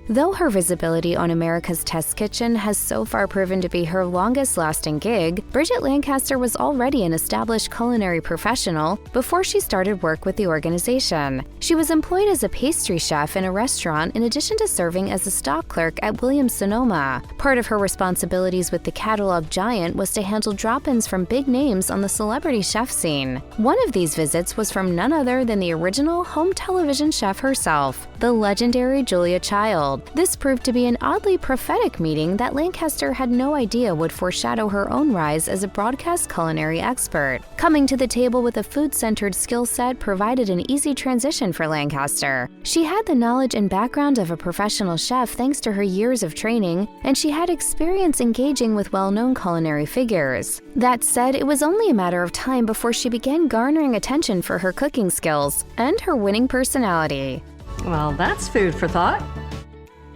Though her visibility on America's Test Kitchen has so far proven to be her longest-lasting gig, Bridget Lancaster was already an established culinary professional before she started work with the organization. She was employed as a pastry chef in a restaurant in addition to serving as a stock clerk at Williams-Sonoma. Part of her responsibilities with the catalog giant was to handle drop-ins from big names on the celebrity chef scene. One of these visits was from none other than the original home television chef herself, the legendary Julia Child. This proved to be an oddly prophetic meeting that Lancaster had no idea would foreshadow her own rise as a broadcast culinary expert. Coming to the table with a food-centered skill set provided an easy transition for Lancaster. She had the knowledge and background of a professional chef thanks to her years of training, and she had experience engaging with well-known culinary figures. That said, it was only a matter of time before she began garnering attention for her cooking skills and her winning personality. Well, that's food for thought.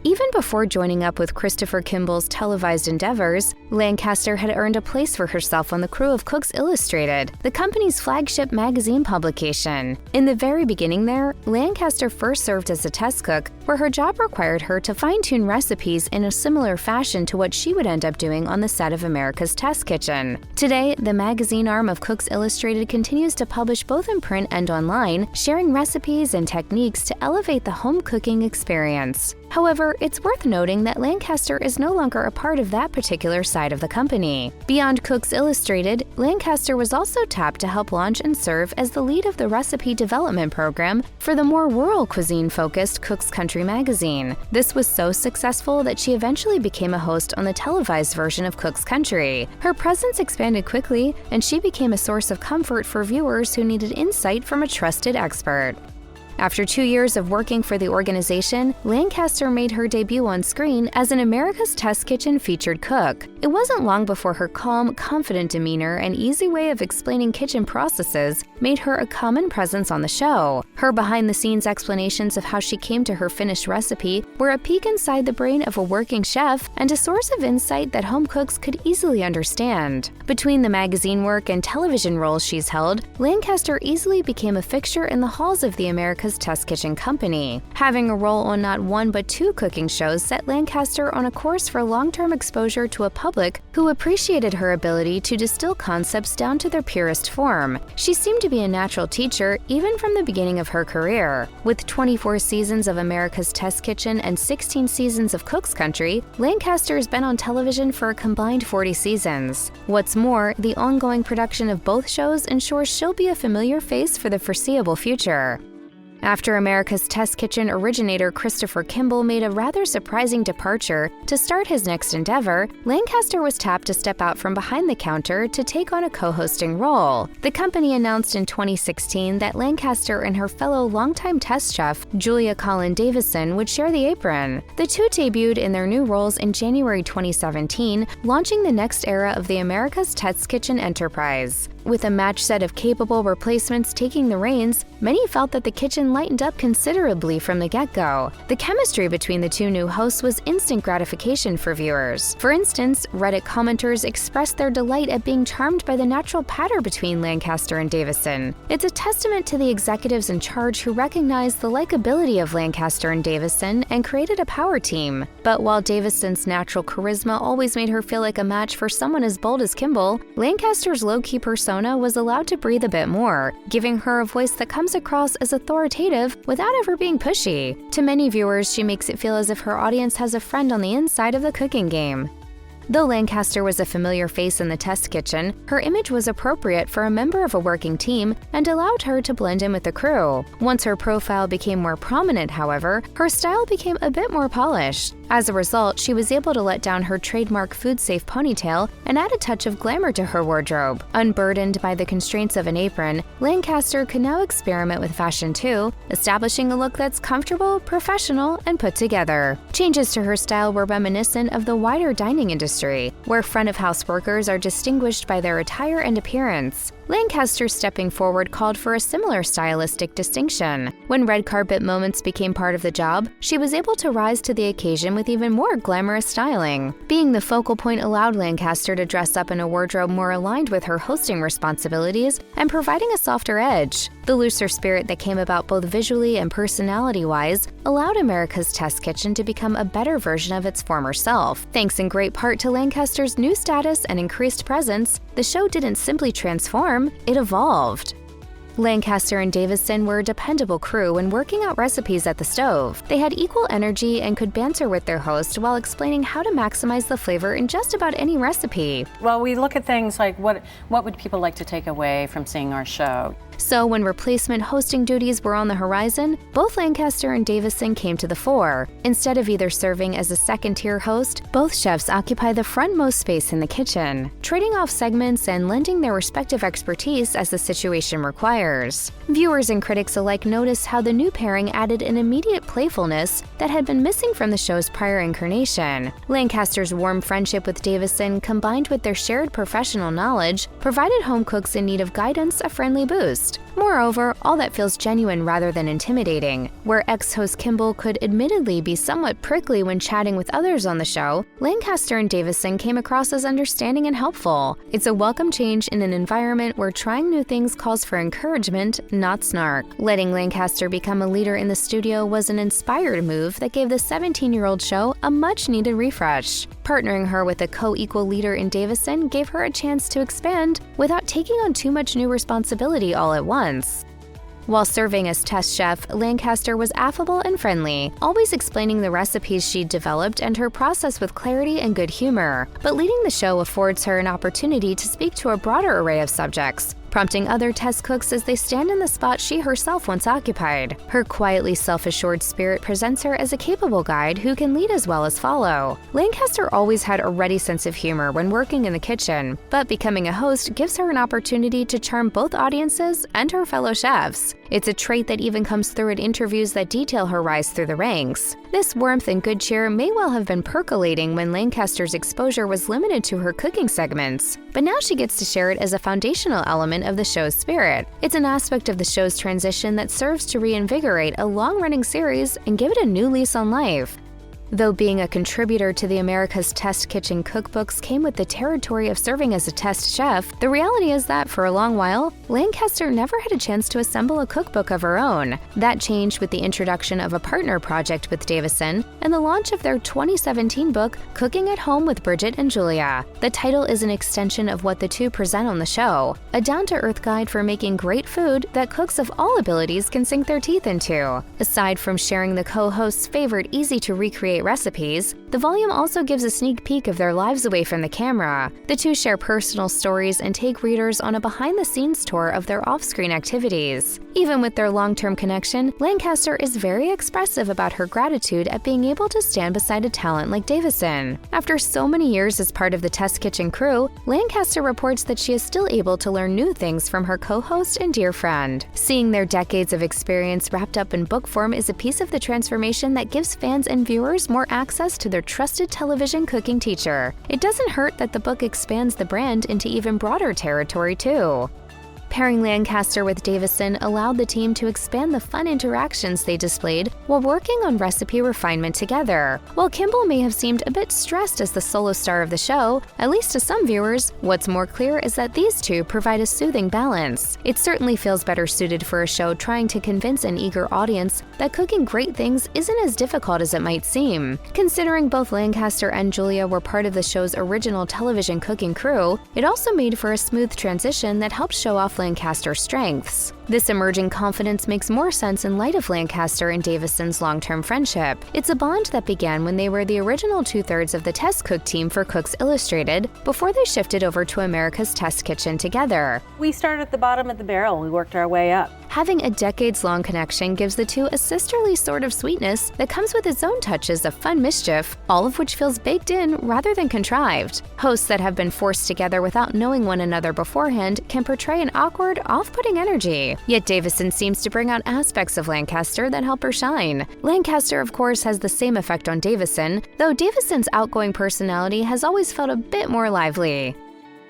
Even before joining up with Christopher Kimball's televised endeavors, Lancaster had earned a place for herself on the crew of Cooks Illustrated, the company's flagship magazine publication. In the very beginning there, Lancaster first served as a test cook, where her job required her to fine-tune recipes in a similar fashion to what she would end up doing on the set of America's Test Kitchen. Today, the magazine arm of Cooks Illustrated continues to publish both in print and online, sharing recipes and techniques to elevate the home cooking experience. However, it's worth noting that Lancaster is no longer a part of that particular side of the company. Beyond Cooks Illustrated, Lancaster was also tapped to help launch and serve as the lead of the recipe development program for the more rural cuisine-focused Cook's Country magazine. This was so successful that she eventually became a host on the televised version of Cook's Country. Her presence expanded quickly, and she became a source of comfort for viewers who needed insight from a trusted expert. After 2 years of working for the organization, Lancaster made her debut on screen as an America's Test Kitchen featured cook. It wasn't long before her calm, confident demeanor and easy way of explaining kitchen processes made her a common presence on the show. Her behind-the-scenes explanations of how she came to her finished recipe were a peek inside the brain of a working chef and a source of insight that home cooks could easily understand. Between the magazine work and television roles she's held, Lancaster easily became a fixture in the halls of the America's Test Kitchen company. Having a role on not one but 2 cooking shows set Lancaster on a course for long-term exposure to a public who appreciated her ability to distill concepts down to their purest form. She seemed to be a natural teacher even from the beginning of her career. With 24 seasons of America's Test Kitchen and 16 seasons of Cook's Country, Lancaster has been on television for a combined 40 seasons. What's more, the ongoing production of both shows ensures she'll be a familiar face for the foreseeable future. After America's Test Kitchen originator Christopher Kimball made a rather surprising departure to start his next endeavor, Lancaster was tapped to step out from behind the counter to take on a co-hosting role. The company announced in 2016 that Lancaster and her fellow longtime test chef, Julia Collin Davison, would share the apron. The two debuted in their new roles in January 2017, launching the next era of the America's Test Kitchen enterprise. With a match set of capable replacements taking the reins, many felt that the kitchen lightened up considerably from the get-go. The chemistry between the two new hosts was instant gratification for viewers. For instance, Reddit commenters expressed their delight at being charmed by the natural patter between Lancaster and Davison. It's a testament to the executives in charge who recognized the likability of Lancaster and Davison and created a power team. But while Davison's natural charisma always made her feel like a match for someone as bold as Kimball, Lancaster's low-key persona was allowed to breathe a bit more, giving her a voice that comes across as authoritative without ever being pushy. To many viewers, she makes it feel as if her audience has a friend on the inside of the cooking game. Though Lancaster was a familiar face in the test kitchen, her image was appropriate for a member of a working team and allowed her to blend in with the crew. Once her profile became more prominent, however, her style became a bit more polished. As a result, she was able to let down her trademark food-safe ponytail and add a touch of glamour to her wardrobe. Unburdened by the constraints of an apron, Lancaster could now experiment with fashion too, establishing a look that's comfortable, professional, and put together. Changes to her style were reminiscent of the wider dining industry, where front-of-house workers are distinguished by their attire and appearance. Lancaster stepping forward called for a similar stylistic distinction. When red carpet moments became part of the job, she was able to rise to the occasion with even more glamorous styling. Being the focal point allowed Lancaster to dress up in a wardrobe more aligned with her hosting responsibilities and providing a softer edge. The looser spirit that came about both visually and personality-wise allowed America's Test Kitchen to become a better version of its former self. Thanks in great part to Lancaster's new status and increased presence, the show didn't simply transform, it evolved. Lancaster and Davison were a dependable crew when working out recipes at the stove. They had equal energy and could banter with their host while explaining how to maximize the flavor in just about any recipe. Well, we look at things like what would people like to take away from seeing our show? So when replacement hosting duties were on the horizon, both Lancaster and Davison came to the fore. Instead of either serving as a second-tier host, both chefs occupy the frontmost space in the kitchen, trading off segments and lending their respective expertise as the situation requires. Viewers and critics alike noticed how the new pairing added an immediate playfulness that had been missing from the show's prior incarnation. Lancaster's warm friendship with Davison, combined with their shared professional knowledge, provided home cooks in need of guidance a friendly boost. Moreover, all that feels genuine rather than intimidating. Where ex-host Kimball could admittedly be somewhat prickly when chatting with others on the show, Lancaster and Davison came across as understanding and helpful. It's a welcome change in an environment where trying new things calls for encouragement, not snark. Letting Lancaster become a leader in the studio was an inspired move that gave the 17-year-old show a much-needed refresh. Partnering her with a co-equal leader in Davison gave her a chance to expand without taking on too much new responsibility all at once. While serving as test chef, Lancaster was affable and friendly, always explaining the recipes she'd developed and her process with clarity and good humor. But leading the show affords her an opportunity to speak to a broader array of subjects, prompting other test cooks as they stand in the spot she herself once occupied. Her quietly self-assured spirit presents her as a capable guide who can lead as well as follow. Lancaster always had a ready sense of humor when working in the kitchen, but becoming a host gives her an opportunity to charm both audiences and her fellow chefs. It's a trait that even comes through in interviews that detail her rise through the ranks. This warmth and good cheer may well have been percolating when Lancaster's exposure was limited to her cooking segments, but now she gets to share it as a foundational element of the show's spirit. It's an aspect of the show's transition that serves to reinvigorate a long-running series and give it a new lease on life. Though being a contributor to the America's Test Kitchen cookbooks came with the territory of serving as a test chef, the reality is that for a long while, Lancaster never had a chance to assemble a cookbook of her own. That changed with the introduction of a partner project with Davison and the launch of their 2017 book, Cooking at Home with Bridget and Julia. The title is an extension of what the two present on the show, a down-to-earth guide for making great food that cooks of all abilities can sink their teeth into. Aside from sharing the co-host's favorite easy-to-recreate recipes, the volume also gives a sneak peek of their lives away from the camera. The two share personal stories and take readers on a behind-the-scenes tour of their off-screen activities. Even with their long-term connection, Lancaster is very expressive about her gratitude at being able to stand beside a talent like Davison. After so many years as part of the Test Kitchen crew, Lancaster reports that she is still able to learn new things from her co-host and dear friend. Seeing their decades of experience wrapped up in book form is a piece of the transformation that gives fans and viewers more access to their trusted television cooking teacher. It doesn't hurt that the book expands the brand into even broader territory too. Pairing Lancaster with Davison allowed the team to expand the fun interactions they displayed while working on recipe refinement together. While Kimball may have seemed a bit stressed as the solo star of the show, at least to some viewers, what's more clear is that these two provide a soothing balance. It certainly feels better suited for a show trying to convince an eager audience that cooking great things isn't as difficult as it might seem. Considering both Lancaster and Julia were part of the show's original television cooking crew, it also made for a smooth transition that helped show off Lancaster's strengths. This emerging confidence makes more sense in light of Lancaster and Davison's long-term friendship. It's a bond that began when they were the original two-thirds of the test cook team for Cooks Illustrated before they shifted over to America's Test Kitchen together. We started at the bottom of the barrel. We worked our way up. Having a decades-long connection gives the two a sisterly sort of sweetness that comes with its own touches of fun mischief, all of which feels baked in rather than contrived. Hosts that have been forced together without knowing one another beforehand can portray an awkward, off-putting energy. Yet Davison seems to bring out aspects of Lancaster that help her shine. Lancaster, of course, has the same effect on Davison, though Davison's outgoing personality has always felt a bit more lively.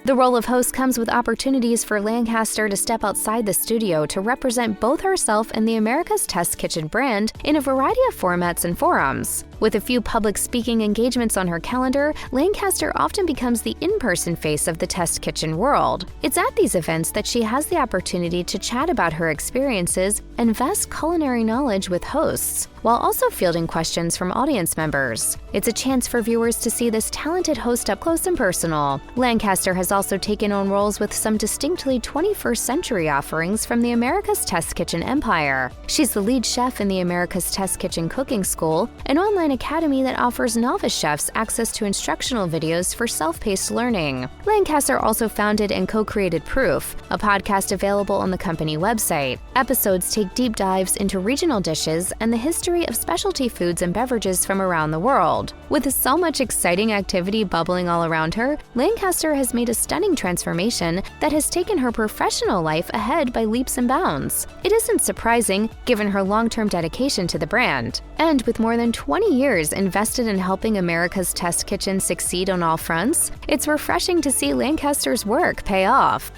The role of host comes with opportunities for Lancaster to step outside the studio to represent both herself and the America's Test Kitchen brand in a variety of formats and forums. With a few public speaking engagements on her calendar, Lancaster often becomes the in-person face of the test kitchen world. It's at these events that she has the opportunity to chat about her experiences and vast culinary knowledge with hosts, while also fielding questions from audience members. It's a chance for viewers to see this talented host up close and personal. Lancaster has also taken on roles with some distinctly 21st century offerings from the America's Test Kitchen empire. She's the lead chef in the America's Test Kitchen Cooking School, an online academy that offers novice chefs access to instructional videos for self-paced learning. Lancaster also founded and co-created Proof, a podcast available on the company website. Episodes take deep dives into regional dishes and the history of specialty foods and beverages from around the world. With so much exciting activity bubbling all around her, Lancaster has made a stunning transformation that has taken her professional life ahead by leaps and bounds. It isn't surprising, given her long-term dedication to the brand. And with more than 20 years invested in helping America's Test Kitchen succeed on all fronts, it's refreshing to see Lancaster's work pay off.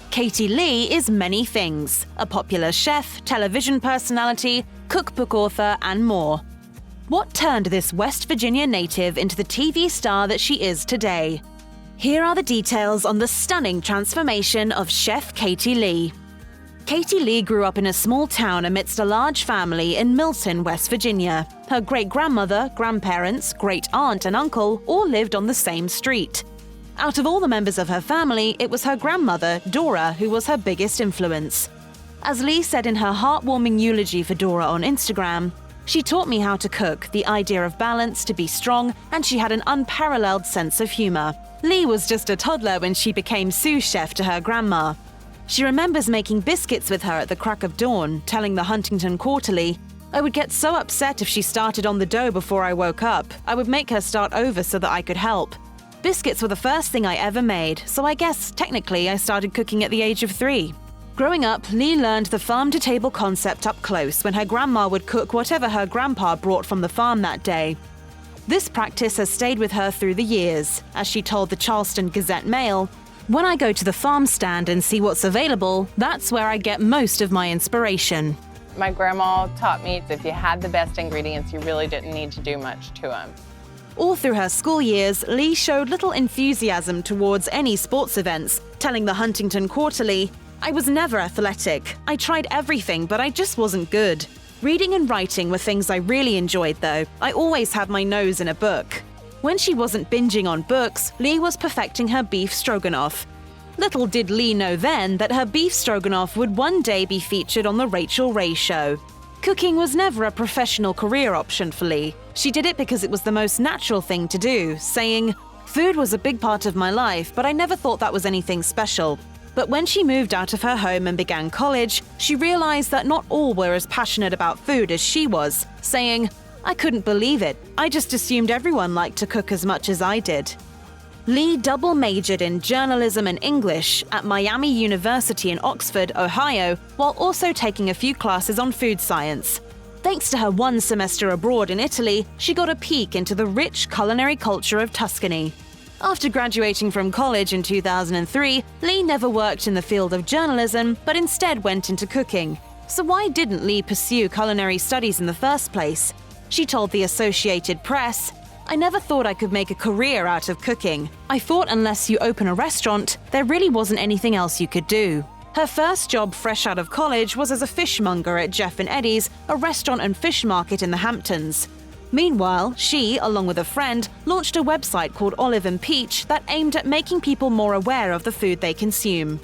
Katie Lee is many things: a popular chef, television personality, cookbook author, and more. What turned this West Virginia native into the TV star that she is today? Here are the details on the stunning transformation of Chef Katie Lee. Katie Lee grew up in a small town amidst a large family in Milton, West Virginia. Her great-grandmother, grandparents, great-aunt, and uncle all lived on the same street. Out of all the members of her family, it was her grandmother, Dora, who was her biggest influence. As Lee said in her heartwarming eulogy for Dora on Instagram, "She taught me how to cook, the idea of balance, to be strong, and she had an unparalleled sense of humor." Lee was just a toddler when she became sous chef to her grandma. She remembers making biscuits with her at the crack of dawn, telling the Huntington Quarterly, "I would get so upset if she started on the dough before I woke up. I would make her start over so that I could help. Biscuits were the first thing I ever made, so I guess, technically, I started cooking at the age of 3. Growing up, Lee learned the farm-to-table concept up close when her grandma would cook whatever her grandpa brought from the farm that day. This practice has stayed with her through the years. As she told the Charleston Gazette-Mail, "When I go to the farm stand and see what's available, that's where I get most of my inspiration." My grandma taught me if you had the best ingredients, you really didn't need to do much to them. All through her school years, Lee showed little enthusiasm towards any sports events, telling the Huntington Quarterly, "I was never athletic. I tried everything, but I just wasn't good. Reading and writing were things I really enjoyed, though. I always had my nose in a book." When she wasn't binging on books, Lee was perfecting her beef stroganoff. Little did Lee know then that her beef stroganoff would one day be featured on the Rachael Ray show. Cooking was never a professional career option for Lee. She did it because it was the most natural thing to do, saying, "Food was a big part of my life, but I never thought that was anything special." But when she moved out of her home and began college, she realized that not all were as passionate about food as she was, saying, "I couldn't believe it. I just assumed everyone liked to cook as much as I did." Lee double majored in journalism and English at Miami University in Oxford, Ohio, while also taking a few classes on food science. Thanks to her one semester abroad in Italy, she got a peek into the rich culinary culture of Tuscany. After graduating from college in 2003, Lee never worked in the field of journalism, but instead went into cooking. So why didn't Lee pursue culinary studies in the first place? She told the Associated Press, "I never thought I could make a career out of cooking. I thought unless you open a restaurant, there really wasn't anything else you could do." Her first job fresh out of college was as a fishmonger at Jeff and Eddie's, a restaurant and fish market in the Hamptons. Meanwhile, she, along with a friend, launched a website called Olive and Peach that aimed at making people more aware of the food they consume.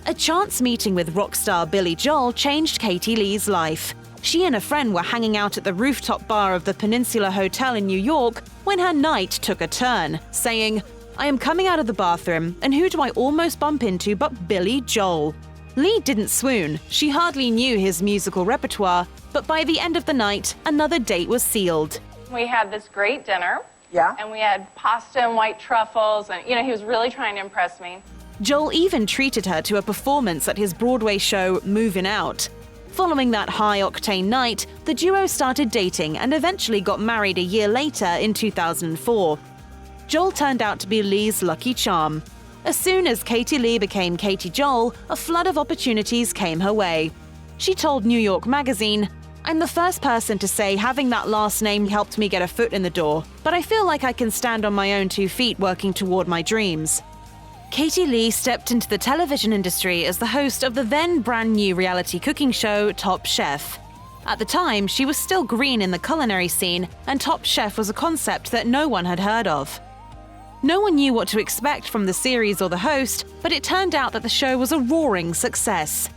A chance meeting with rock star Billy Joel changed Katie Lee's life. She and a friend were hanging out at the rooftop bar of the Peninsula Hotel in New York when her night took a turn, saying, "I am coming out of the bathroom, and who do I almost bump into but Billy Joel?" Lee didn't swoon. She hardly knew his musical repertoire, but by the end of the night, another date was sealed. We had this great dinner. Yeah. And we had pasta and white truffles, and he was really trying to impress me. Joel even treated her to a performance at his Broadway show Movin' Out. Following that high-octane night, the duo started dating and eventually got married a year later in 2004. Joel turned out to be Lee's lucky charm. As soon as Katie Lee became Katie Joel, a flood of opportunities came her way. She told New York Magazine, "I'm the first person to say having that last name helped me get a foot in the door, but I feel like I can stand on my own 2 feet working toward my dreams." Katie Lee stepped into the television industry as the host of the then brand new reality cooking show Top Chef. At the time, she was still green in the culinary scene, and Top Chef was a concept that no one had heard of. No one knew what to expect from the series or the host, but it turned out that the show was a roaring success.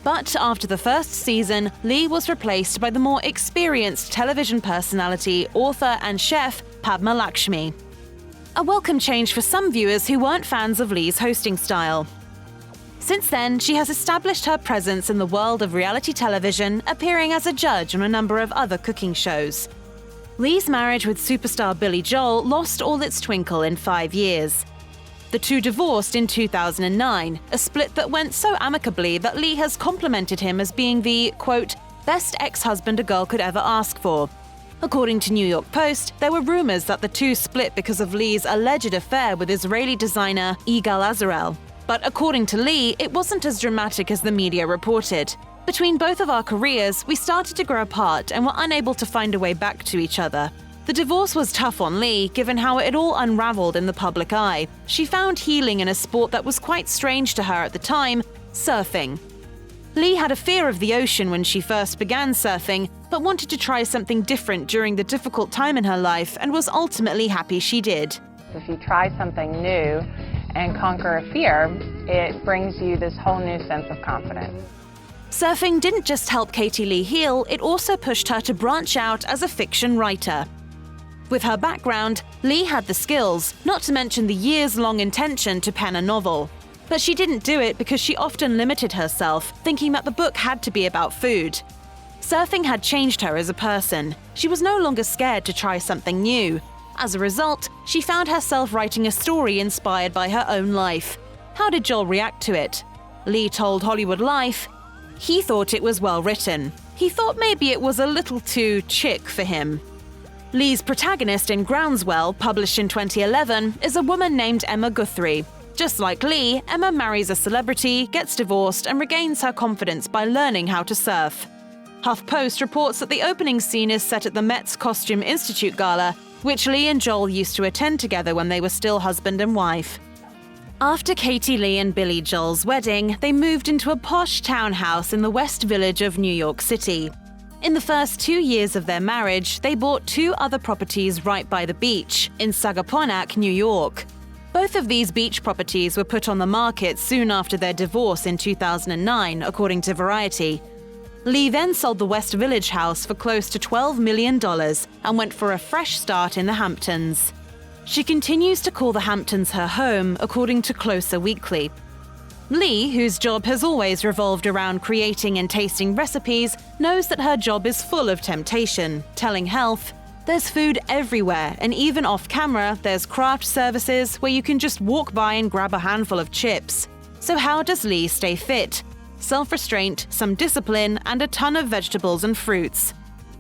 But after the first season, Lee was replaced by the more experienced television personality, author and chef Padma Lakshmi. A welcome change for some viewers who weren't fans of Lee's hosting style. Since then, she has established her presence in the world of reality television, appearing as a judge on a number of other cooking shows. Lee's marriage with superstar Billy Joel lost all its twinkle in 5 years. The two divorced in 2009, a split that went so amicably that Lee has complimented him as being the, quote, best ex-husband a girl could ever ask for. According to New York Post, there were rumors that the two split because of Lee's alleged affair with Israeli designer Yigal Azarel. But according to Lee, it wasn't as dramatic as the media reported. Between both of our careers, we started to grow apart and were unable to find a way back to each other. The divorce was tough on Lee, given how it all unraveled in the public eye. She found healing in a sport that was quite strange to her at the time, surfing. Lee had a fear of the ocean when she first began surfing, but wanted to try something different during the difficult time in her life and was ultimately happy she did. If you try something new and conquer a fear, it brings you this whole new sense of confidence. Surfing didn't just help Katie Lee heal, it also pushed her to branch out as a fiction writer. With her background, Lee had the skills, not to mention the years-long intention to pen a novel. But she didn't do it because she often limited herself, thinking that the book had to be about food. Surfing had changed her as a person. She was no longer scared to try something new. As a result, she found herself writing a story inspired by her own life. How did Joel react to it? Lee told Hollywood Life, he thought it was well written. He thought maybe it was a little too chick for him. Lee's protagonist in Groundswell, published in 2011, is a woman named Emma Guthrie. Just like Lee, Emma marries a celebrity, gets divorced, and regains her confidence by learning how to surf. HuffPost reports that the opening scene is set at the Met's Costume Institute Gala, which Lee and Joel used to attend together when they were still husband and wife. After Katie Lee and Billy Joel's wedding, they moved into a posh townhouse in the West Village of New York City. In the first 2 years of their marriage, they bought 2 other properties right by the beach, in Sagaponack, New York. Both of these beach properties were put on the market soon after their divorce in 2009, according to Variety. Lee then sold the West Village house for close to $12 million and went for a fresh start in the Hamptons. She continues to call the Hamptons her home, according to Closer Weekly. Lee, whose job has always revolved around creating and tasting recipes, knows that her job is full of temptation, telling Health, "There's food everywhere, and even off-camera, there's craft services where you can just walk by and grab a handful of chips." So how does Lee stay fit? Self-restraint, some discipline, and a ton of vegetables and fruits.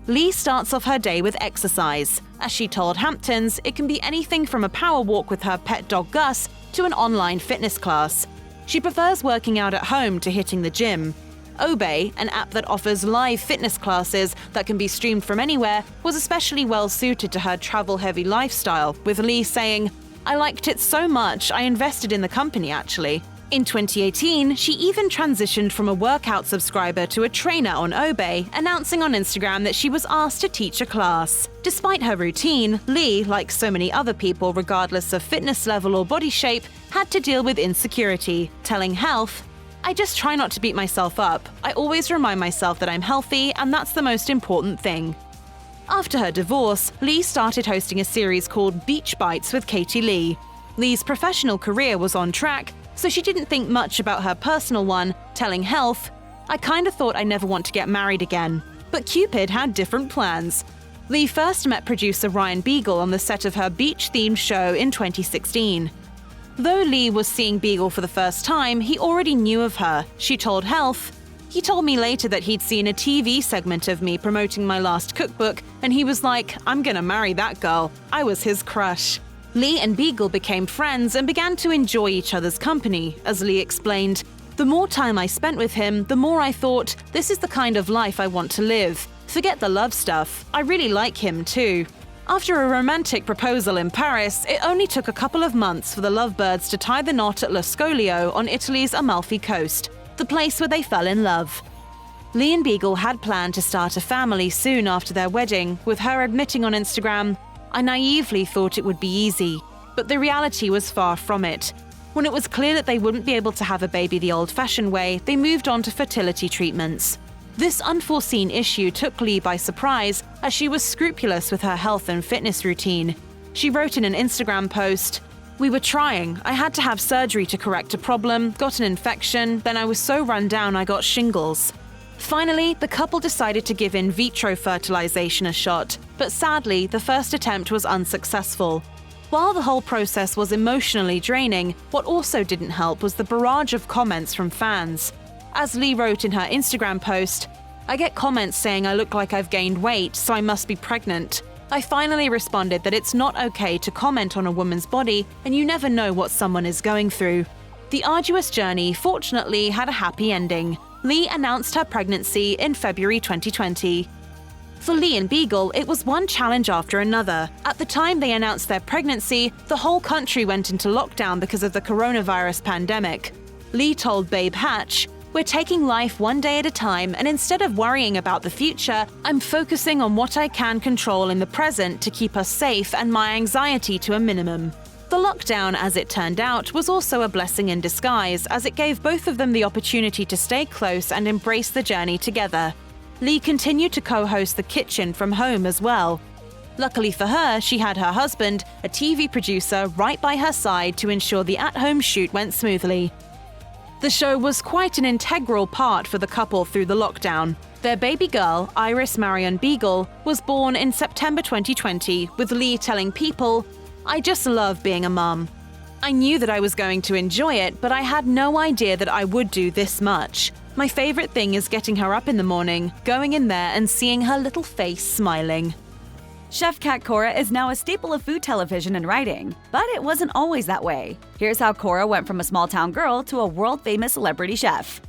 Lee starts off her day with exercise. As she told Hamptons, it can be anything from a power walk with her pet dog Gus to an online fitness class. She prefers working out at home to hitting the gym. Obey, an app that offers live fitness classes that can be streamed from anywhere, was especially well suited to her travel-heavy lifestyle, with Lee saying, "I liked it so much, I invested in the company actually." In 2018, she even transitioned from a workout subscriber to a trainer on Obey, announcing on Instagram that she was asked to teach a class. Despite her routine, Lee, like so many other people regardless of fitness level or body shape, had to deal with insecurity, telling Health, "I just try not to beat myself up. I always remind myself that I'm healthy, and that's the most important thing." After her divorce, Lee started hosting a series called Beach Bites with Katie Lee. Lee's professional career was on track, so she didn't think much about her personal one, telling Health, "I kinda thought I never want to get married again." But Cupid had different plans. Lee first met producer Ryan Beagle on the set of her beach-themed show in 2016. Though Lee was seeing Beagle for the first time, he already knew of her. She told Health, "He told me later that he'd seen a TV segment of me promoting my last cookbook, and he was like, 'I'm gonna marry that girl.' I was his crush." Lee and Beagle became friends and began to enjoy each other's company. As Lee explained, "The more time I spent with him, the more I thought, this is the kind of life I want to live. Forget the love stuff. I really like him too." After a romantic proposal in Paris, it only took a couple of months for the lovebirds to tie the knot at Lo Scoglio on Italy's Amalfi Coast, the place where they fell in love. Lee and Beagle had planned to start a family soon after their wedding, with her admitting on Instagram, "I naively thought it would be easy." But the reality was far from it. When it was clear that they wouldn't be able to have a baby the old-fashioned way, they moved on to fertility treatments. This unforeseen issue took Lee by surprise, as she was scrupulous with her health and fitness routine. She wrote in an Instagram post, "We were trying. I had to have surgery to correct a problem, got an infection, then I was so run down I got shingles." Finally, the couple decided to give in vitro fertilization a shot, but sadly, the first attempt was unsuccessful. While the whole process was emotionally draining, what also didn't help was the barrage of comments from fans. As Lee wrote in her Instagram post, "I get comments saying I look like I've gained weight, so I must be pregnant. I finally responded that it's not okay to comment on a woman's body and you never know what someone is going through." The arduous journey fortunately had a happy ending. Lee announced her pregnancy in February 2020. For Lee and Beagle, it was one challenge after another. At the time they announced their pregnancy, the whole country went into lockdown because of the coronavirus pandemic. Lee told Babe Hatch, "We're taking life one day at a time, and instead of worrying about the future, I'm focusing on what I can control in the present to keep us safe and my anxiety to a minimum." The lockdown, as it turned out, was also a blessing in disguise, as it gave both of them the opportunity to stay close and embrace the journey together. Lee continued to co-host The Kitchen from home as well. Luckily for her, she had her husband, a TV producer, right by her side to ensure the at-home shoot went smoothly. The show was quite an integral part for the couple through the lockdown. Their baby girl, Iris Marion Beagle, was born in September 2020, with Lee telling People, "I just love being a mum. I knew that I was going to enjoy it, but I had no idea that I would do this much. My favorite thing is getting her up in the morning, going in there and seeing her little face smiling." Chef Cat Cora is now a staple of food television and writing, but it wasn't always that way. Here's how Cora went from a small-town girl to a world-famous celebrity chef.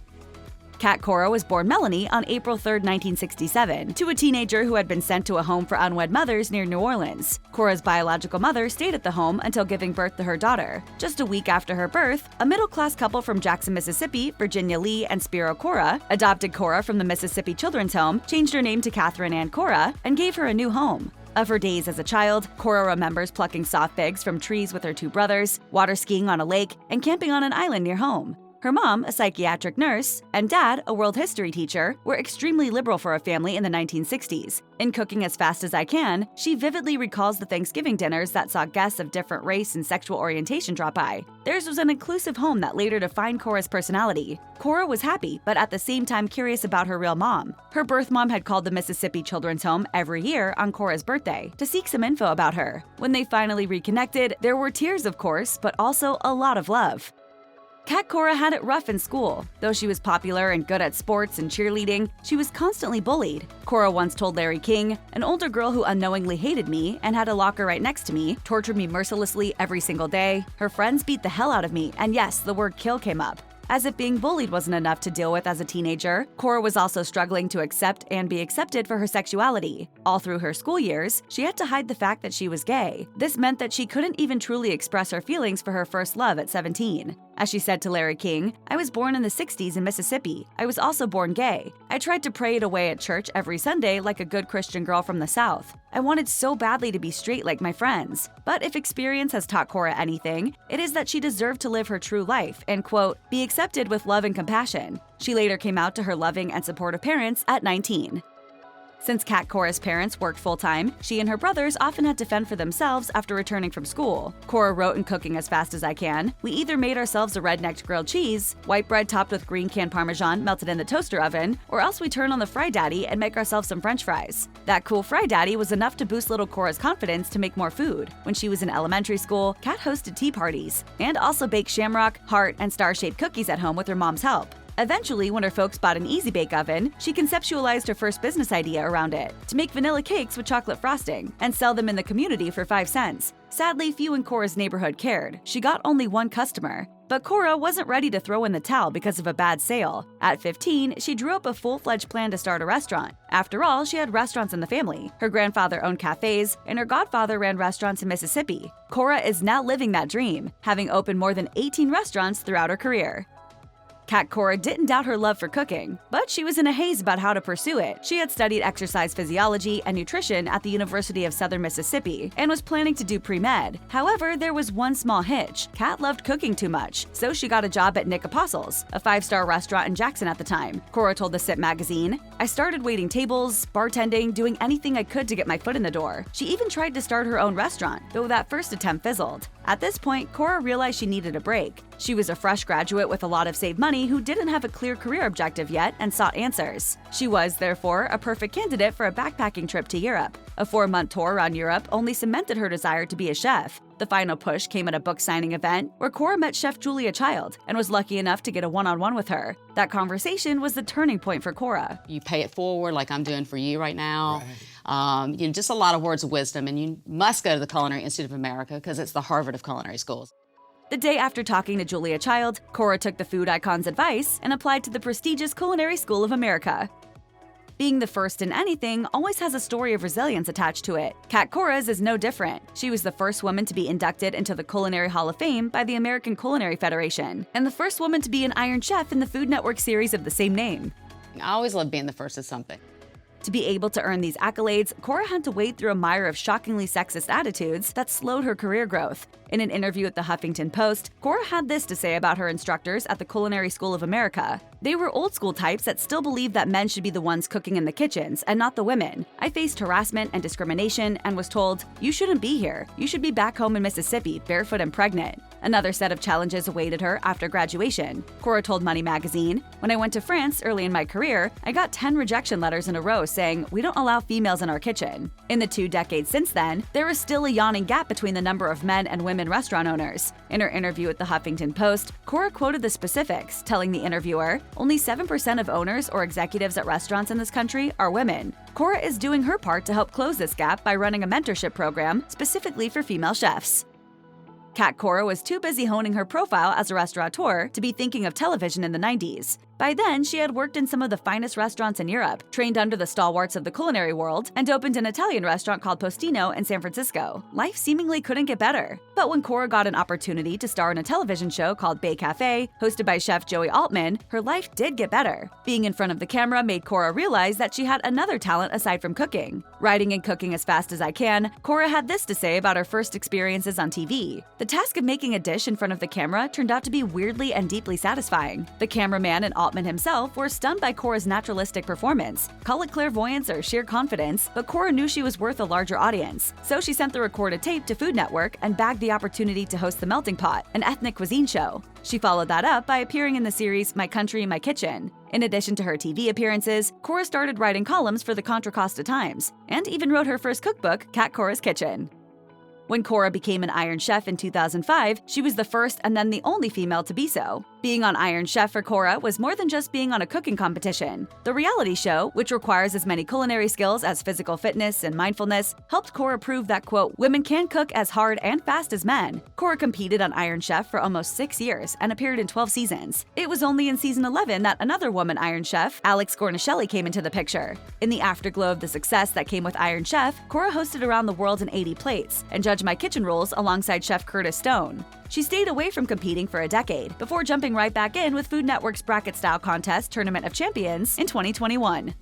Cat Cora was born Melanie on April 3, 1967, to a teenager who had been sent to a home for unwed mothers near New Orleans. Cora's biological mother stayed at the home until giving birth to her daughter. Just a week after her birth, a middle-class couple from Jackson, Mississippi, Virginia Lee and Spiro Cora, adopted Cora from the Mississippi Children's Home, changed her name to Catherine Ann Cora, and gave her a new home. Of her days as a child, Cora remembers plucking soft figs from trees with her two brothers, water skiing on a lake, and camping on an island near home. Her mom, a psychiatric nurse, and dad, a world history teacher, were extremely liberal for a family in the 1960s. In Cooking as Fast as I Can, she vividly recalls the Thanksgiving dinners that saw guests of different race and sexual orientation drop by. Theirs was an inclusive home that later defined Cora's personality. Cora was happy, but at the same time curious about her real mom. Her birth mom had called the Mississippi Children's Home every year on Cora's birthday to seek some info about her. When they finally reconnected, there were tears, of course, but also a lot of love. Cat Cora had it rough in school. Though she was popular and good at sports and cheerleading, she was constantly bullied. Cora once told Larry King, "An older girl who unknowingly hated me and had a locker right next to me, tortured me mercilessly every single day. Her friends beat the hell out of me, and yes, the word kill came up." As if being bullied wasn't enough to deal with as a teenager, Cora was also struggling to accept and be accepted for her sexuality. All through her school years, she had to hide the fact that she was gay. This meant that she couldn't even truly express her feelings for her first love at 17. As she said to Larry King, "I was born in the 60s in Mississippi. I was also born gay. I tried to pray it away at church every Sunday like a good Christian girl from the South. I wanted so badly to be straight like my friends. But if experience has taught Cora anything, it is that she deserved to live her true life and, quote, be accepted with love and compassion." She later came out to her loving and supportive parents at 19. Since Cat Cora's parents worked full-time, she and her brothers often had to fend for themselves after returning from school. Cora wrote in Cooking as Fast as I Can, "We either made ourselves a redneck grilled cheese, white bread topped with green canned Parmesan melted in the toaster oven, or else we turn on the Fry Daddy and make ourselves some French fries." That cool Fry Daddy was enough to boost little Cora's confidence to make more food. When she was in elementary school, Cat hosted tea parties, and also baked shamrock, heart, and star-shaped cookies at home with her mom's help. Eventually, when her folks bought an Easy Bake Oven, she conceptualized her first business idea around it, to make vanilla cakes with chocolate frosting and sell them in the community for 5 cents. Sadly, few in Cora's neighborhood cared. She got only one customer. But Cora wasn't ready to throw in the towel because of a bad sale. At 15, she drew up a full-fledged plan to start a restaurant. After all, she had restaurants in the family. Her grandfather owned cafes, and her godfather ran restaurants in Mississippi. Cora is now living that dream, having opened more than 18 restaurants throughout her career. Cat Cora didn't doubt her love for cooking, but she was in a haze about how to pursue it. She had studied exercise physiology and nutrition at the University of Southern Mississippi and was planning to do pre-med. However, there was one small hitch. Cat loved cooking too much, so she got a job at Nick Apostle's, a 5-star restaurant in Jackson at the time. Cora told the Sip magazine, "I started waiting tables, bartending, doing anything I could to get my foot in the door. She even tried to start her own restaurant, though that first attempt fizzled." At this point, Cora realized she needed a break. She was a fresh graduate with a lot of saved money who didn't have a clear career objective yet and sought answers. She was, therefore, a perfect candidate for a backpacking trip to Europe. A 4-month tour around Europe only cemented her desire to be a chef. The final push came at a book signing event where Cora met Chef Julia Child and was lucky enough to get a one-on-one with her. That conversation was the turning point for Cora. You pay it forward like I'm doing for you right now. Just a lot of words of wisdom, and you must go to the Culinary Institute of America because it's the Harvard of culinary schools. The day after talking to Julia Child, Cora took the food icon's advice and applied to the prestigious Culinary School of America. Being the first in anything always has a story of resilience attached to it. Cat Cora's is no different. She was the first woman to be inducted into the Culinary Hall of Fame by the American Culinary Federation, and the first woman to be an Iron Chef in the Food Network series of the same name. I always love being the first at something. To be able to earn these accolades, Cora had to wade through a mire of shockingly sexist attitudes that slowed her career growth. In an interview with the Huffington Post, Cora had this to say about her instructors at the Culinary School of America. "They were old-school types that still believed that men should be the ones cooking in the kitchens and not the women. I faced harassment and discrimination and was told, 'You shouldn't be here. You should be back home in Mississippi, barefoot and pregnant.'" Another set of challenges awaited her after graduation. Cora told Money magazine, "When I went to France early in my career, I got 10 rejection letters in a row saying, 'We don't allow females in our kitchen.' In the 2 decades since then, there is still a yawning gap between the number of men and women restaurant owners." In her interview with the Huffington Post, Cora quoted the specifics, telling the interviewer, "Only 7% of owners or executives at restaurants in this country are women." Cora is doing her part to help close this gap by running a mentorship program specifically for female chefs. Cat Cora was too busy honing her profile as a restaurateur to be thinking of television in the 90s. By then, she had worked in some of the finest restaurants in Europe, trained under the stalwarts of the culinary world, and opened an Italian restaurant called Postino in San Francisco. Life seemingly couldn't get better. But when Cora got an opportunity to star in a television show called Bay Cafe, hosted by chef Joey Altman, her life did get better. Being in front of the camera made Cora realize that she had another talent aside from cooking. Writing and cooking as fast as I can, Cora had this to say about her first experiences on TV. "The task of making a dish in front of the camera turned out to be weirdly and deeply satisfying. The cameraman and Altman himself were stunned by Cora's naturalistic performance. Call it clairvoyance or sheer confidence, but Cora knew she was worth a larger audience. So she sent the recorded tape to Food Network and bagged the opportunity to host The Melting Pot, an ethnic cuisine show. She followed that up by appearing in the series My Country, My Kitchen. In addition to her TV appearances, Cora started writing columns for the Contra Costa Times, and even wrote her first cookbook, Cat Cora's Kitchen. When Cora became an Iron Chef in 2005, she was the first and then the only female to be so. Being on Iron Chef for Cora was more than just being on a cooking competition. The reality show, which requires as many culinary skills as physical fitness and mindfulness, helped Cora prove that, quote, "women can cook as hard and fast as men." Cora competed on Iron Chef for almost 6 years and appeared in 12 seasons. It was only in season 11 that another woman Iron Chef, Alex Gornishelli, came into the picture. In the afterglow of the success that came with Iron Chef, Cora hosted Around the World in 80 Plates and judged My Kitchen Rules alongside Chef Curtis Stone. She stayed away from competing for a decade before jumping right back in with Food Network's bracket-style contest Tournament of Champions in 2021.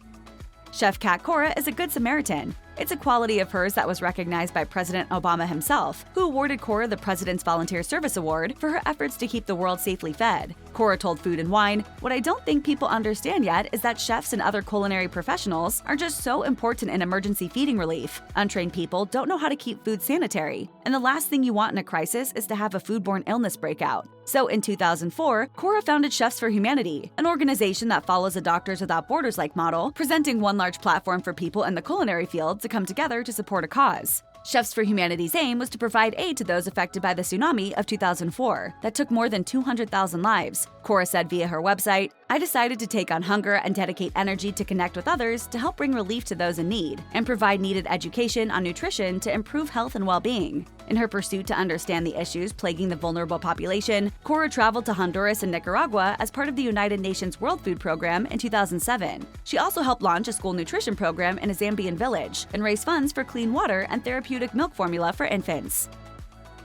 Chef Cat Cora is a good Samaritan. It's a quality of hers that was recognized by President Obama himself, who awarded Cora the President's Volunteer Service Award for her efforts to keep the world safely fed. Cora told Food and Wine, "What I don't think people understand yet is that chefs and other culinary professionals are just so important in emergency feeding relief. Untrained people don't know how to keep food sanitary, and the last thing you want in a crisis is to have a foodborne illness break out." So in 2004, Cora founded Chefs for Humanity, an organization that follows a Doctors Without Borders-like model, presenting one large platform for people in the culinary field to come together to support a cause. Chefs for Humanity's aim was to provide aid to those affected by the tsunami of 2004 that took more than 200,000 lives. Cora said via her website, "I decided to take on hunger and dedicate energy to connect with others to help bring relief to those in need and provide needed education on nutrition to improve health and well-being." In her pursuit to understand the issues plaguing the vulnerable population, Cora traveled to Honduras and Nicaragua as part of the United Nations World Food Program in 2007. She also helped launch a school nutrition program in a Zambian village and raise funds for clean water and therapeutic milk formula for infants.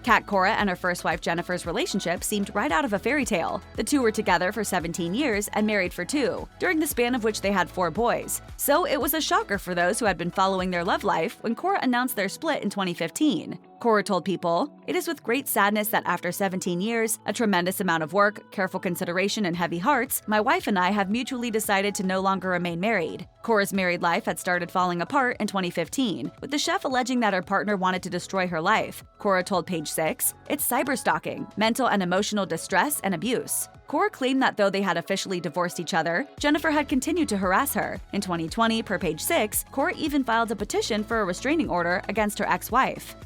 Kat Cora and her first wife Jennifer's relationship seemed right out of a fairy tale. The two were together for 17 years and married for 2, during the span of which they had 4 boys. So it was a shocker for those who had been following their love life when Cora announced their split in 2015. Cora told People, "It is with great sadness that after 17 years, a tremendous amount of work, careful consideration, and heavy hearts, my wife and I have mutually decided to no longer remain married." Cora's married life had started falling apart in 2015, with the chef alleging that her partner wanted to destroy her life. Cora told Page 6, "It's cyberstalking, mental and emotional distress, and abuse." Cora claimed that though they had officially divorced each other, Jennifer had continued to harass her. In 2020, per Page 6, Cora even filed a petition for a restraining order against her ex-wife.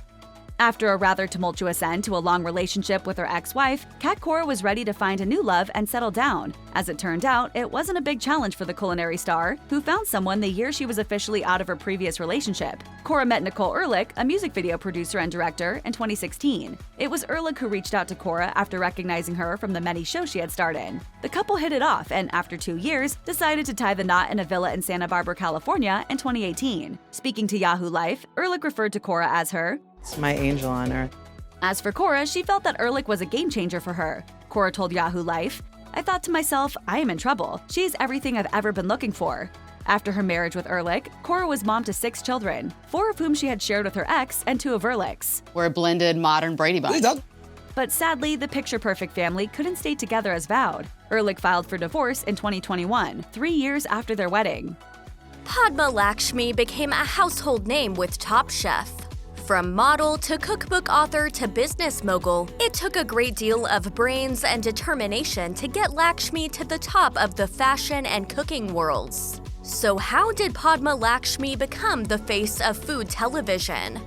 After a rather tumultuous end to a long relationship with her ex-wife, Kat Cora was ready to find a new love and settle down. As it turned out, it wasn't a big challenge for the culinary star, who found someone the year she was officially out of her previous relationship. Cora met Nicole Ehrlich, a music video producer and director, in 2016. It was Ehrlich who reached out to Cora after recognizing her from the many shows she had starred in. The couple hit it off and, after 2 years, decided to tie the knot in a villa in Santa Barbara, California in 2018. Speaking to Yahoo Life, Ehrlich referred to Cora as her "It's my angel on earth." As for Cora, she felt that Ehrlich was a game changer for her. Cora told Yahoo Life, "I thought to myself, I am in trouble. She's everything I've ever been looking for." After her marriage with Ehrlich, Cora was mom to 6 children, 4 of whom she had shared with her ex and 2 of Ehrlich's. We're a blended modern Brady Bunch. But sadly, the picture-perfect family couldn't stay together as vowed. Ehrlich filed for divorce in 2021, 3 years after their wedding. Padma Lakshmi became a household name with Top Chef. From model to cookbook author to business mogul, it took a great deal of brains and determination to get Lakshmi to the top of the fashion and cooking worlds. So how did Padma Lakshmi become the face of food television?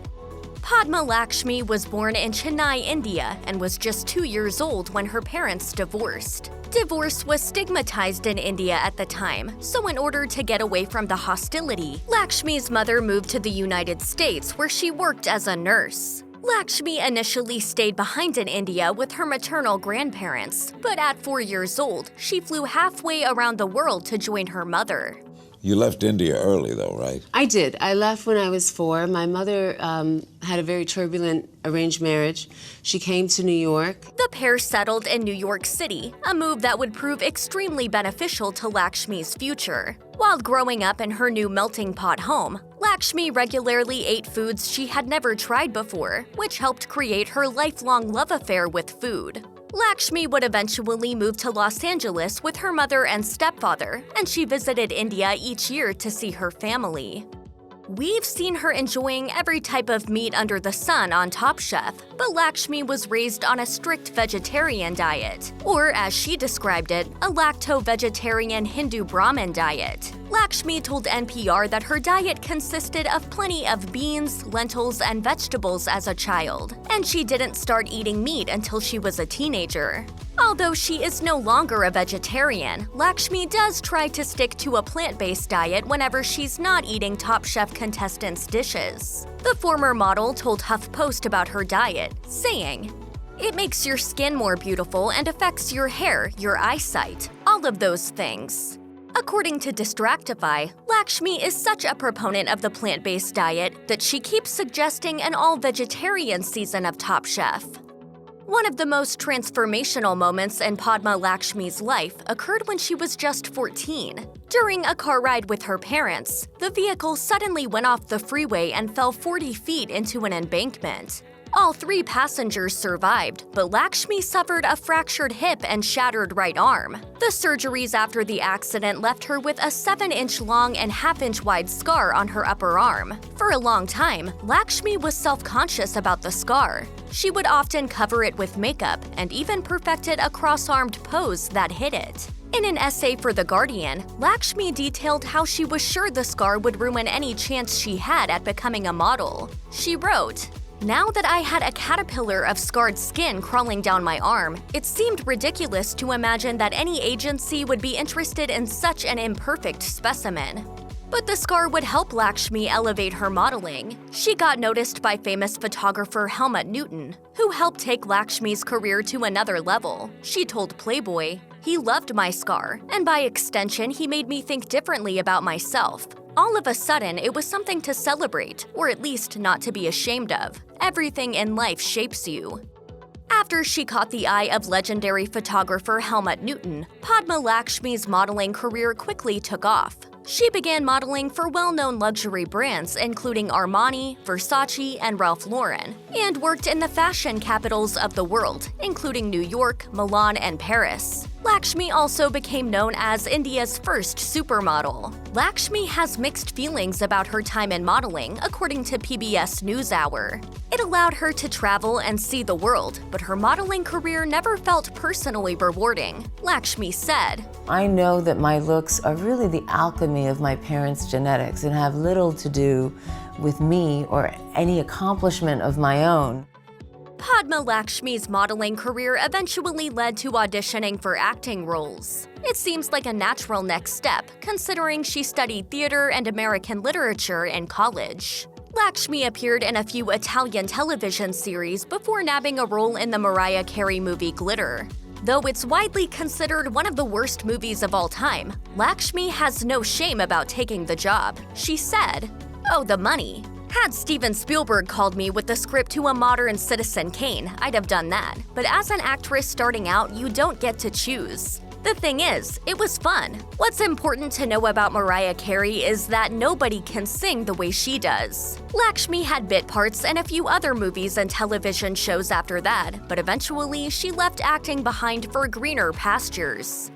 Padma Lakshmi was born in Chennai, India, and was just 2 years old when her parents divorced. Divorce was stigmatized in India at the time, so in order to get away from the hostility, Lakshmi's mother moved to the United States where she worked as a nurse. Lakshmi initially stayed behind in India with her maternal grandparents, but at 4 years old, she flew halfway around the world to join her mother. You left India early, though, right? I did. I left when I was 4. My mother had a very turbulent arranged marriage. She came to New York. The pair settled in New York City, a move that would prove extremely beneficial to Lakshmi's future. While growing up in her new melting pot home, Lakshmi regularly ate foods she had never tried before, which helped create her lifelong love affair with food. Lakshmi would eventually move to Los Angeles with her mother and stepfather, and she visited India each year to see her family. We've seen her enjoying every type of meat under the sun on Top Chef, but Lakshmi was raised on a strict vegetarian diet, or as she described it, a lacto-vegetarian Hindu Brahmin diet. Lakshmi told NPR that her diet consisted of plenty of beans, lentils, and vegetables as a child, and she didn't start eating meat until she was a teenager. Although she is no longer a vegetarian, Lakshmi does try to stick to a plant-based diet whenever she's not eating Top Chef contestants' dishes. The former model told HuffPost about her diet, saying, "It makes your skin more beautiful and affects your hair, your eyesight, all of those things." According to Distractify, Lakshmi is such a proponent of the plant-based diet that she keeps suggesting an all-vegetarian season of Top Chef. One of the most transformational moments in Padma Lakshmi's life occurred when she was just 14. During a car ride with her parents, the vehicle suddenly went off the freeway and fell 40 feet into an embankment. All 3 passengers survived, but Lakshmi suffered a fractured hip and shattered right arm. The surgeries after the accident left her with a 7-inch long and 1/2-inch wide scar on her upper arm. For a long time, Lakshmi was self-conscious about the scar. She would often cover it with makeup and even perfected a cross-armed pose that hid it. In an essay for The Guardian, Lakshmi detailed how she was sure the scar would ruin any chance she had at becoming a model. She wrote, "Now that I had a caterpillar of scarred skin crawling down my arm, it seemed ridiculous to imagine that any agency would be interested in such an imperfect specimen." But the scar would help Lakshmi elevate her modeling. She got noticed by famous photographer Helmut Newton, who helped take Lakshmi's career to another level. She told Playboy, "He loved my scar, and by extension, he made me think differently about myself. All of a sudden, it was something to celebrate, or at least not to be ashamed of. Everything in life shapes you." After she caught the eye of legendary photographer Helmut Newton, Padma Lakshmi's modeling career quickly took off. She began modeling for well-known luxury brands including Armani, Versace, and Ralph Lauren, and worked in the fashion capitals of the world, including New York, Milan, and Paris. Lakshmi also became known as India's first supermodel. Lakshmi has mixed feelings about her time in modeling, according to PBS NewsHour. It allowed her to travel and see the world, but her modeling career never felt personally rewarding. Lakshmi said, "I know that my looks are really the alchemy of my parents' genetics and have little to do with me or any accomplishment of my own." Padma Lakshmi's modeling career eventually led to auditioning for acting roles. It seems like a natural next step, considering she studied theater and American literature in college. Lakshmi appeared in a few Italian television series before nabbing a role in the Mariah Carey movie Glitter. Though it's widely considered one of the worst movies of all time, Lakshmi has no shame about taking the job. She said, "Oh, the money. Had Steven Spielberg called me with the script to a modern Citizen Kane, I'd have done that. But as an actress starting out, you don't get to choose. The thing is, it was fun. What's important to know about Mariah Carey is that nobody can sing the way she does." Lakshmi had bit parts in a few other movies and television shows after that, but eventually she left acting behind for greener pastures.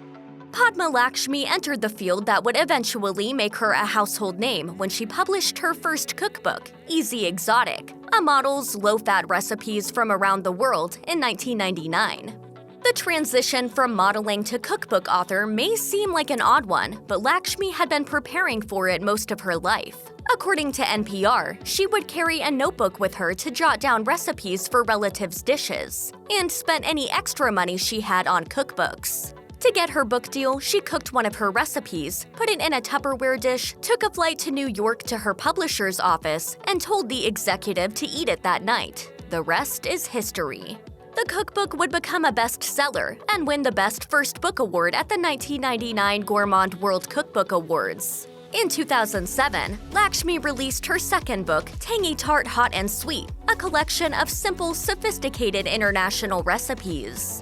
Padma Lakshmi entered the field that would eventually make her a household name when she published her first cookbook, Easy Exotic, a model's low-fat recipes from around the world in 1999. The transition from modeling to cookbook author may seem like an odd one, but Lakshmi had been preparing for it most of her life. According to NPR, she would carry a notebook with her to jot down recipes for relatives' dishes, and spent any extra money she had on cookbooks. To get her book deal, she cooked one of her recipes, put it in a Tupperware dish, took a flight to New York to her publisher's office, and told the executive to eat it that night. The rest is history. The cookbook would become a bestseller and win the Best First Book Award at the 1999 Gourmand World Cookbook Awards. In 2007, Lakshmi released her second book, Tangy Tart Hot and Sweet, a collection of simple, sophisticated international recipes.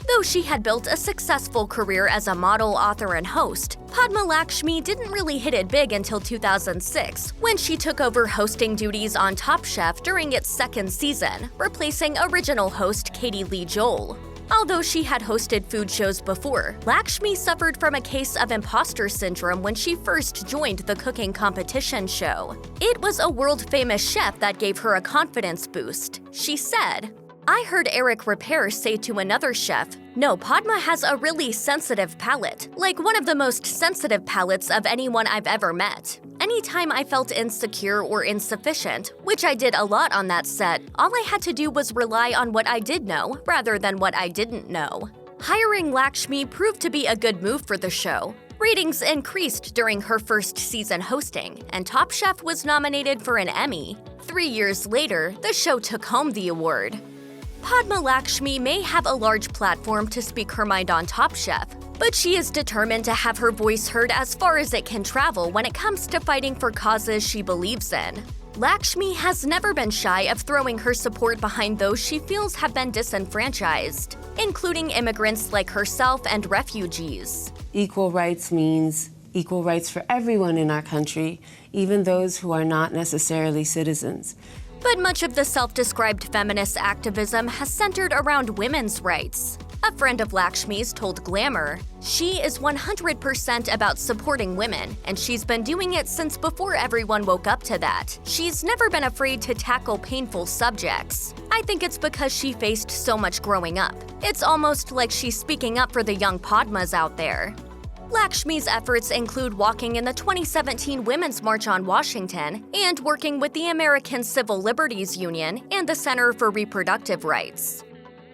Though she had built a successful career as a model, author, and host, Padma Lakshmi didn't really hit it big until 2006, when she took over hosting duties on Top Chef during its second season, replacing original host Katie Lee Joel. Although she had hosted food shows before, Lakshmi suffered from a case of imposter syndrome when she first joined the cooking competition show. It was a world-famous chef that gave her a confidence boost. She said, "I heard Eric Ripert say to another chef, 'No, Padma has a really sensitive palate, like one of the most sensitive palates of anyone I've ever met. Anytime I felt insecure or insufficient, which I did a lot on that set, all I had to do was rely on what I did know rather than what I didn't know.'" Hiring Lakshmi proved to be a good move for the show. Ratings increased during her first season hosting, and Top Chef was nominated for an Emmy. 3 years later, the show took home the award. Padma Lakshmi may have a large platform to speak her mind on Top Chef, but she is determined to have her voice heard as far as it can travel when it comes to fighting for causes she believes in. Lakshmi has never been shy of throwing her support behind those she feels have been disenfranchised, including immigrants like herself and refugees. Equal rights means equal rights for everyone in our country, even those who are not necessarily citizens. But much of the self-described feminist activism has centered around women's rights. A friend of Lakshmi's told Glamour, "She is 100% about supporting women, and she's been doing it since before everyone woke up to that. She's never been afraid to tackle painful subjects. I think it's because she faced so much growing up. It's almost like she's speaking up for the young Padmas out there. Lakshmi's efforts include walking in the 2017 Women's March on Washington and working with the American Civil Liberties Union and the Center for Reproductive Rights.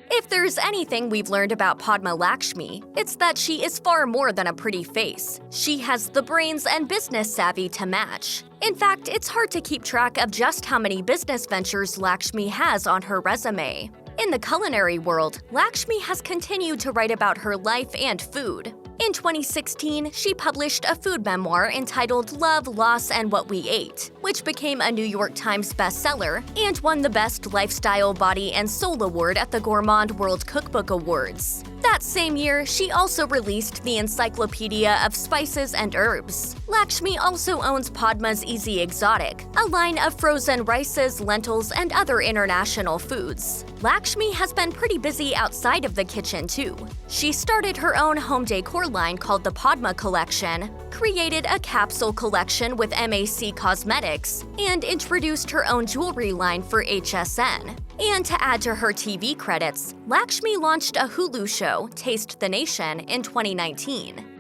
If there's anything we've learned about Padma Lakshmi, it's that she is far more than a pretty face. She has the brains and business savvy to match. In fact, it's hard to keep track of just how many business ventures Lakshmi has on her resume. In the culinary world, Lakshmi has continued to write about her life and food. In 2016, she published a food memoir entitled Love, Loss, and What We Ate, which became a New York Times bestseller and won the Best Lifestyle, Body, and Soul Award at the Gourmand World Cookbook Awards. That same year, she also released the Encyclopedia of Spices and Herbs. Lakshmi also owns Padma's Easy Exotic, a line of frozen rices, lentils, and other international foods. Lakshmi has been pretty busy outside of the kitchen too. She started her own home decor line called the Padma Collection, created a capsule collection with MAC Cosmetics, and introduced her own jewelry line for HSN. And to add to her TV credits, Lakshmi launched a Hulu show, Taste the Nation, in 2019.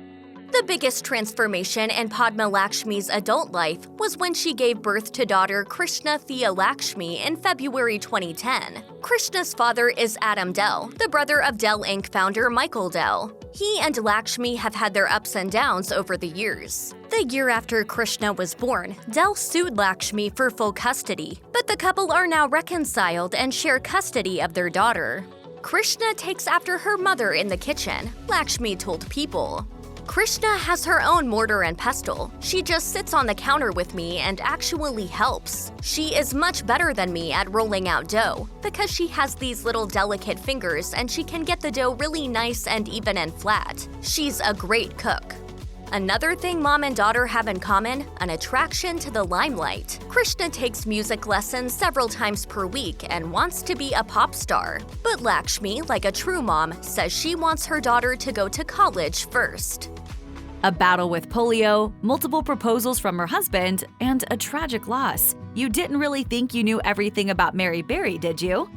The biggest transformation in Padma Lakshmi's adult life was when she gave birth to daughter Krishna Thea Lakshmi in February 2010. Krishna's father is Adam Dell, the brother of Dell Inc. founder Michael Dell. He and Lakshmi have had their ups and downs over the years. The year after Krishna was born, Dell sued Lakshmi for full custody, but the couple are now reconciled and share custody of their daughter. Krishna takes after her mother in the kitchen, Lakshmi told People. Krishna has her own mortar and pestle. She just sits on the counter with me and actually helps. She is much better than me at rolling out dough because she has these little delicate fingers and she can get the dough really nice and even and flat. She's a great cook. Another thing mom and daughter have in common, an attraction to the limelight. Krishna takes music lessons several times per week and wants to be a pop star. But Lakshmi, like a true mom, says she wants her daughter to go to college first. A battle with polio, multiple proposals from her husband, and a tragic loss. You didn't really think you knew everything about Mary Berry, did you?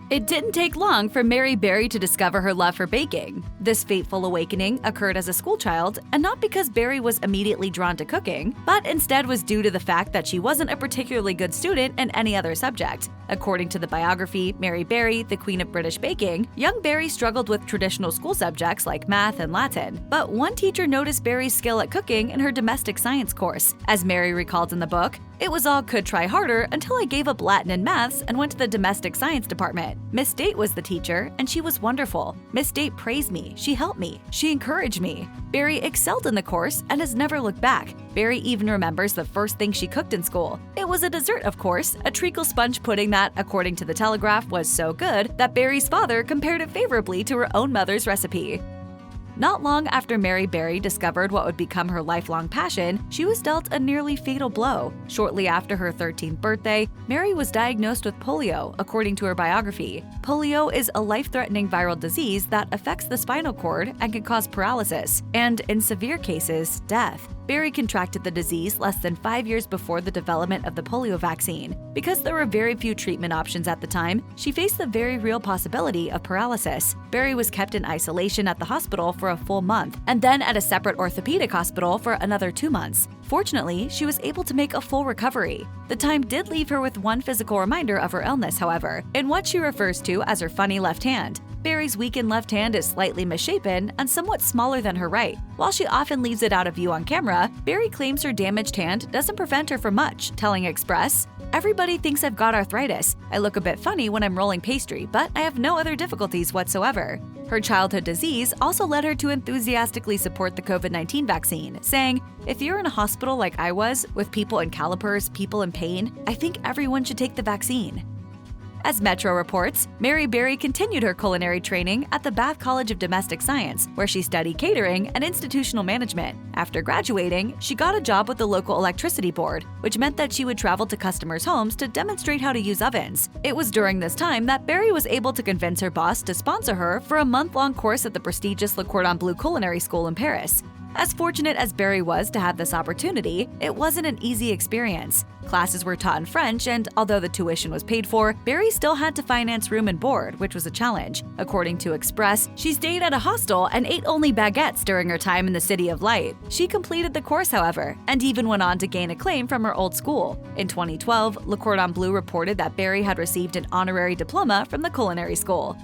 It didn't take long for Mary Berry to discover her love for baking. This fateful awakening occurred as a schoolchild, and not because Berry was immediately drawn to cooking, but instead was due to the fact that she wasn't a particularly good student in any other subject. According to the biography Mary Berry, the Queen of British Baking, young Berry struggled with traditional school subjects like math and Latin, but one teacher noticed Berry's skill at cooking in her domestic science course. As Mary recalled in the book, "It was all could try harder until I gave up Latin and maths and went to the domestic science department. Miss Date was the teacher, and she was wonderful. Miss Date praised me, she helped me, she encouraged me." Berry excelled in the course and has never looked back. Berry even remembers the first thing she cooked in school. It was a dessert, of course, a treacle sponge pudding that, according to the Telegraph, was so good that Berry's father compared it favorably to her own mother's recipe. Not long after Mary Berry discovered what would become her lifelong passion, she was dealt a nearly fatal blow. Shortly after her 13th birthday, Mary was diagnosed with polio, according to her biography. Polio is a life-threatening viral disease that affects the spinal cord and can cause paralysis, and in severe cases, death. Berry contracted the disease less than 5 years before the development of the polio vaccine. Because there were very few treatment options at the time, she faced the very real possibility of paralysis. Berry was kept in isolation at the hospital for a full month, and then at a separate orthopedic hospital for another 2 months. Fortunately, she was able to make a full recovery. The time did leave her with one physical reminder of her illness, however, in what she refers to as her funny left hand. Berry's weakened left hand is slightly misshapen and somewhat smaller than her right. While she often leaves it out of view on camera, Berry claims her damaged hand doesn't prevent her from much, telling Express, "Everybody thinks I've got arthritis. I look a bit funny when I'm rolling pastry, but I have no other difficulties whatsoever." Her childhood disease also led her to enthusiastically support the COVID-19 vaccine, saying, "If you're in a hospital like I was, with people in calipers, people in pain, I think everyone should take the vaccine." As Metro reports, Mary Berry continued her culinary training at the Bath College of Domestic Science, where she studied catering and institutional management. After graduating, she got a job with the local electricity board, which meant that she would travel to customers' homes to demonstrate how to use ovens. It was during this time that Berry was able to convince her boss to sponsor her for a month-long course at the prestigious Le Cordon Bleu Culinary School in Paris. As fortunate as Barry was to have this opportunity, it wasn't an easy experience. Classes were taught in French, and although the tuition was paid for, Barry still had to finance room and board, which was a challenge. According to Express, she stayed at a hostel and ate only baguettes during her time in the City of Light. She completed the course, however, and even went on to gain acclaim from her old school. In 2012, Le Cordon Bleu reported that Barry had received an honorary diploma from the culinary school.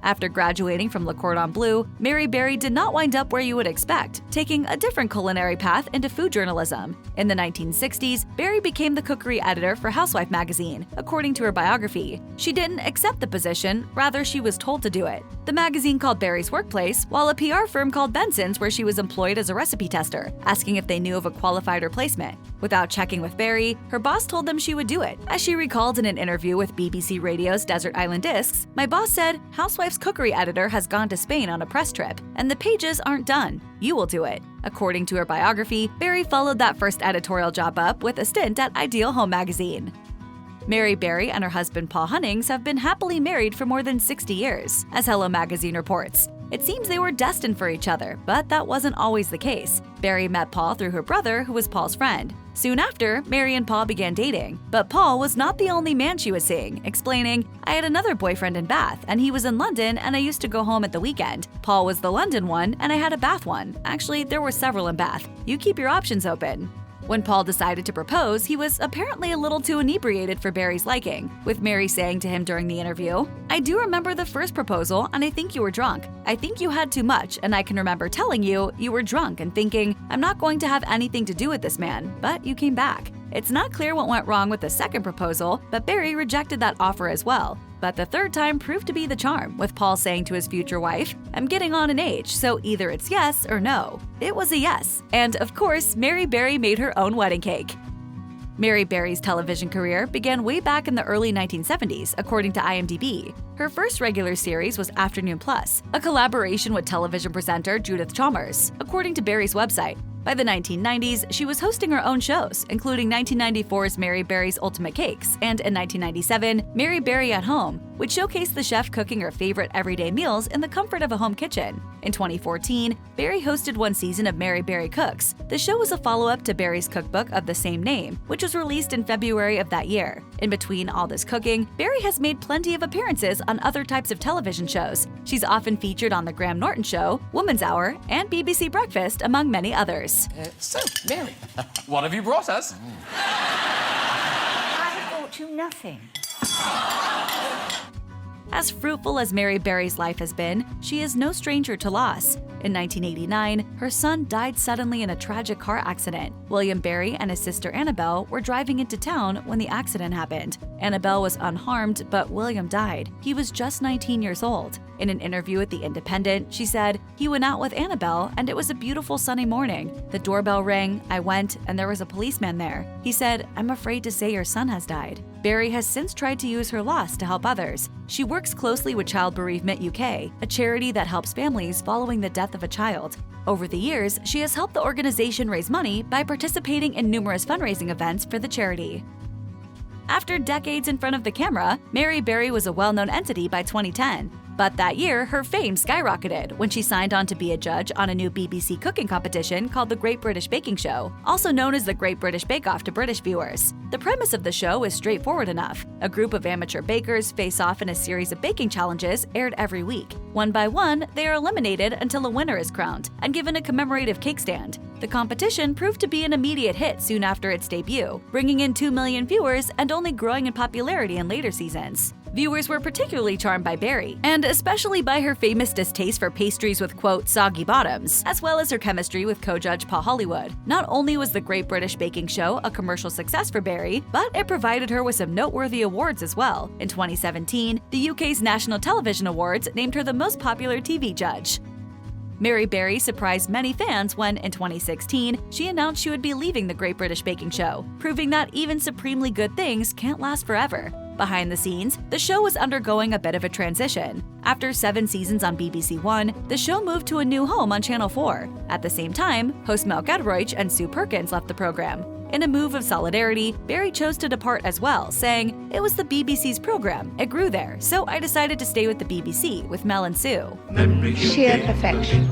After graduating from Le Cordon Bleu, Mary Berry did not wind up where you would expect, taking a different culinary path into food journalism. In the 1960s, Berry became the cookery editor for Housewife magazine, according to her biography. She didn't accept the position, rather she was told to do it. The magazine called Berry's workplace, while a PR firm called Benson's, where she was employed as a recipe tester, asking if they knew of a qualified replacement. Without checking with Berry, her boss told them she would do it. As she recalled in an interview with BBC Radio's Desert Island Discs, "My boss said, Housewife's cookery editor has gone to Spain on a press trip, and the pages aren't done. You will do it." According to her biography, Berry followed that first editorial job up with a stint at Ideal Home magazine. Mary Berry and her husband Paul Hunnings have been happily married for more than 60 years, as Hello magazine reports. It seems they were destined for each other, but that wasn't always the case. Berry met Paul through her brother, who was Paul's friend. Soon after, Mary and Paul began dating, but Paul was not the only man she was seeing, explaining, "I had another boyfriend in Bath, and he was in London, and I used to go home at the weekend. Paul was the London one, and I had a Bath one. Actually, there were several in Bath. You keep your options open." When Paul decided to propose, he was apparently a little too inebriated for Berry's liking, with Mary saying to him during the interview, "I do remember the first proposal, and I think you were drunk. I think you had too much, and I can remember telling you you were drunk and thinking, I'm not going to have anything to do with this man, but you came back." It's not clear what went wrong with the second proposal, but Berry rejected that offer as well. But the third time proved to be the charm, with Paul saying to his future wife, "I'm getting on in age, so either it's yes or no." It was a yes. And of course, Mary Berry made her own wedding cake. Mary Berry's television career began way back in the early 1970s, according to IMDb. Her first regular series was Afternoon Plus, a collaboration with television presenter Judith Chalmers, according to Berry's website. By the 1990s, she was hosting her own shows, including 1994's Mary Berry's Ultimate Cakes, and in 1997, Mary Berry at Home, which showcased the chef cooking her favorite everyday meals in the comfort of a home kitchen. In 2014, Berry hosted one season of Mary Berry Cooks. The show was a follow-up to Berry's cookbook of the same name, which was released in February of that year. In between all this cooking, Berry has made plenty of appearances on other types of television shows. She's often featured on The Graham Norton Show, Woman's Hour, and BBC Breakfast, among many others. So, Mary, what have you brought us? I brought you nothing. As fruitful as Mary Berry's life has been, she is no stranger to loss. In 1989, her son died suddenly in a tragic car accident. William Berry and his sister Annabelle were driving into town when the accident happened. Annabelle was unharmed, but William died. He was just 19 years old. In an interview with The Independent, she said, "He went out with Annabelle, and it was a beautiful sunny morning. The doorbell rang, I went, and there was a policeman there. He said, 'I'm afraid to say your son has died.'" Berry has since tried to use her loss to help others. She works closely with Child Bereavement UK, a charity that helps families following the death of a child. Over the years, she has helped the organization raise money by participating in numerous fundraising events for the charity. After decades in front of the camera, Mary Berry was a well-known entity by 2010. But that year, her fame skyrocketed when she signed on to be a judge on a new BBC cooking competition called the Great British Baking Show, also known as the Great British Bake Off to British viewers. The premise of the show is straightforward enough. A group of amateur bakers face off in a series of baking challenges aired every week. One by one, they are eliminated until a winner is crowned and given a commemorative cake stand. The competition proved to be an immediate hit soon after its debut, bringing in 2 million viewers and only growing in popularity in later seasons. Viewers were particularly charmed by Berry, and especially by her famous distaste for pastries with, quote, soggy bottoms, as well as her chemistry with co-judge Paul Hollywood. Not only was the Great British Baking Show a commercial success for Berry, but it provided her with some noteworthy awards as well. In 2017, the UK's National Television Awards named her the most popular TV judge. Mary Berry surprised many fans when, in 2016, she announced she would be leaving the Great British Baking Show, proving that even supremely good things can't last forever. Behind the scenes, the show was undergoing a bit of a transition. After 7 seasons on BBC One, the show moved to a new home on Channel 4. At the same time, host Mel Gedroych and Sue Perkins left the program. In a move of solidarity, Berry chose to depart as well, saying, "It was the BBC's program, it grew there, so I decided to stay with the BBC with Mel and Sue." Sheer perfection.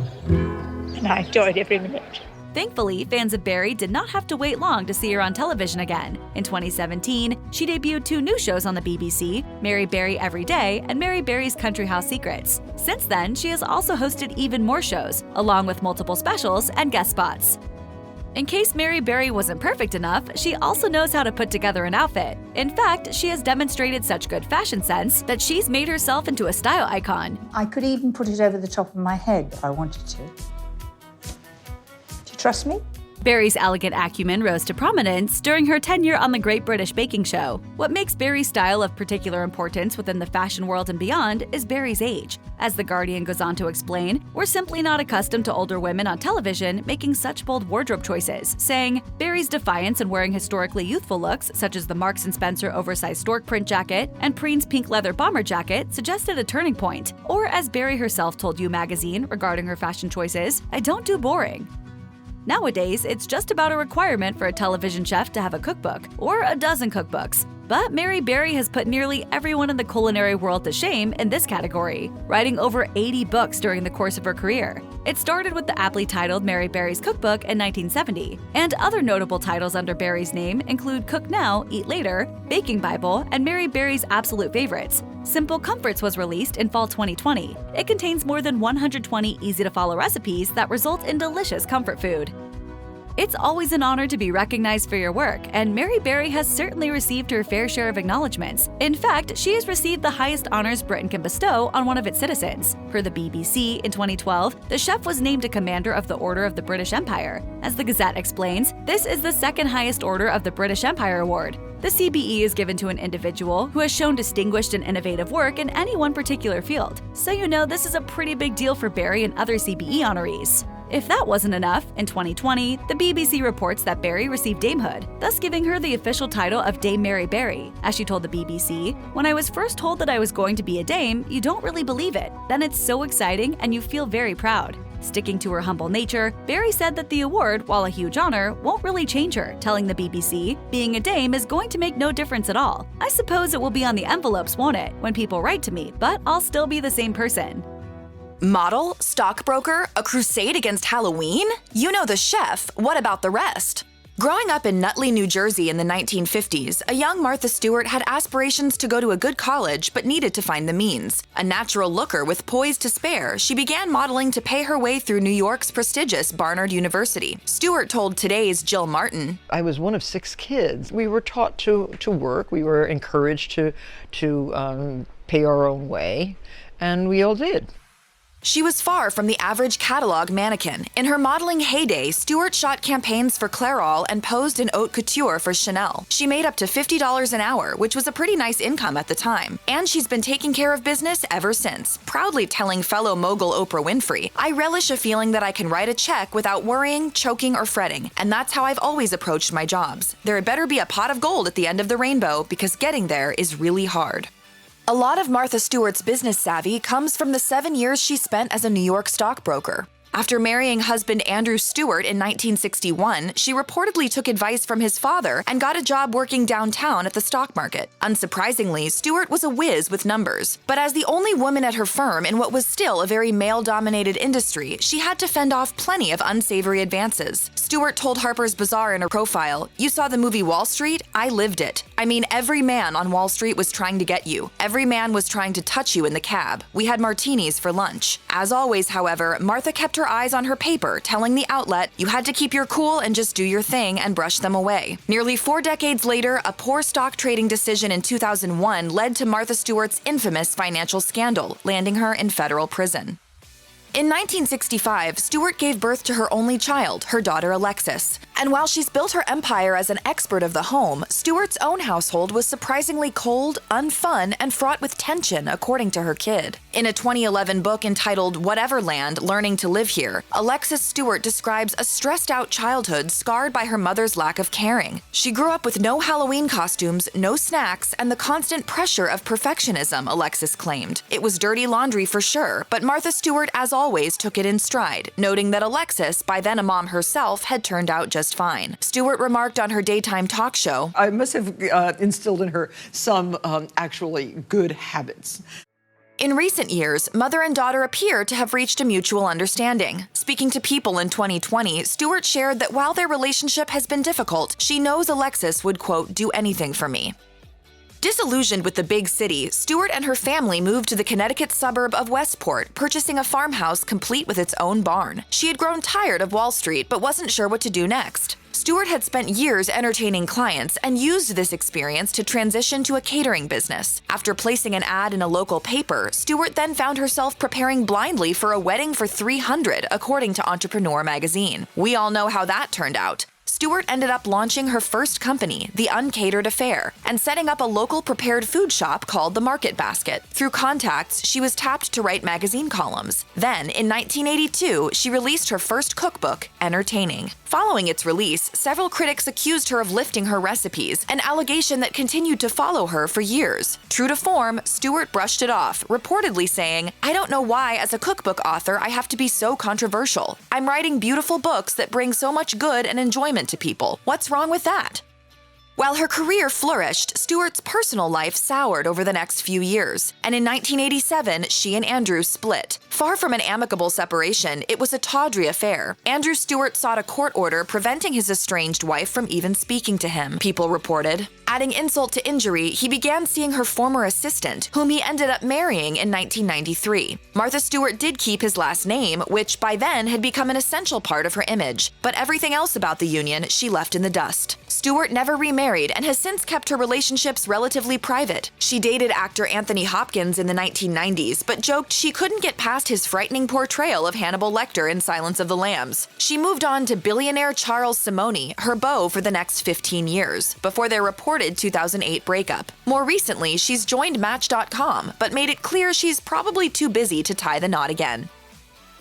and I enjoyed every minute. Thankfully, fans of Berry did not have to wait long to see her on television again. In 2017, she debuted 2 new shows on the BBC, Mary Berry Every Day and Mary Berry's Country House Secrets. Since then, she has also hosted even more shows, along with multiple specials and guest spots. In case Mary Berry wasn't perfect enough, she also knows how to put together an outfit. In fact, she has demonstrated such good fashion sense that she's made herself into a style icon. I could even put it over the top of my head if I wanted to. Trust me? Berry's elegant acumen rose to prominence during her tenure on the Great British Baking Show. What makes Berry's style of particular importance within the fashion world and beyond is Berry's age. As The Guardian goes on to explain, we're simply not accustomed to older women on television making such bold wardrobe choices, saying, Berry's defiance in wearing historically youthful looks, such as the Marks & Spencer oversized stork print jacket and Preen's pink leather bomber jacket, suggested a turning point. Or as Berry herself told You Magazine regarding her fashion choices, I don't do boring. Nowadays, it's just about a requirement for a television chef to have a cookbook, or a dozen cookbooks. But Mary Berry has put nearly everyone in the culinary world to shame in this category, writing over 80 books during the course of her career. It started with the aptly titled Mary Berry's Cookbook in 1970, and other notable titles under Berry's name include Cook Now, Eat Later, Baking Bible, and Mary Berry's Absolute Favorites. Simple Comforts was released in fall 2020. It contains more than 120 easy-to-follow recipes that result in delicious comfort food. It's always an honor to be recognized for your work, and Mary Berry has certainly received her fair share of acknowledgments. In fact, she has received the highest honors Britain can bestow on one of its citizens. Per the BBC, in 2012, the chef was named a Commander of the Order of the British Empire. As the Gazette explains, this is the second highest order of the British Empire Award. The CBE is given to an individual who has shown distinguished and innovative work in any one particular field. So you know this is a pretty big deal for Berry and other CBE honorees. If that wasn't enough, in 2020, the BBC reports that Berry received damehood, thus giving her the official title of Dame Mary Berry. As she told the BBC, "When I was first told that I was going to be a dame, you don't really believe it. Then it's so exciting and you feel very proud." Sticking to her humble nature, Berry said that the award, while a huge honor, won't really change her, telling the BBC, "Being a dame is going to make no difference at all. I suppose it will be on the envelopes, won't it, when people write to me, but I'll still be the same person." Model? Stockbroker? A crusade against Halloween? You know the chef, what about the rest? Growing up in Nutley, New Jersey in the 1950s, a young Martha Stewart had aspirations to go to a good college but needed to find the means. A natural looker with poise to spare, she began modeling to pay her way through New York's prestigious Barnard University. Stewart told Today's Jill Martin, "I was one of 6 kids. We were taught to work. We were encouraged to pay our own way, and we all did." She was far from the average catalog mannequin. In her modeling heyday, Stewart shot campaigns for Clairol and posed in haute couture for Chanel. She made up to $50 an hour, which was a pretty nice income at the time. And she's been taking care of business ever since, proudly telling fellow mogul Oprah Winfrey, "I relish a feeling that I can write a check without worrying, choking, or fretting. And that's how I've always approached my jobs. There had better be a pot of gold at the end of the rainbow, because getting there is really hard." A lot of Martha Stewart's business savvy comes from the 7 years she spent as a New York stockbroker. After marrying husband Andrew Stewart in 1961, she reportedly took advice from his father and got a job working downtown at the stock market. Unsurprisingly, Stewart was a whiz with numbers. But as the only woman at her firm in what was still a very male-dominated industry, she had to fend off plenty of unsavory advances. Stewart told Harper's Bazaar in her profile, "You saw the movie Wall Street? I lived it. I mean, every man on Wall Street was trying to get you. Every man was trying to touch you in the cab. We had martinis for lunch." As always, however, Martha kept her eyes on her paper, telling the outlet, "You had to keep your cool and just do your thing and brush them away." Nearly 4 decades later, a poor stock trading decision in 2001 led to Martha Stewart's infamous financial scandal, landing her in federal prison. In 1965, Stewart gave birth to her only child, her daughter Alexis. And while she's built her empire as an expert of the home, Stewart's own household was surprisingly cold, unfun, and fraught with tension, according to her kid. In a 2011 book entitled Whateverland, Learning to Live Here, Alexis Stewart describes a stressed-out childhood scarred by her mother's lack of caring. She grew up with no Halloween costumes, no snacks, and the constant pressure of perfectionism, Alexis claimed. It was dirty laundry for sure, but Martha Stewart, as always, took it in stride, noting that Alexis, by then a mom herself, had turned out just fine. Stewart remarked on her daytime talk show, "I must have instilled in her some actually good habits." In recent years, mother and daughter appear to have reached a mutual understanding. Speaking to People in 2020, Stewart shared that while their relationship has been difficult, she knows Alexis would, quote, do anything for me. Disillusioned with the big city, Stewart and her family moved to the Connecticut suburb of Westport, purchasing a farmhouse complete with its own barn. She had grown tired of Wall Street but wasn't sure what to do next. Stewart had spent years entertaining clients and used this experience to transition to a catering business. After placing an ad in a local paper, Stewart then found herself preparing blindly for a wedding for 300, according to Entrepreneur magazine. We all know how that turned out. Stewart ended up launching her first company, The Uncatered Affair, and setting up a local prepared food shop called The Market Basket. Through contacts, she was tapped to write magazine columns. Then, in 1982, she released her first cookbook, Entertaining. Following its release, several critics accused her of lifting her recipes, an allegation that continued to follow her for years. True to form, Stewart brushed it off, reportedly saying, "I don't know why, as a cookbook author, I have to be so controversial. I'm writing beautiful books that bring so much good and enjoyment to people. What's wrong with that?" While her career flourished, Stewart's personal life soured over the next few years, and in 1987, she and Andrew split. Far from an amicable separation, it was a tawdry affair. Andrew Stewart sought a court order preventing his estranged wife from even speaking to him, People reported. Adding insult to injury, he began seeing her former assistant, whom he ended up marrying in 1993. Martha Stewart did keep his last name, which by then had become an essential part of her image, but everything else about the union she left in the dust. Stewart never remarried and has since kept her relationships relatively private. She dated actor Anthony Hopkins in the 1990s, but joked she couldn't get past his frightening portrayal of Hannibal Lecter in Silence of the Lambs. She moved on to billionaire Charles Simoni, her beau for the next 15 years, before their reported 2008 breakup. More recently, she's joined Match.com, but made it clear she's probably too busy to tie the knot again.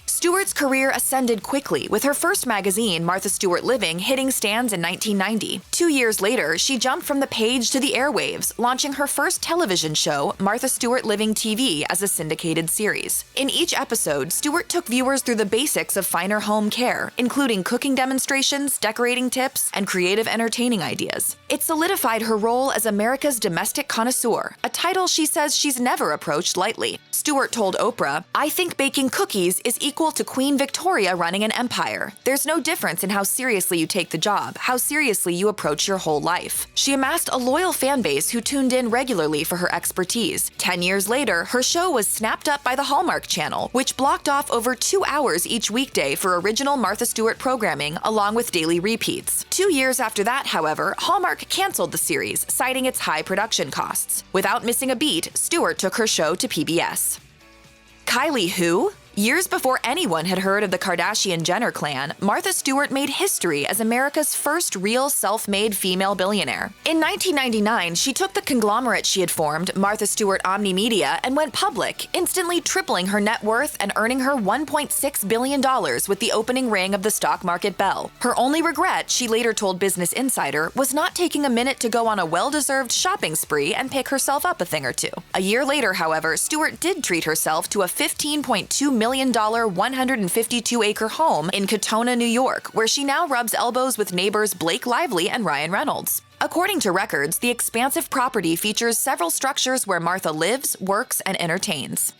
Stewart's career ascended quickly, with her first magazine, Martha Stewart Living, hitting stands in 1990. 2 years later, she jumped from the page to the airwaves, launching her first television show, Martha Stewart Living TV, as a syndicated series. In each episode, Stewart took viewers through the basics of finer home care, including cooking demonstrations, decorating tips, and creative entertaining ideas. It solidified her role as America's domestic connoisseur, a title she says she's never approached lightly. Stewart told Oprah, "I think baking cookies is equal to Queen Victoria running an empire. There's no difference in how seriously you take the job, how seriously you approach your whole life." She amassed a loyal fan base who tuned in regularly for her expertise. 10 years later, her show was snapped up by the Hallmark Channel, which blocked off over 2 hours each weekday for original Martha Stewart programming, along with daily repeats. 2 years after that, however, Hallmark canceled the series, citing its high production costs. Without missing a beat, Stewart took her show to PBS. Kylie who? Years before anyone had heard of the Kardashian-Jenner clan, Martha Stewart made history as America's first real self-made female billionaire. In 1999, she took the conglomerate she had formed, Martha Stewart Omni Media, and went public, instantly tripling her net worth and earning her $1.6 billion with the opening ring of the stock market bell. Her only regret, she later told Business Insider, was not taking a minute to go on a well-deserved shopping spree and pick herself up a thing or two. A year later, however, Stewart did treat herself to a $15.2 million 152-acre home in Katona, New York, where she now rubs elbows with neighbors Blake Lively and Ryan Reynolds. According to records, the expansive property features several structures where Martha lives, works, and entertains.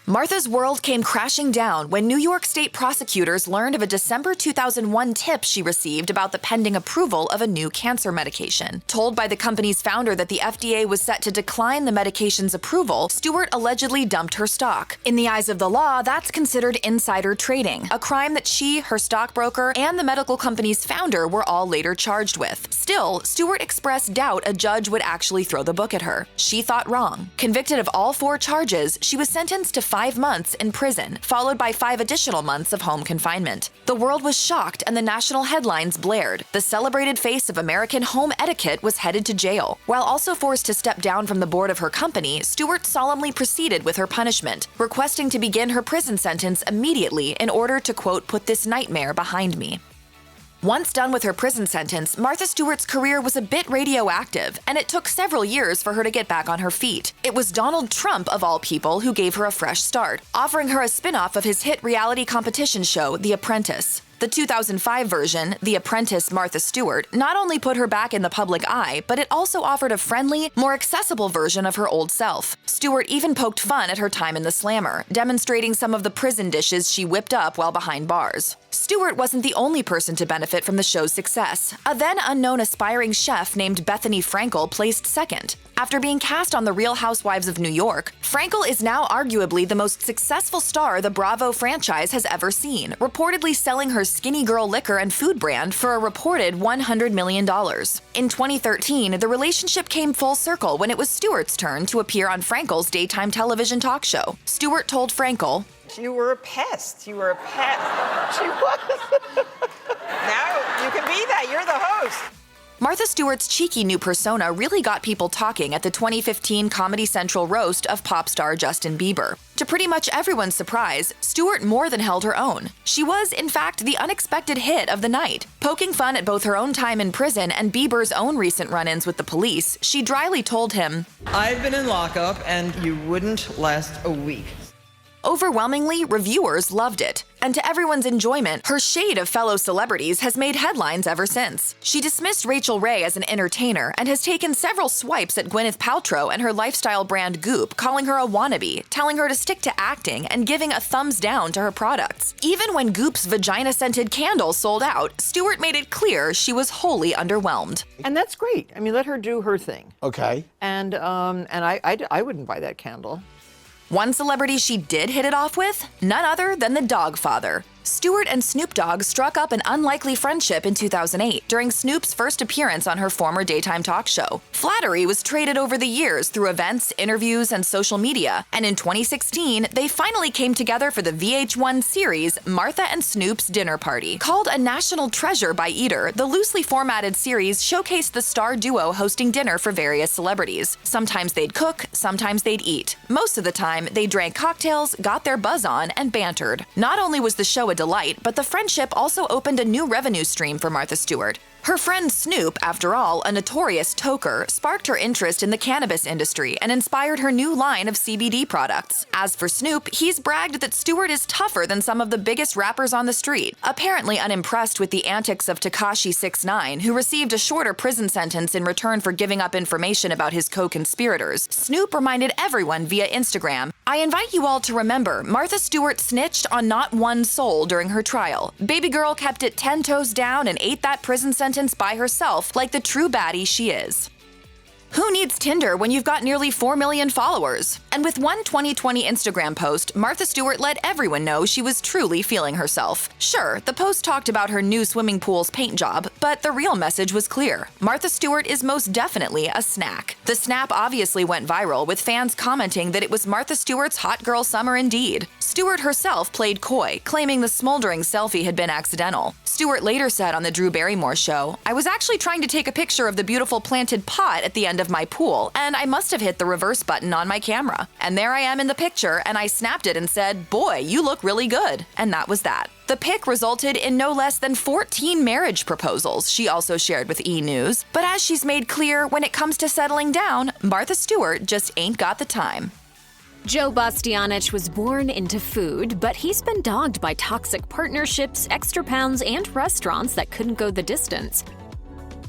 Martha's world came crashing down when New York State prosecutors learned of a December 2001 tip she received about the pending approval of a new cancer medication. Told by the company's founder that the FDA was set to decline the medication's approval, Stewart allegedly dumped her stock. In the eyes of the law, that's considered insider trading, a crime that she, her stockbroker, and the medical company's founder were all later charged with. Still, Stewart expressed doubt a judge would actually throw the book at her. She thought wrong. Convicted of all 4 charges, she was sentenced to 5 months in prison, followed by 5 additional months of home confinement. The world was shocked and the national headlines blared. The celebrated face of American home etiquette was headed to jail. While also forced to step down from the board of her company, Stewart solemnly proceeded with her punishment, requesting to begin her prison sentence immediately in order to, quote, "put this nightmare behind me." Once done with her prison sentence, Martha Stewart's career was a bit radioactive, and it took several years for her to get back on her feet. It was Donald Trump, of all people, who gave her a fresh start, offering her a spin-off of his hit reality competition show, The Apprentice. The 2005 version, The Apprentice Martha Stewart, not only put her back in the public eye, but it also offered a friendly, more accessible version of her old self. Stewart even poked fun at her time in the slammer, demonstrating some of the prison dishes she whipped up while behind bars. Stewart wasn't the only person to benefit from the show's success. A then unknown aspiring chef named Bethany Frankel placed second. After being cast on The Real Housewives of New York, Frankel is now arguably the most successful star the Bravo franchise has ever seen, reportedly selling her Skinny Girl liquor and food brand for a reported $100 million. In 2013, the relationship came full circle when it was Stewart's turn to appear on Frankel's daytime television talk show. Stewart told Frankel, "You were a pest. You were a pest." She was. Now you can be that. You're the host. Martha Stewart's cheeky new persona really got people talking at the 2015 Comedy Central roast of pop star Justin Bieber. To pretty much everyone's surprise, Stewart more than held her own. She was, in fact, the unexpected hit of the night. Poking fun at both her own time in prison and Bieber's own recent run-ins with the police, she dryly told him, "I've been in lockup and you wouldn't last a week." Overwhelmingly, reviewers loved it. And to everyone's enjoyment, her shade of fellow celebrities has made headlines ever since. She dismissed Rachael Ray as an entertainer and has taken several swipes at Gwyneth Paltrow and her lifestyle brand Goop, calling her a wannabe, telling her to stick to acting, and giving a thumbs down to her products. Even when Goop's vagina-scented candles sold out, Stewart made it clear she was wholly underwhelmed. And that's great. I mean, let her do her thing. Okay. And I wouldn't buy that candle. One celebrity she did hit it off with? None other than the Dog Father. Stewart and Snoop Dogg struck up an unlikely friendship in 2008 during Snoop's first appearance on her former daytime talk show. Flattery was traded over the years through events, interviews, and social media, and in 2016, they finally came together for the VH1 series Martha and Snoop's Dinner Party. Called a national treasure by Eater, the loosely formatted series showcased the star duo hosting dinner for various celebrities. Sometimes they'd cook, sometimes they'd eat. Most of the time, they drank cocktails, got their buzz on, and bantered. Not only was the show a delight, but the friendship also opened a new revenue stream for Martha Stewart. Her friend Snoop, after all, a notorious toker, sparked her interest in the cannabis industry and inspired her new line of CBD products. As for Snoop, he's bragged that Stewart is tougher than some of the biggest rappers on the street. Apparently unimpressed with the antics of Tekashi 6ix9ine, who received a shorter prison sentence in return for giving up information about his co-conspirators, Snoop reminded everyone via Instagram, "I invite you all to remember, Martha Stewart snitched on not one soul during her trial. Baby girl kept it 10 toes down and ate that prison sentence by herself like the true baddie she is." Who needs Tinder when you've got nearly 4 million followers? And with one 2020 Instagram post, Martha Stewart let everyone know she was truly feeling herself. Sure, the post talked about her new swimming pool's paint job, but the real message was clear. Martha Stewart is most definitely a snack. The snap obviously went viral, with fans commenting that it was Martha Stewart's hot girl summer indeed. Stewart herself played coy, claiming the smoldering selfie had been accidental. Stewart later said on the Drew Barrymore show, "I was actually trying to take a picture of the beautiful planted pot at the end of my pool, and I must have hit the reverse button on my camera. And there I am in the picture, and I snapped it and said, 'Boy, you look really good.' And that was that." The pic resulted in no less than 14 marriage proposals, she also shared with E! News. But as she's made clear, when it comes to settling down, Martha Stewart just ain't got the time. Joe Bastianich was born into food, but he's been dogged by toxic partnerships, extra pounds, and restaurants that couldn't go the distance.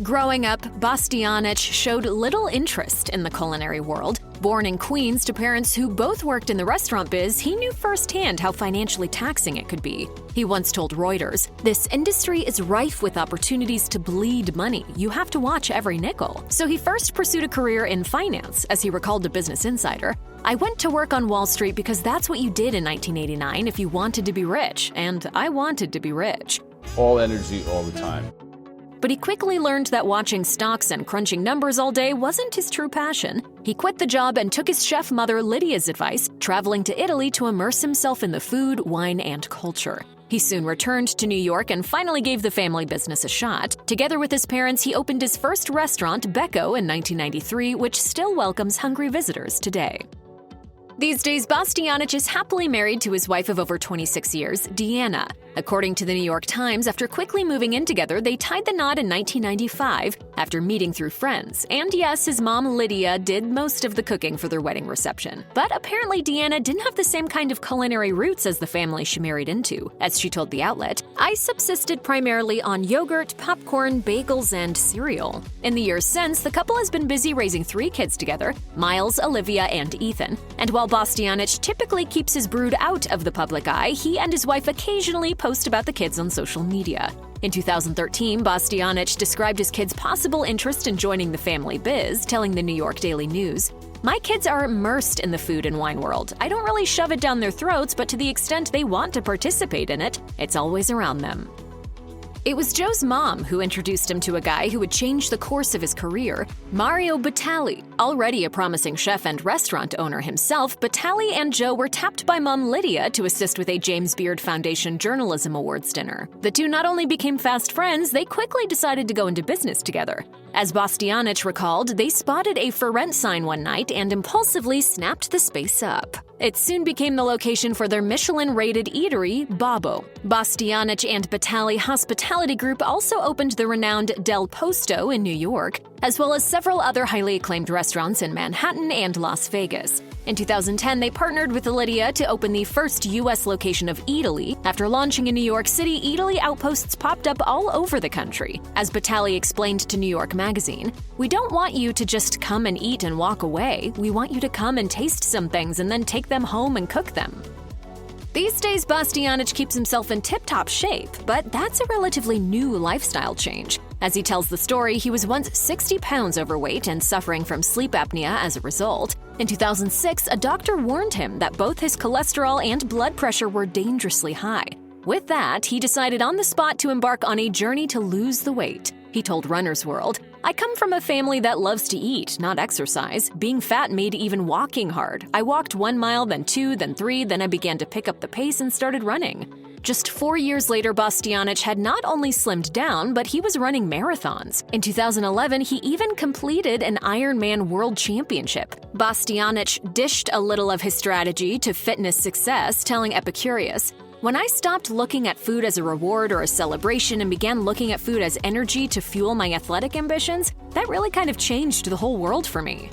Growing up, Bastianich showed little interest in the culinary world. Born in Queens to parents who both worked in the restaurant biz, he knew firsthand how financially taxing it could be. He once told Reuters, "This industry is rife with opportunities to bleed money. You have to watch every nickel." So he first pursued a career in finance, as he recalled to Business Insider. "I went to work on Wall Street because that's what you did in 1989 if you wanted to be rich, and I wanted to be rich." All energy all the time. But he quickly learned that watching stocks and crunching numbers all day wasn't his true passion. He quit the job and took his chef mother Lidia's advice, traveling to Italy to immerse himself in the food, wine, and culture. He soon returned to New York and finally gave the family business a shot. Together with his parents, he opened his first restaurant, Becco, in 1993, which still welcomes hungry visitors today. These days, Bastianich is happily married to his wife of over 26 years, Deanna. According to the New York Times, after quickly moving in together, they tied the knot in 1995 after meeting through friends. And yes, his mom Lidia did most of the cooking for their wedding reception. But apparently Deanna didn't have the same kind of culinary roots as the family she married into. As she told the outlet, "I subsisted primarily on yogurt, popcorn, bagels, and cereal." In the years since, the couple has been busy raising 3 kids together, Miles, Olivia, and Ethan. And while Bastianich typically keeps his brood out of the public eye, he and his wife occasionally post about the kids on social media. In 2013, Bastianich described his kids' possible interest in joining the family biz, telling the New York Daily News, "My kids are immersed in the food and wine world. I don't really shove it down their throats, but to the extent they want to participate in it, it's always around them." It was Joe's mom who introduced him to a guy who would change the course of his career, Mario Batali. Already a promising chef and restaurant owner himself, Batali and Joe were tapped by mom Lidia to assist with a James Beard Foundation Journalism Awards dinner. The two not only became fast friends, they quickly decided to go into business together. As Bastianich recalled, they spotted a for rent sign one night and impulsively snapped the space up. It soon became the location for their Michelin-rated eatery, Babbo. Bastianich and Batali Hospitality Group also opened the renowned Del Posto in New York, as well as several other highly acclaimed restaurants in Manhattan and Las Vegas. In 2010, they partnered with Lidia to open the first U.S. location of Eataly. After launching in New York City, Eataly outposts popped up all over the country. As Batali explained to New York Magazine, "We don't want you to just come and eat and walk away. We want you to come and taste some things and then take them home and cook them." These days, Bastianich keeps himself in tip-top shape, but that's a relatively new lifestyle change. As he tells the story, he was once 60 pounds overweight and suffering from sleep apnea as a result. In 2006, a doctor warned him that both his cholesterol and blood pressure were dangerously high. With that, he decided on the spot to embark on a journey to lose the weight. He told Runner's World, "I come from a family that loves to eat, not exercise. Being fat made even walking hard. I walked 1 mile, then 2, then 3, then I began to pick up the pace and started running." Just 4 years later, Bastianich had not only slimmed down, but he was running marathons. In 2011, he even completed an Ironman World Championship. Bastianich dished a little of his strategy to fitness success, telling Epicurious, "When I stopped looking at food as a reward or a celebration and began looking at food as energy to fuel my athletic ambitions, that really kind of changed the whole world for me."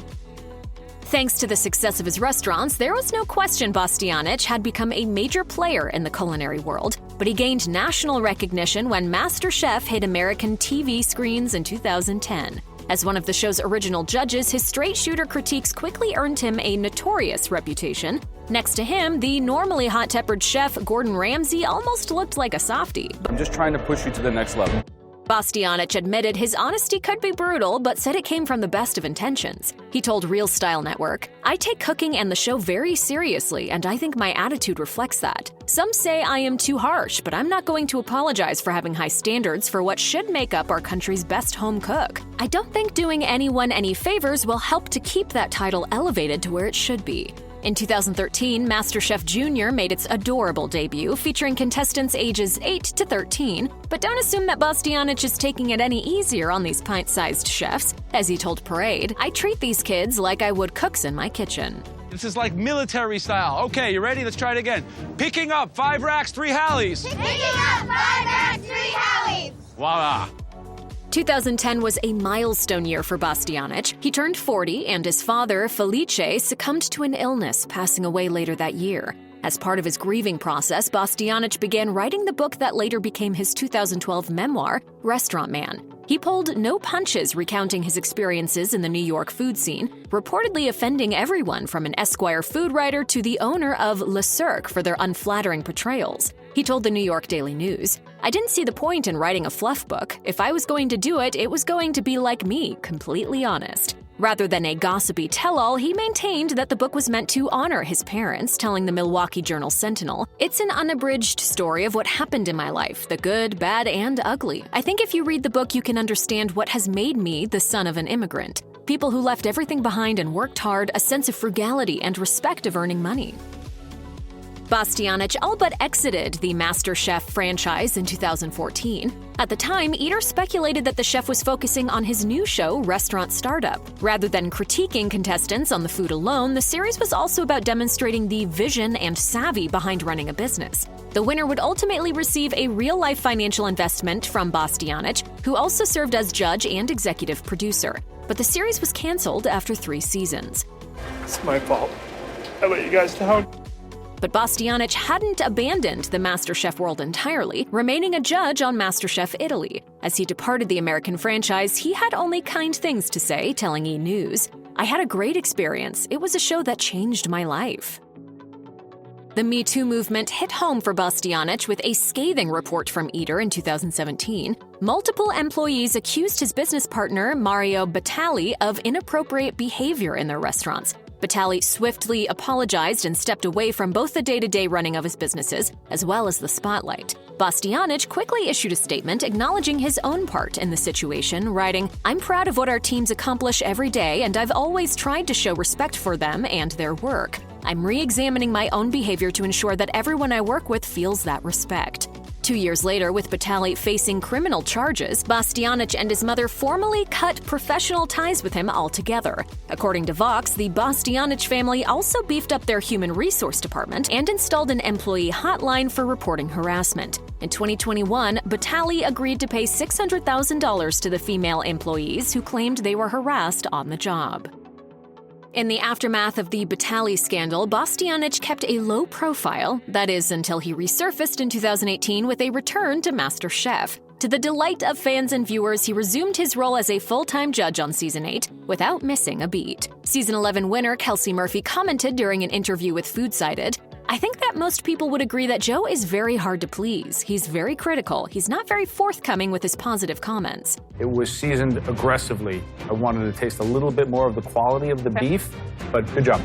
Thanks to the success of his restaurants, there was no question Bastianich had become a major player in the culinary world, but he gained national recognition when MasterChef hit American TV screens in 2010. As one of the show's original judges, his straight-shooter critiques quickly earned him a notorious reputation. Next to him, the normally hot-tempered chef Gordon Ramsay almost looked like a softie. I'm just trying to push you to the next level. Bastianich admitted his honesty could be brutal, but said it came from the best of intentions. He told Real Style Network, "I take cooking and the show very seriously, and I think my attitude reflects that. Some say I am too harsh, but I'm not going to apologize for having high standards for what should make up our country's best home cook. I don't think doing anyone any favors will help to keep that title elevated to where it should be." In 2013, MasterChef Junior made its adorable debut, featuring contestants ages 8 to 13. But don't assume that Bastianich is taking it any easier on these pint-sized chefs. As he told Parade, "I treat these kids like I would cooks in my kitchen." This is like military style. Okay, you ready? Let's try it again. Picking up 5 racks, 3 hallies. Picking up 5 racks, 3 hallies. Voila. 2010 was a milestone year for Bastianich. He turned 40, and his father, Felice, succumbed to an illness, passing away later that year. As part of his grieving process, Bastianich began writing the book that later became his 2012 memoir, Restaurant Man. He pulled no punches recounting his experiences in the New York food scene, reportedly offending everyone from an Esquire food writer to the owner of Le Cirque for their unflattering portrayals. He told the New York Daily News, "I didn't see the point in writing a fluff book. If I was going to do it, it was going to be like me, completely honest." Rather than a gossipy tell-all, he maintained that the book was meant to honor his parents, telling the Milwaukee Journal-Sentinel, "It's an unabridged story of what happened in my life, the good, bad, and ugly. I think if you read the book, you can understand what has made me the son of an immigrant. People who left everything behind and worked hard, a sense of frugality and respect of earning money." Bastianich all but exited the MasterChef franchise in 2014. At the time, eaters speculated that the chef was focusing on his new show, Restaurant Startup. Rather than critiquing contestants on the food alone, the series was also about demonstrating the vision and savvy behind running a business. The winner would ultimately receive a real-life financial investment from Bastianich, who also served as judge and executive producer. But the series was canceled after 3 seasons. It's my fault. I let you guys down. But Bastianich hadn't abandoned the MasterChef world entirely, remaining a judge on MasterChef Italy. As he departed the American franchise, he had only kind things to say, telling E! News, "I had a great experience. It was a show that changed my life." The Me Too movement hit home for Bastianich with a scathing report from Eater in 2017. Multiple employees accused his business partner, Mario Batali, of inappropriate behavior in their restaurants. Batali swiftly apologized and stepped away from both the day-to-day running of his businesses, as well as the spotlight. Bastianich quickly issued a statement acknowledging his own part in the situation, writing, "I'm proud of what our teams accomplish every day, and I've always tried to show respect for them and their work. I'm re-examining my own behavior to ensure that everyone I work with feels that respect." 2 years later, with Batali facing criminal charges, Bastianich and his mother formally cut professional ties with him altogether. According to Vox, the Bastianich family also beefed up their human resource department and installed an employee hotline for reporting harassment. In 2021, Batali agreed to pay $600,000 to the female employees who claimed they were harassed on the job. In the aftermath of the Batali scandal, Bastianich kept a low profile, that is, until he resurfaced in 2018 with a return to MasterChef. To the delight of fans and viewers, he resumed his role as a full-time judge on Season 8 without missing a beat. Season 11 winner Kelsey Murphy commented during an interview with Foodsided, "I think that most people would agree that Joe is very hard to please. He's very critical. He's not very forthcoming with his positive comments." It was seasoned aggressively. I wanted to taste a little bit more of the quality of the beef, but good job.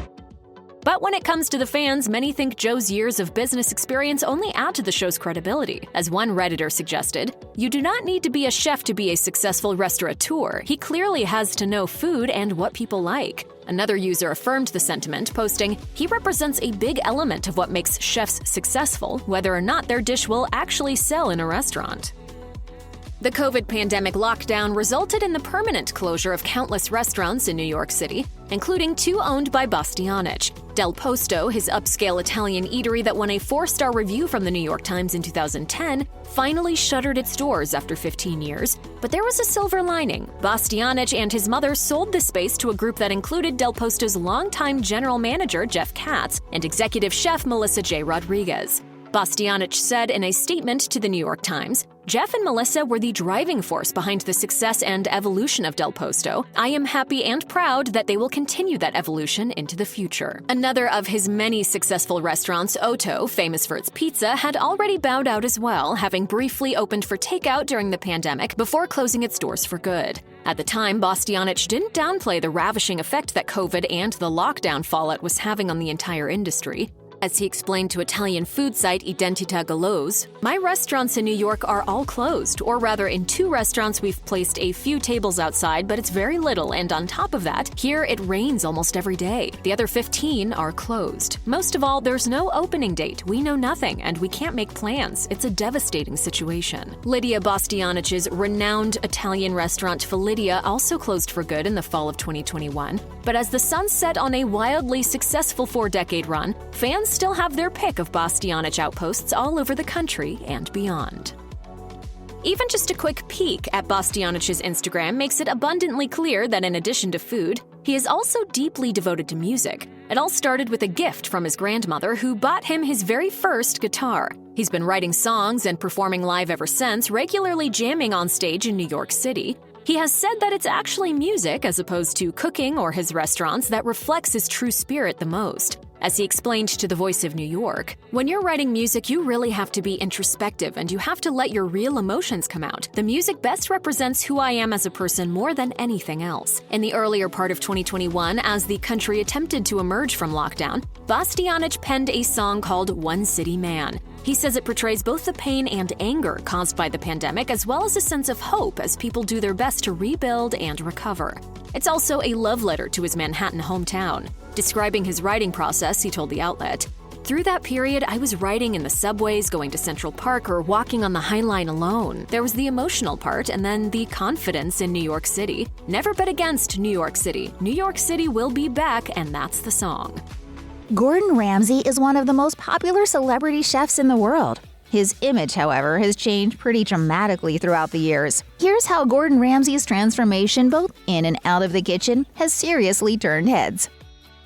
But when it comes to the fans, many think Joe's years of business experience only add to the show's credibility. As one Redditor suggested, "You do not need to be a chef to be a successful restaurateur. He clearly has to know food and what people like." Another user affirmed the sentiment, posting, "He represents a big element of what makes chefs successful, whether or not their dish will actually sell in a restaurant." The COVID pandemic lockdown resulted in the permanent closure of countless restaurants in New York City, including 2 owned by Bastianich. Del Posto, his upscale Italian eatery that won a 4-star review from the New York Times in 2010, finally shuttered its doors after 15 years. But there was a silver lining. Bastianich and his mother sold the space to a group that included Del Posto's longtime general manager, Jeff Katz, and executive chef Melissa J. Rodriguez. Bastianich said in a statement to the New York Times, "Jeff and Melissa were the driving force behind the success and evolution of Del Posto. I am happy and proud that they will continue that evolution into the future." Another of his many successful restaurants, Otto, famous for its pizza, had already bowed out as well, having briefly opened for takeout during the pandemic before closing its doors for good. At the time, Bastianich didn't downplay the ravishing effect that COVID and the lockdown fallout was having on the entire industry. As he explained to Italian food site Identità Gallo's, "My restaurants in New York are all closed, or rather in 2 restaurants we've placed a few tables outside, but it's very little, and on top of that, here it rains almost every day. The other 15 are closed. Most of all, there's no opening date. We know nothing, and we can't make plans. It's a devastating situation." Lidia Bastianich's renowned Italian restaurant Lidia also closed for good in the fall of 2021. But as the sun set on a wildly successful 4-decade run, fans still have their pick of Bastianich outposts all over the country and beyond. Even just a quick peek at Bastianich's Instagram makes it abundantly clear that in addition to food, he is also deeply devoted to music. It all started with a gift from his grandmother, who bought him his very first guitar. He's been writing songs and performing live ever since, regularly jamming on stage in New York City. He has said that it's actually music, as opposed to cooking or his restaurants, that reflects his true spirit the most. As he explained to The Voice of New York, "When you're writing music, you really have to be introspective and you have to let your real emotions come out. The music best represents who I am as a person more than anything else." In the earlier part of 2021, as the country attempted to emerge from lockdown, Bastianich penned a song called "One City Man." He says it portrays both the pain and anger caused by the pandemic, as well as a sense of hope as people do their best to rebuild and recover. It's also a love letter to his Manhattan hometown. Describing his writing process, he told the outlet, "Through that period, I was writing in the subways, going to Central Park, or walking on the High Line alone. There was the emotional part, and then the confidence in New York City. Never bet against New York City. New York City will be back, and that's the song." Gordon Ramsay is one of the most popular celebrity chefs in the world. His image, however, has changed pretty dramatically throughout the years. Here's how Gordon Ramsay's transformation both in and out of the kitchen has seriously turned heads.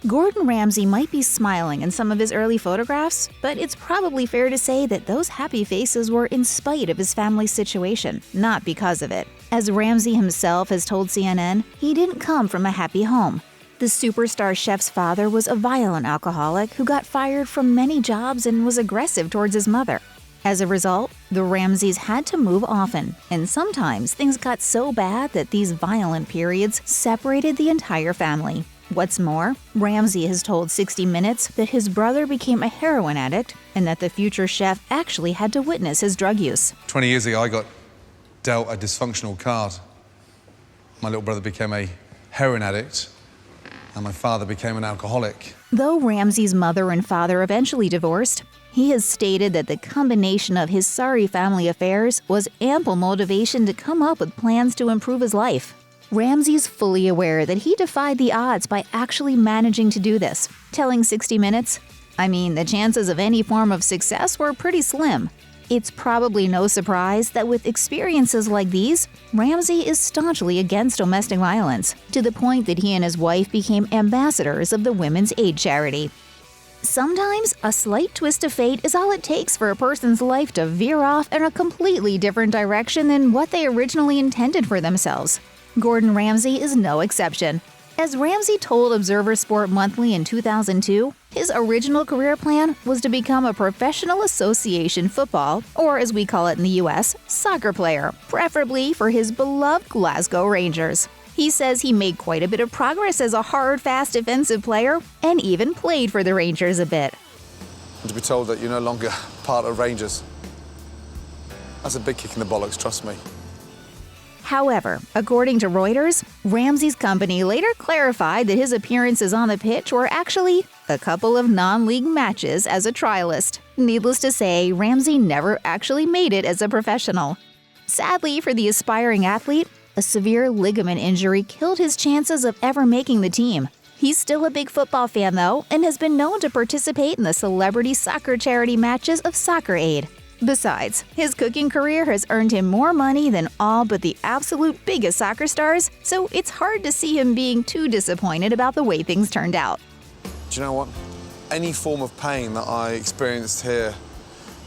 Gordon Ramsay might be smiling in some of his early photographs, but it's probably fair to say that those happy faces were in spite of his family's situation, not because of it. As Ramsay himself has told CNN, he didn't come from a happy home. The superstar chef's father was a violent alcoholic who got fired from many jobs and was aggressive towards his mother. As a result, the Ramsays had to move often, and sometimes things got so bad that these violent periods separated the entire family. What's more, Ramsay has told 60 Minutes that his brother became a heroin addict and that the future chef actually had to witness his drug use. 20 years ago, I got dealt a dysfunctional card. My little brother became a heroin addict, and my father became an alcoholic. Though Ramsay's mother and father eventually divorced, he has stated that the combination of his sorry family affairs was ample motivation to come up with plans to improve his life. Ramsay's fully aware that he defied the odds by actually managing to do this, telling 60 Minutes, the chances of any form of success were pretty slim. It's probably no surprise that with experiences like these, Ramsay is staunchly against domestic violence, to the point that he and his wife became ambassadors of the Women's Aid charity. Sometimes, a slight twist of fate is all it takes for a person's life to veer off in a completely different direction than what they originally intended for themselves. Gordon Ramsay is no exception. As Ramsay told Observer Sport Monthly in 2002, his original career plan was to become a professional association football, or as we call it in the US, soccer player, preferably for his beloved Glasgow Rangers. He says he made quite a bit of progress as a hard, fast defensive player and even played for the Rangers a bit. And to be told that you're no longer part of Rangers, that's a big kick in the bollocks, trust me. However, according to Reuters, Ramsay's company later clarified that his appearances on the pitch were actually a couple of non-league matches as a trialist. Needless to say, Ramsay never actually made it as a professional. Sadly for the aspiring athlete, a severe ligament injury killed his chances of ever making the team. He's still a big football fan, though, and has been known to participate in the celebrity soccer charity matches of Soccer Aid. Besides, his cooking career has earned him more money than all but the absolute biggest soccer stars, so it's hard to see him being too disappointed about the way things turned out. Do you know what? Any form of pain that I experienced here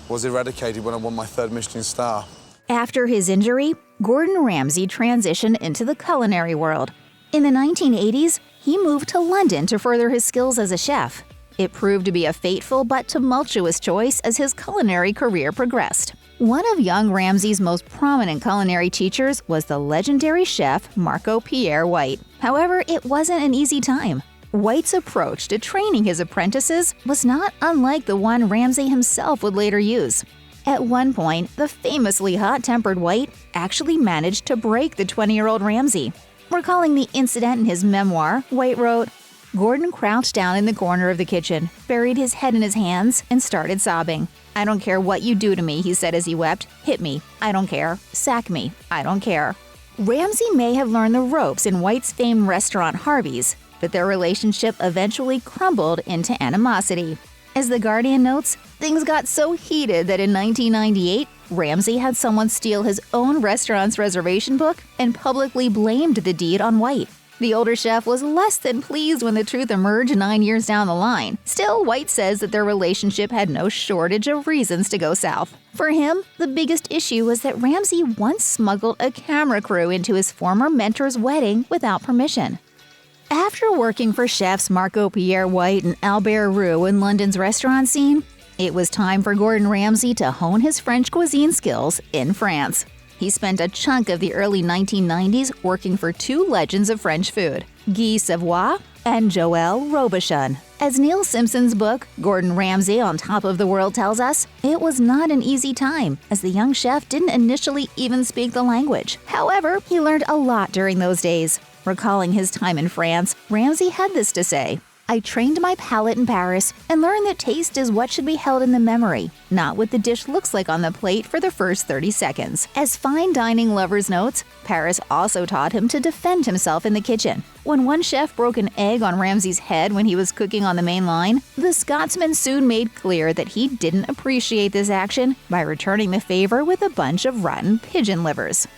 was eradicated when I won my 3rd Michelin star. After his injury, Gordon Ramsay transitioned into the culinary world. In the 1980s, he moved to London to further his skills as a chef. It proved to be a fateful but tumultuous choice as his culinary career progressed. One of young Ramsay's most prominent culinary teachers was the legendary chef Marco Pierre White. However, it wasn't an easy time. White's approach to training his apprentices was not unlike the one Ramsay himself would later use. At one point, the famously hot-tempered White actually managed to break the 20-year-old Ramsay. Recalling the incident in his memoir, White wrote, "Gordon crouched down in the corner of the kitchen, buried his head in his hands, and started sobbing. 'I don't care what you do to me,' he said as he wept. 'Hit me. I don't care. Sack me. I don't care.'" Ramsay may have learned the ropes in White's famed restaurant Harvey's, but their relationship eventually crumbled into animosity. As The Guardian notes, things got so heated that in 1998, Ramsay had someone steal his own restaurant's reservation book and publicly blamed the deed on White. The older chef was less than pleased when the truth emerged 9 years down the line. Still, White says that their relationship had no shortage of reasons to go south. For him, the biggest issue was that Ramsay once smuggled a camera crew into his former mentor's wedding without permission. After working for chefs Marco Pierre White and Albert Roux in London's restaurant scene, it was time for Gordon Ramsay to hone his French cuisine skills in France. He spent a chunk of the early 1990s working for two legends of French food, Guy Savoy and Joël Robuchon. As Neil Simpson's book, Gordon Ramsay on Top of the World tells us, it was not an easy time, as the young chef didn't initially even speak the language. However, he learned a lot during those days. Recalling his time in France, Ramsay had this to say, I trained my palate in Paris and learned that taste is what should be held in the memory, not what the dish looks like on the plate for the first 30 seconds. As fine dining lovers notes, Paris also taught him to defend himself in the kitchen. When one chef broke an egg on Ramsay's head when he was cooking on the main line, the Scotsman soon made clear that he didn't appreciate this action by returning the favor with a bunch of rotten pigeon livers.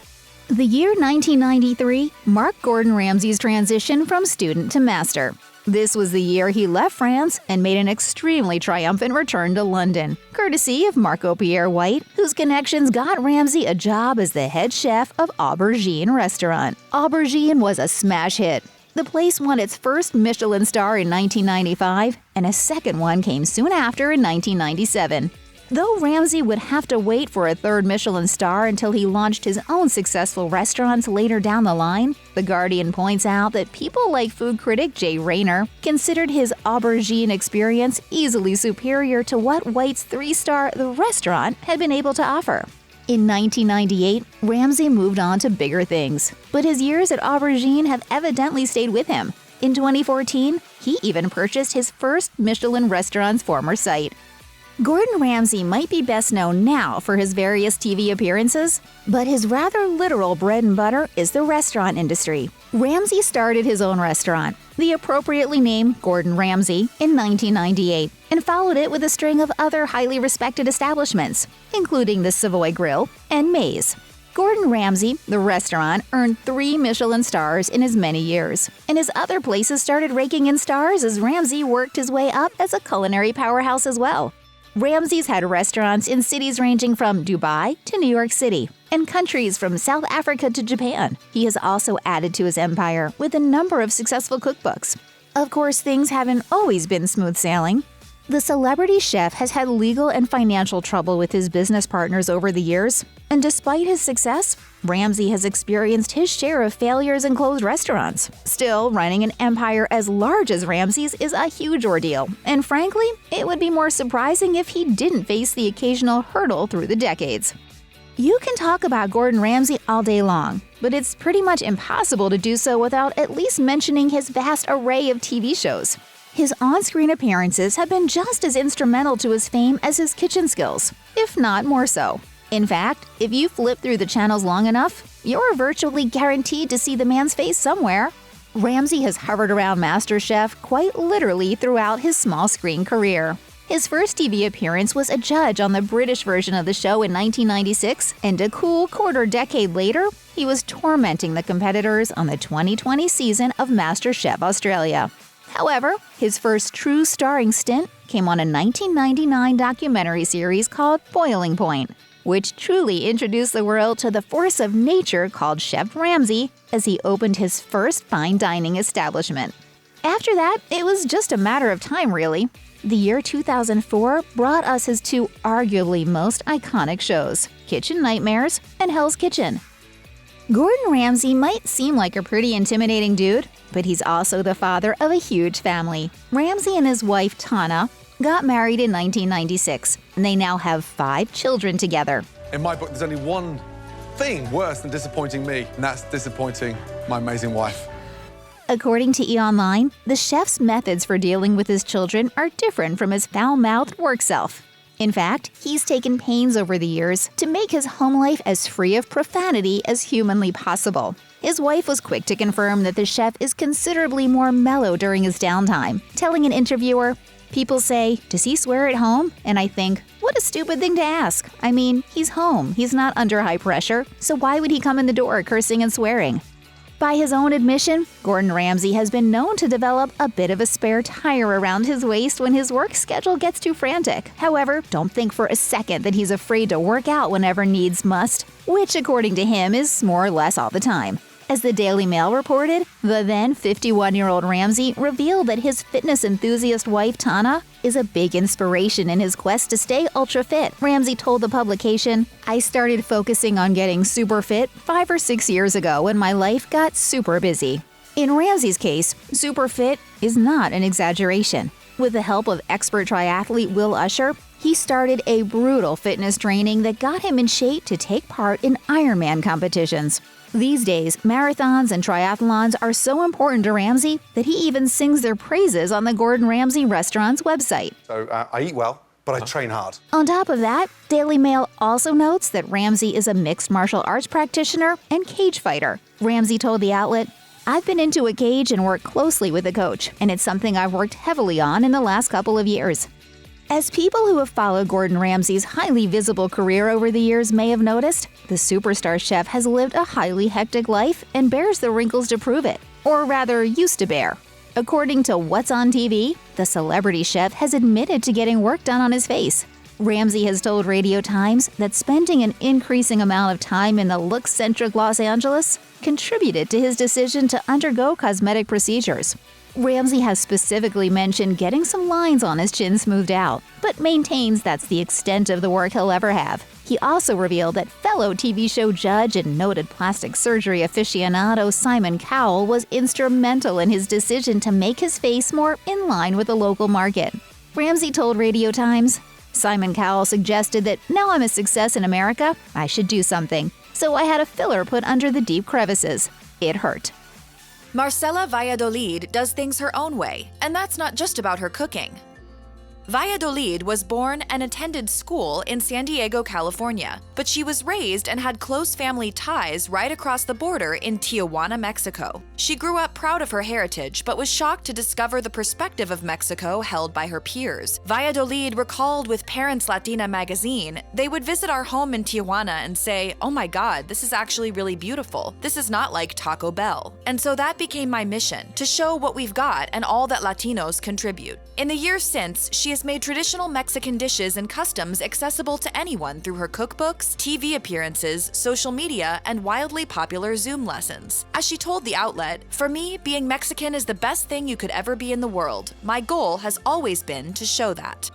The year 1993 marked Gordon Ramsay's transition from student to master. This was the year he left France and made an extremely triumphant return to London, courtesy of Marco Pierre White, whose connections got Ramsay a job as the head chef of Aubergine restaurant. Aubergine was a smash hit. The place won its first Michelin star in 1995, and a second one came soon after in 1997. Though Ramsay would have to wait for a third Michelin star until he launched his own successful restaurants later down the line, The Guardian points out that people like food critic Jay Rayner considered his Aubergine experience easily superior to what White's three-star The Restaurant had been able to offer. In 1998, Ramsay moved on to bigger things, but his years at Aubergine have evidently stayed with him. In 2014, he even purchased his first Michelin restaurant's former site. Gordon Ramsay might be best known now for his various TV appearances, but his rather literal bread and butter is the restaurant industry. Ramsay started his own restaurant, the appropriately named Gordon Ramsay, in 1998, and followed it with a string of other highly respected establishments, including the Savoy Grill and Maze. Gordon Ramsay, the restaurant, earned 3 Michelin stars in as many years, and his other places started raking in stars as Ramsay worked his way up as a culinary powerhouse as well. Ramsay's had restaurants in cities ranging from Dubai to New York City, and countries from South Africa to Japan. He has also added to his empire with a number of successful cookbooks. Of course, things haven't always been smooth sailing. The celebrity chef has had legal and financial trouble with his business partners over the years, and despite his success, Ramsay has experienced his share of failures and closed restaurants. Still, running an empire as large as Ramsay's is a huge ordeal, and frankly, it would be more surprising if he didn't face the occasional hurdle through the decades. You can talk about Gordon Ramsay all day long, but it's pretty much impossible to do so without at least mentioning his vast array of TV shows. His on-screen appearances have been just as instrumental to his fame as his kitchen skills, if not more so. In fact, if you flip through the channels long enough, you're virtually guaranteed to see the man's face somewhere. Ramsay has hovered around MasterChef quite literally throughout his small-screen career. His first TV appearance was a judge on the British version of the show in 1996, and a cool quarter-decade later, he was tormenting the competitors on the 2020 season of MasterChef Australia. However, his first true starring stint came on a 1999 documentary series called Boiling Point, which truly introduced the world to the force of nature called Chef Ramsay as he opened his first fine dining establishment. After that, it was just a matter of time, really. The year 2004 brought us his 2 arguably most iconic shows, Kitchen Nightmares and Hell's Kitchen. Gordon Ramsay might seem like a pretty intimidating dude, but he's also the father of a huge family. Ramsay and his wife, Tana, got married in 1996, and they now have 5 children together. In my book, there's only one thing worse than disappointing me, and that's disappointing my amazing wife. According to E! Online, the chef's methods for dealing with his children are different from his foul-mouthed work self. In fact, he's taken pains over the years to make his home life as free of profanity as humanly possible. His wife was quick to confirm that the chef is considerably more mellow during his downtime, telling an interviewer, "People say, 'Does he swear at home?' And I think, what a stupid thing to ask. I mean, he's home, he's not under high pressure, so why would he come in the door cursing and swearing?" By his own admission, Gordon Ramsay has been known to develop a bit of a spare tire around his waist when his work schedule gets too frantic. However, don't think for a second that he's afraid to work out whenever needs must, which according to him is more or less all the time. As the Daily Mail reported, the then 51-year-old Ramsay revealed that his fitness enthusiast wife, Tana, is a big inspiration in his quest to stay ultra fit. Ramsay told the publication, "I started focusing on getting super fit 5 or 6 years ago when my life got super busy." In Ramsay's case, super fit is not an exaggeration. With the help of expert triathlete Will Usher, he started a brutal fitness training that got him in shape to take part in Ironman competitions. These days, marathons and triathlons are so important to Ramsay that he even sings their praises on the Gordon Ramsay restaurant's website. So I eat well, but I train hard. On top of that, Daily Mail also notes that Ramsay is a mixed martial arts practitioner and cage fighter. Ramsay told the outlet, "I've been into a cage and worked closely with a coach, and it's something I've worked heavily on in the last couple of years." As people who have followed Gordon Ramsay's highly visible career over the years may have noticed, the superstar chef has lived a highly hectic life and bears the wrinkles to prove it, or rather used to bear. According to What's on TV, the celebrity chef has admitted to getting work done on his face. Ramsay has told Radio Times that spending an increasing amount of time in the look-centric Los Angeles contributed to his decision to undergo cosmetic procedures. Ramsay has specifically mentioned getting some lines on his chin smoothed out, but maintains that's the extent of the work he'll ever have. He also revealed that fellow TV show judge and noted plastic surgery aficionado Simon Cowell was instrumental in his decision to make his face more in line with the local market. Ramsay told Radio Times, "Simon Cowell suggested that now I'm a success in America, I should do something. So I had a filler put under the deep crevices. It hurt." Marcela Valladolid does things her own way, and that's not just about her cooking. Valladolid was born and attended school in San Diego, California, but she was raised and had close family ties right across the border in Tijuana, Mexico. She grew up proud of her heritage, but was shocked to discover the perspective of Mexico held by her peers. Valladolid recalled with Parents Latina magazine, "They would visit our home in Tijuana and say, 'Oh my God, this is actually really beautiful. This is not like Taco Bell.' And so that became my mission, to show what we've got and all that Latinos contribute." In the years since, she has made traditional Mexican dishes and customs accessible to anyone through her cookbooks, TV appearances, social media, and wildly popular Zoom lessons. As she told the outlet, "For me, being Mexican is the best thing you could ever be in the world. My goal has always been to show that."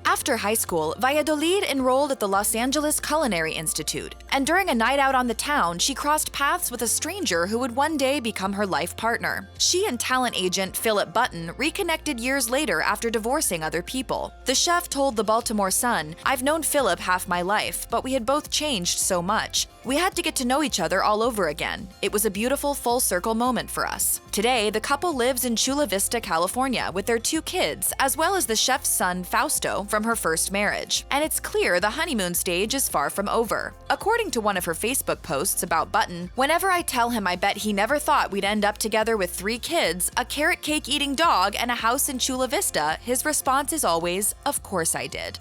After high school, Valladolid enrolled at the Los Angeles Culinary Institute, and during a night out on the town, she crossed paths with a stranger who would one day become her life partner. She and talent agent Philip Button reconnected years later after divorcing other people. The chef told the Baltimore Sun, "I've known Philip half my life, but we had both changed so much. We had to get to know each other all over again. It was a beautiful full-circle moment for us." Today, the couple lives in Chula Vista, California, with their 2 kids, as well as the chef's son, Fausto, from her first marriage. And it's clear the honeymoon stage is far from over. According to one of her Facebook posts about Button, "Whenever I tell him I bet he never thought we'd end up together with 3 kids, a carrot cake eating dog, and a house in Chula Vista, his response is always, 'Of course I did.'"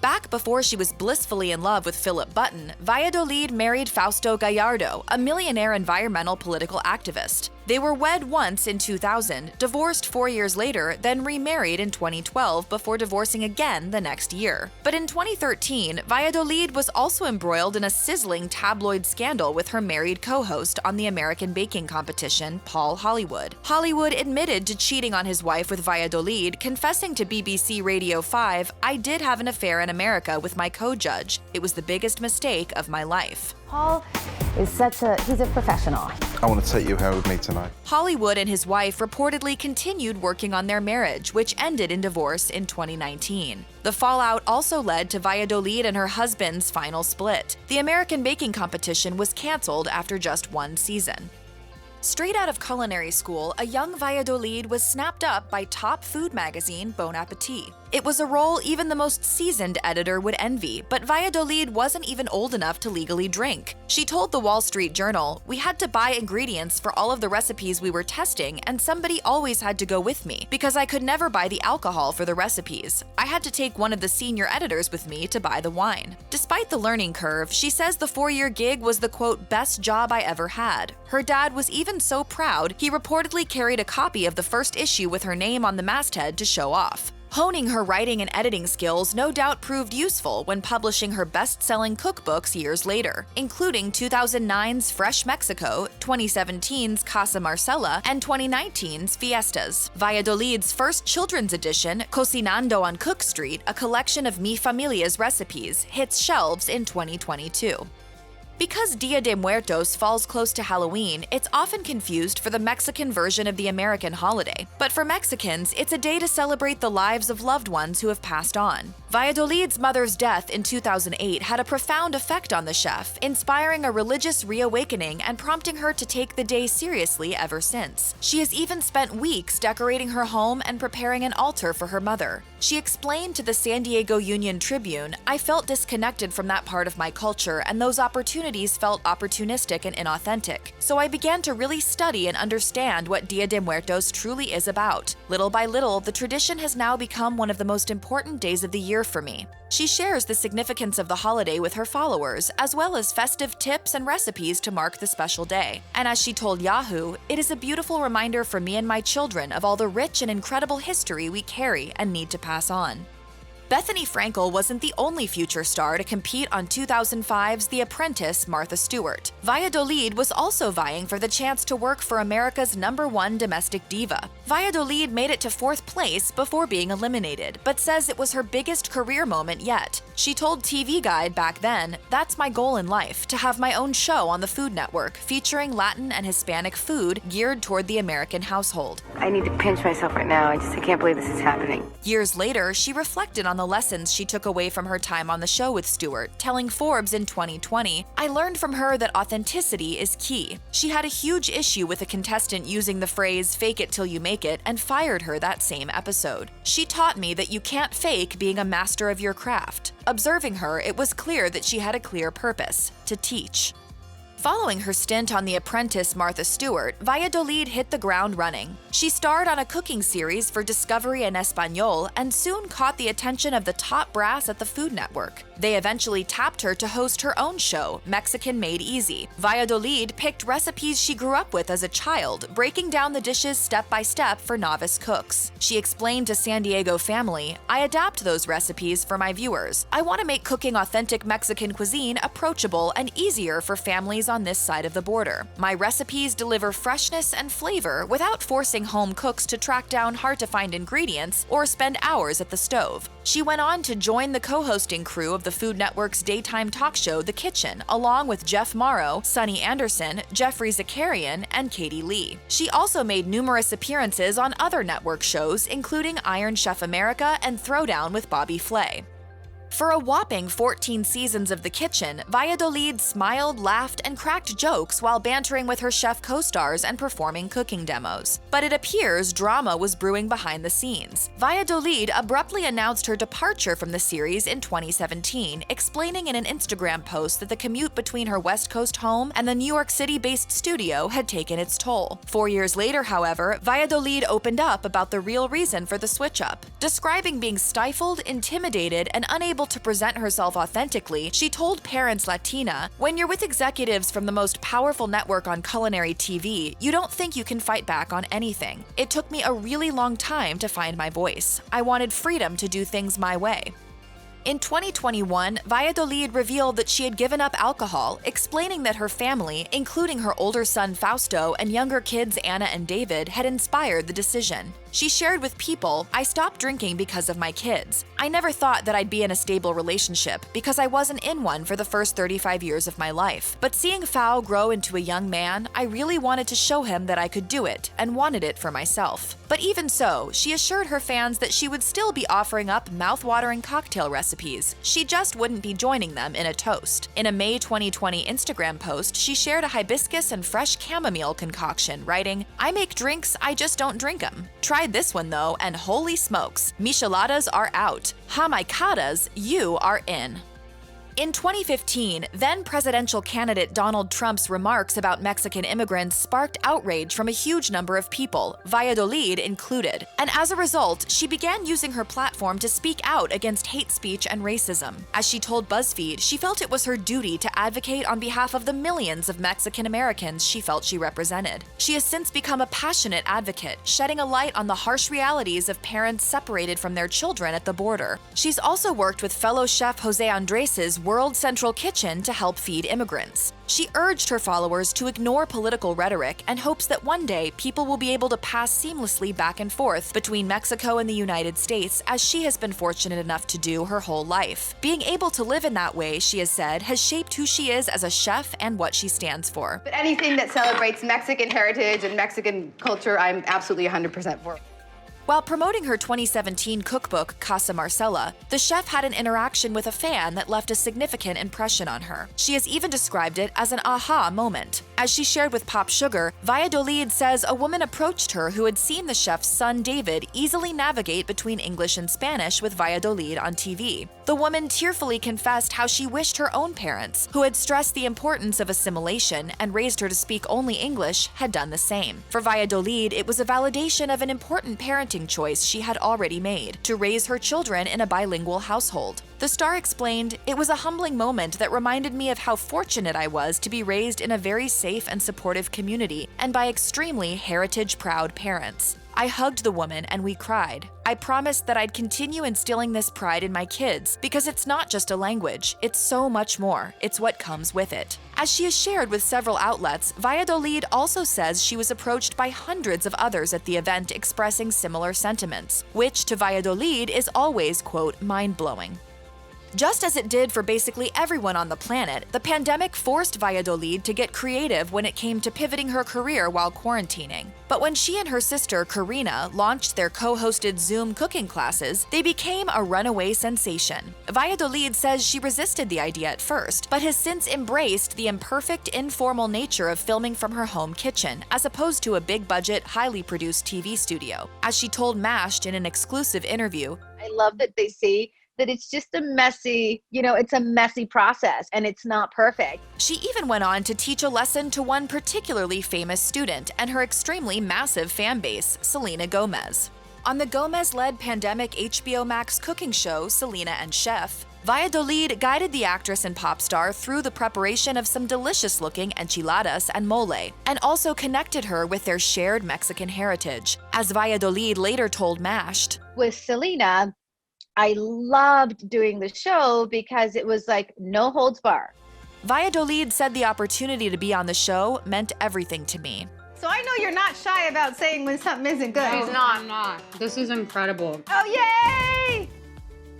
Back before she was blissfully in love with Philip Button, Valladolid married Fausto Gallardo, a millionaire environmental political activist. They were wed once in 2000, divorced 4 years later, then remarried in 2012 before divorcing again the next year. But in 2013, Valladolid was also embroiled in a sizzling tabloid scandal with her married co-host on the American baking competition, Paul Hollywood. Hollywood admitted to cheating on his wife with Valladolid, confessing to BBC Radio 5, "I did have an affair in America with my co-judge. It was the biggest mistake of my life." Paul is he's a professional. I want to take you home with me tonight. Hollywood and his wife reportedly continued working on their marriage, which ended in divorce in 2019. The fallout also led to Valladolid and her husband's final split. The American baking competition was canceled after just 1 season. Straight out of culinary school, a young Valladolid was snapped up by top food magazine Bon Appetit. It was a role even the most seasoned editor would envy, but Valladolid wasn't even old enough to legally drink. She told the Wall Street Journal, "We had to buy ingredients for all of the recipes we were testing, and somebody always had to go with me, because I could never buy the alcohol for the recipes. I had to take one of the senior editors with me to buy the wine." Despite the learning curve, she says the 4-year gig was the quote, "best job I ever had." Her dad was even so proud, he reportedly carried a copy of the first issue with her name on the masthead to show off. Honing her writing and editing skills no doubt proved useful when publishing her best-selling cookbooks years later, including 2009's Fresh Mexico, 2017's Casa Marcela, and 2019's Fiestas. Valladolid's first children's edition, Cocinando on Cook Street, a collection of Mi Familia's recipes, hits shelves in 2022. Because Dia de Muertos falls close to Halloween, it's often confused for the Mexican version of the American holiday. But for Mexicans, it's a day to celebrate the lives of loved ones who have passed on. Valladolid's mother's death in 2008 had a profound effect on the chef, inspiring a religious reawakening and prompting her to take the day seriously ever since. She has even spent weeks decorating her home and preparing an altar for her mother. She explained to the San Diego Union Tribune, "I felt disconnected from that part of my culture, and those opportunities felt opportunistic and inauthentic. So I began to really study and understand what Dia de Muertos truly is about. Little by little, the tradition has now become one of the most important days of the year for me." She shares the significance of the holiday with her followers, as well as festive tips and recipes to mark the special day. And as she told Yahoo, "It is a beautiful reminder for me and my children of all the rich and incredible history we carry and need to pass on." Bethany Frankel wasn't the only future star to compete on 2005's The Apprentice, Martha Stewart. Valladolid was also vying for the chance to work for America's #1 domestic diva. Valladolid made it to 4th place before being eliminated, but says it was her biggest career moment yet. She told TV Guide back then, "That's my goal in life, to have my own show on the Food Network featuring Latin and Hispanic food geared toward the American household. I need to pinch myself right now. I can't believe this is happening." Years later, she reflected on the lessons she took away from her time on the show with Stewart, telling Forbes in 2020, "I learned from her that authenticity is key." She had a huge issue with a contestant using the phrase "fake it till you make it" and fired her that same episode. "She taught me that you can't fake being a master of your craft." Observing her, it was clear that she had a clear purpose: to teach. Following her stint on The Apprentice, Martha Stewart, Valladolid hit the ground running. She starred on a cooking series for Discovery and Español and soon caught the attention of the top brass at the Food Network. They eventually tapped her to host her own show, Mexican Made Easy. Valladolid picked recipes she grew up with as a child, breaking down the dishes step by step for novice cooks. She explained to San Diego Family, "I adapt those recipes for my viewers. I want to make cooking authentic Mexican cuisine approachable and easier for families on this side of the border. My recipes deliver freshness and flavor without forcing home cooks to track down hard-to-find ingredients or spend hours at the stove." She went on to join the co-hosting crew of the Food Network's daytime talk show The Kitchen, along with Jeff Morrow, Sunny Anderson, Jeffrey Zakarian, and Katie Lee. She also made numerous appearances on other network shows, including Iron Chef America and Throwdown with Bobby Flay. For a whopping 14 seasons of The Kitchen, Valladolid smiled, laughed, and cracked jokes while bantering with her chef co-stars and performing cooking demos. But it appears drama was brewing behind the scenes. Valladolid abruptly announced her departure from the series in 2017, explaining in an Instagram post that the commute between her West Coast home and the New York City-based studio had taken its toll. 4 years later, however, Valladolid opened up about the real reason for the switch-up. Describing being stifled, intimidated, and unable to present herself authentically, she told Parents Latina, "When you're with executives from the most powerful network on culinary TV, you don't think you can fight back on anything. It took me a really long time to find my voice. I wanted freedom to do things my way." In 2021, Valladolid revealed that she had given up alcohol, explaining that her family, including her older son Fausto and younger kids Anna and David, had inspired the decision. She shared with People, "I stopped drinking because of my kids. I never thought that I'd be in a stable relationship because I wasn't in one for the first 35 years of my life. But seeing Fau grow into a young man, I really wanted to show him that I could do it and wanted it for myself." But even so, she assured her fans that she would still be offering up mouth-watering cocktail recipes. She just wouldn't be joining them in a toast. In a May 2020 Instagram post, she shared a hibiscus and fresh chamomile concoction, writing, "I make drinks, I just don't drink them. Tried this one though, and holy smokes, micheladas are out. Jamaicadas, you are in." In 2015, then-presidential candidate Donald Trump's remarks about Mexican immigrants sparked outrage from a huge number of people, Valladolid included. And as a result, she began using her platform to speak out against hate speech and racism. As she told BuzzFeed, she felt it was her duty to advocate on behalf of the millions of Mexican Americans she felt she represented. She has since become a passionate advocate, shedding a light on the harsh realities of parents separated from their children at the border. She's also worked with fellow chef Jose Andres's World Central Kitchen to help feed immigrants. She urged her followers to ignore political rhetoric and hopes that one day people will be able to pass seamlessly back and forth between Mexico and the United States, as she has been fortunate enough to do her whole life. Being able to live in that way, she has said, has shaped who she is as a chef and what she stands for. But anything that celebrates Mexican heritage and Mexican culture, I'm absolutely 100% for. While promoting her 2017 cookbook, Casa Marcela, the chef had an interaction with a fan that left a significant impression on her. She has even described it as an aha moment. As she shared with Pop Sugar, Valladolid says a woman approached her who had seen the chef's son David easily navigate between English and Spanish with Valladolid on TV. The woman tearfully confessed how she wished her own parents, who had stressed the importance of assimilation and raised her to speak only English, had done the same. For Valladolid, it was a validation of an important parenting choice she had already made, to raise her children in a bilingual household. The star explained, "It was a humbling moment that reminded me of how fortunate I was to be raised in a very safe and supportive community and by extremely heritage-proud parents. I hugged the woman and we cried. I promised that I'd continue instilling this pride in my kids because it's not just a language, it's so much more. It's what comes with it." As she has shared with several outlets, Valladolid also says she was approached by hundreds of others at the event expressing similar sentiments, which to Valladolid is always, quote, mind-blowing. Just as it did for basically everyone on the planet, the pandemic forced Valladolid to get creative when it came to pivoting her career while quarantining. But when she and her sister, Karina, launched their co-hosted Zoom cooking classes, they became a runaway sensation. Valladolid says she resisted the idea at first, but has since embraced the imperfect, informal nature of filming from her home kitchen, as opposed to a big-budget, highly produced TV studio. As she told MASH in an exclusive interview, I love that they see that it's just a messy, it's a messy process and it's not perfect. She even went on to teach a lesson to one particularly famous student and her extremely massive fan base, Selena Gomez. On the Gomez-led pandemic HBO Max cooking show, Selena and Chef, Valladolid guided the actress and pop star through the preparation of some delicious-looking enchiladas and mole, and also connected her with their shared Mexican heritage. As Valladolid later told MASH, with Selena, I loved doing the show because it was like no holds bar. Valladolid said the opportunity to be on the show meant everything to me. So I know you're not shy about saying when something isn't good. No, I'm not. This is incredible. Oh, yay!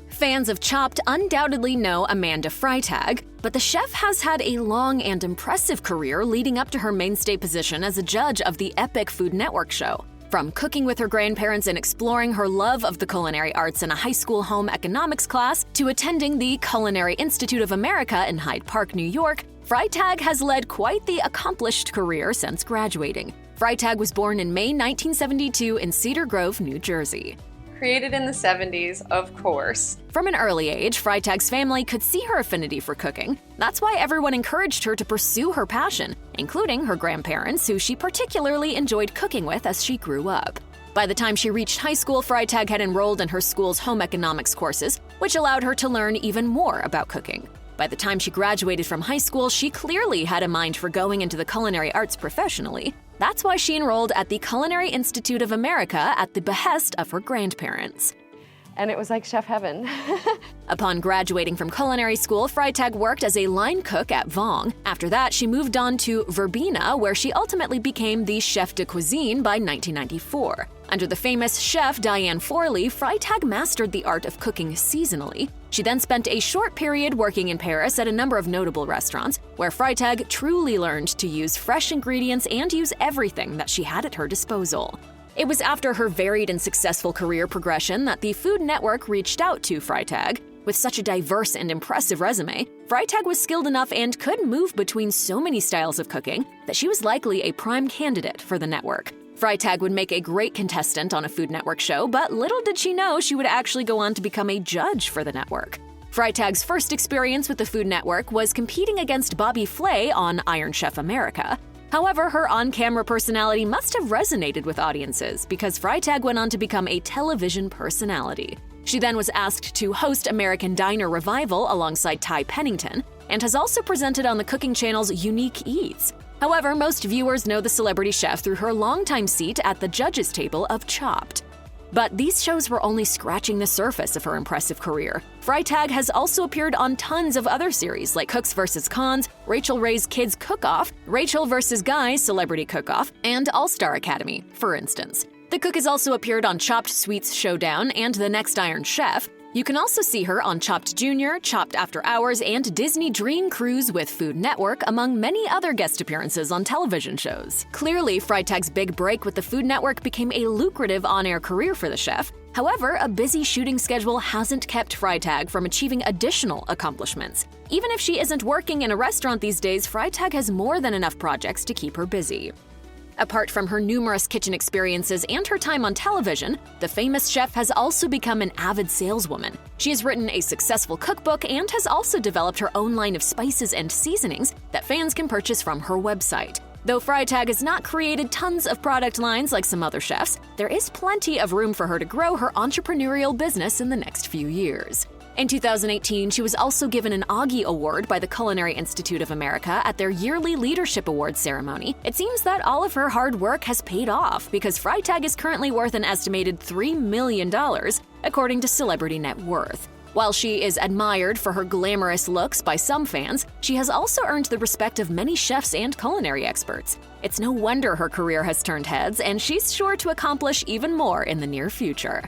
Fans of Chopped undoubtedly know Amanda Freitag, but the chef has had a long and impressive career leading up to her mainstay position as a judge of the epic Food Network show. From cooking with her grandparents and exploring her love of the culinary arts in a high school home economics class, to attending the Culinary Institute of America in Hyde Park, New York, Freitag has led quite the accomplished career since graduating. Freitag was born in May 1972 in Cedar Grove, New Jersey. Created in the 70s, of course. From an early age, Freitag's family could see her affinity for cooking. That's why everyone encouraged her to pursue her passion, including her grandparents, who she particularly enjoyed cooking with as she grew up. By the time she reached high school, Freitag had enrolled in her school's home economics courses, which allowed her to learn even more about cooking. By the time she graduated from high school, she clearly had a mind for going into the culinary arts professionally. That's why she enrolled at the Culinary Institute of America at the behest of her grandparents. And it was like chef heaven. Upon graduating from culinary school, Freitag worked as a line cook at Vong. After that, she moved on to Verbena, where she ultimately became the chef de cuisine by 1994. Under the famous chef Diane Forley, Freitag mastered the art of cooking seasonally. She then spent a short period working in Paris at a number of notable restaurants, where Freitag truly learned to use fresh ingredients and use everything that she had at her disposal. It was after her varied and successful career progression that the Food Network reached out to Freitag. With such a diverse and impressive resume, Freitag was skilled enough and could move between so many styles of cooking that she was likely a prime candidate for the network. Freitag would make a great contestant on a Food Network show, but little did she know she would actually go on to become a judge for the network. Freitag's first experience with the Food Network was competing against Bobby Flay on Iron Chef America. However, her on-camera personality must have resonated with audiences because Freitag went on to become a television personality. She then was asked to host American Diner Revival alongside Ty Pennington, and has also presented on the cooking channel's Unique Eats. However, most viewers know the celebrity chef through her longtime seat at the judges' table of Chopped. But these shows were only scratching the surface of her impressive career. Freitag has also appeared on tons of other series like Cooks vs. Cons, Rachael Ray's Kids Cook-Off, Rachel vs. Guys Celebrity Cook-Off, and All-Star Academy, for instance. The cook has also appeared on Chopped Sweets Showdown and The Next Iron Chef. You can also see her on Chopped Junior, Chopped After Hours, and Disney Dream Cruise with Food Network, among many other guest appearances on television shows. Clearly, Freitag's big break with the Food Network became a lucrative on-air career for the chef. However, a busy shooting schedule hasn't kept Freitag from achieving additional accomplishments. Even if she isn't working in a restaurant these days, Freitag has more than enough projects to keep her busy. Apart from her numerous kitchen experiences and her time on television, the famous chef has also become an avid saleswoman. She has written a successful cookbook and has also developed her own line of spices and seasonings that fans can purchase from her website. Though Freitag has not created tons of product lines like some other chefs, there is plenty of room for her to grow her entrepreneurial business in the next few years. In 2018, she was also given an Augie Award by the Culinary Institute of America at their yearly Leadership Awards ceremony. It seems that all of her hard work has paid off because Freitag is currently worth an estimated $3 million, according to Celebrity Net Worth. While she is admired for her glamorous looks by some fans, she has also earned the respect of many chefs and culinary experts. It's no wonder her career has turned heads, and she's sure to accomplish even more in the near future.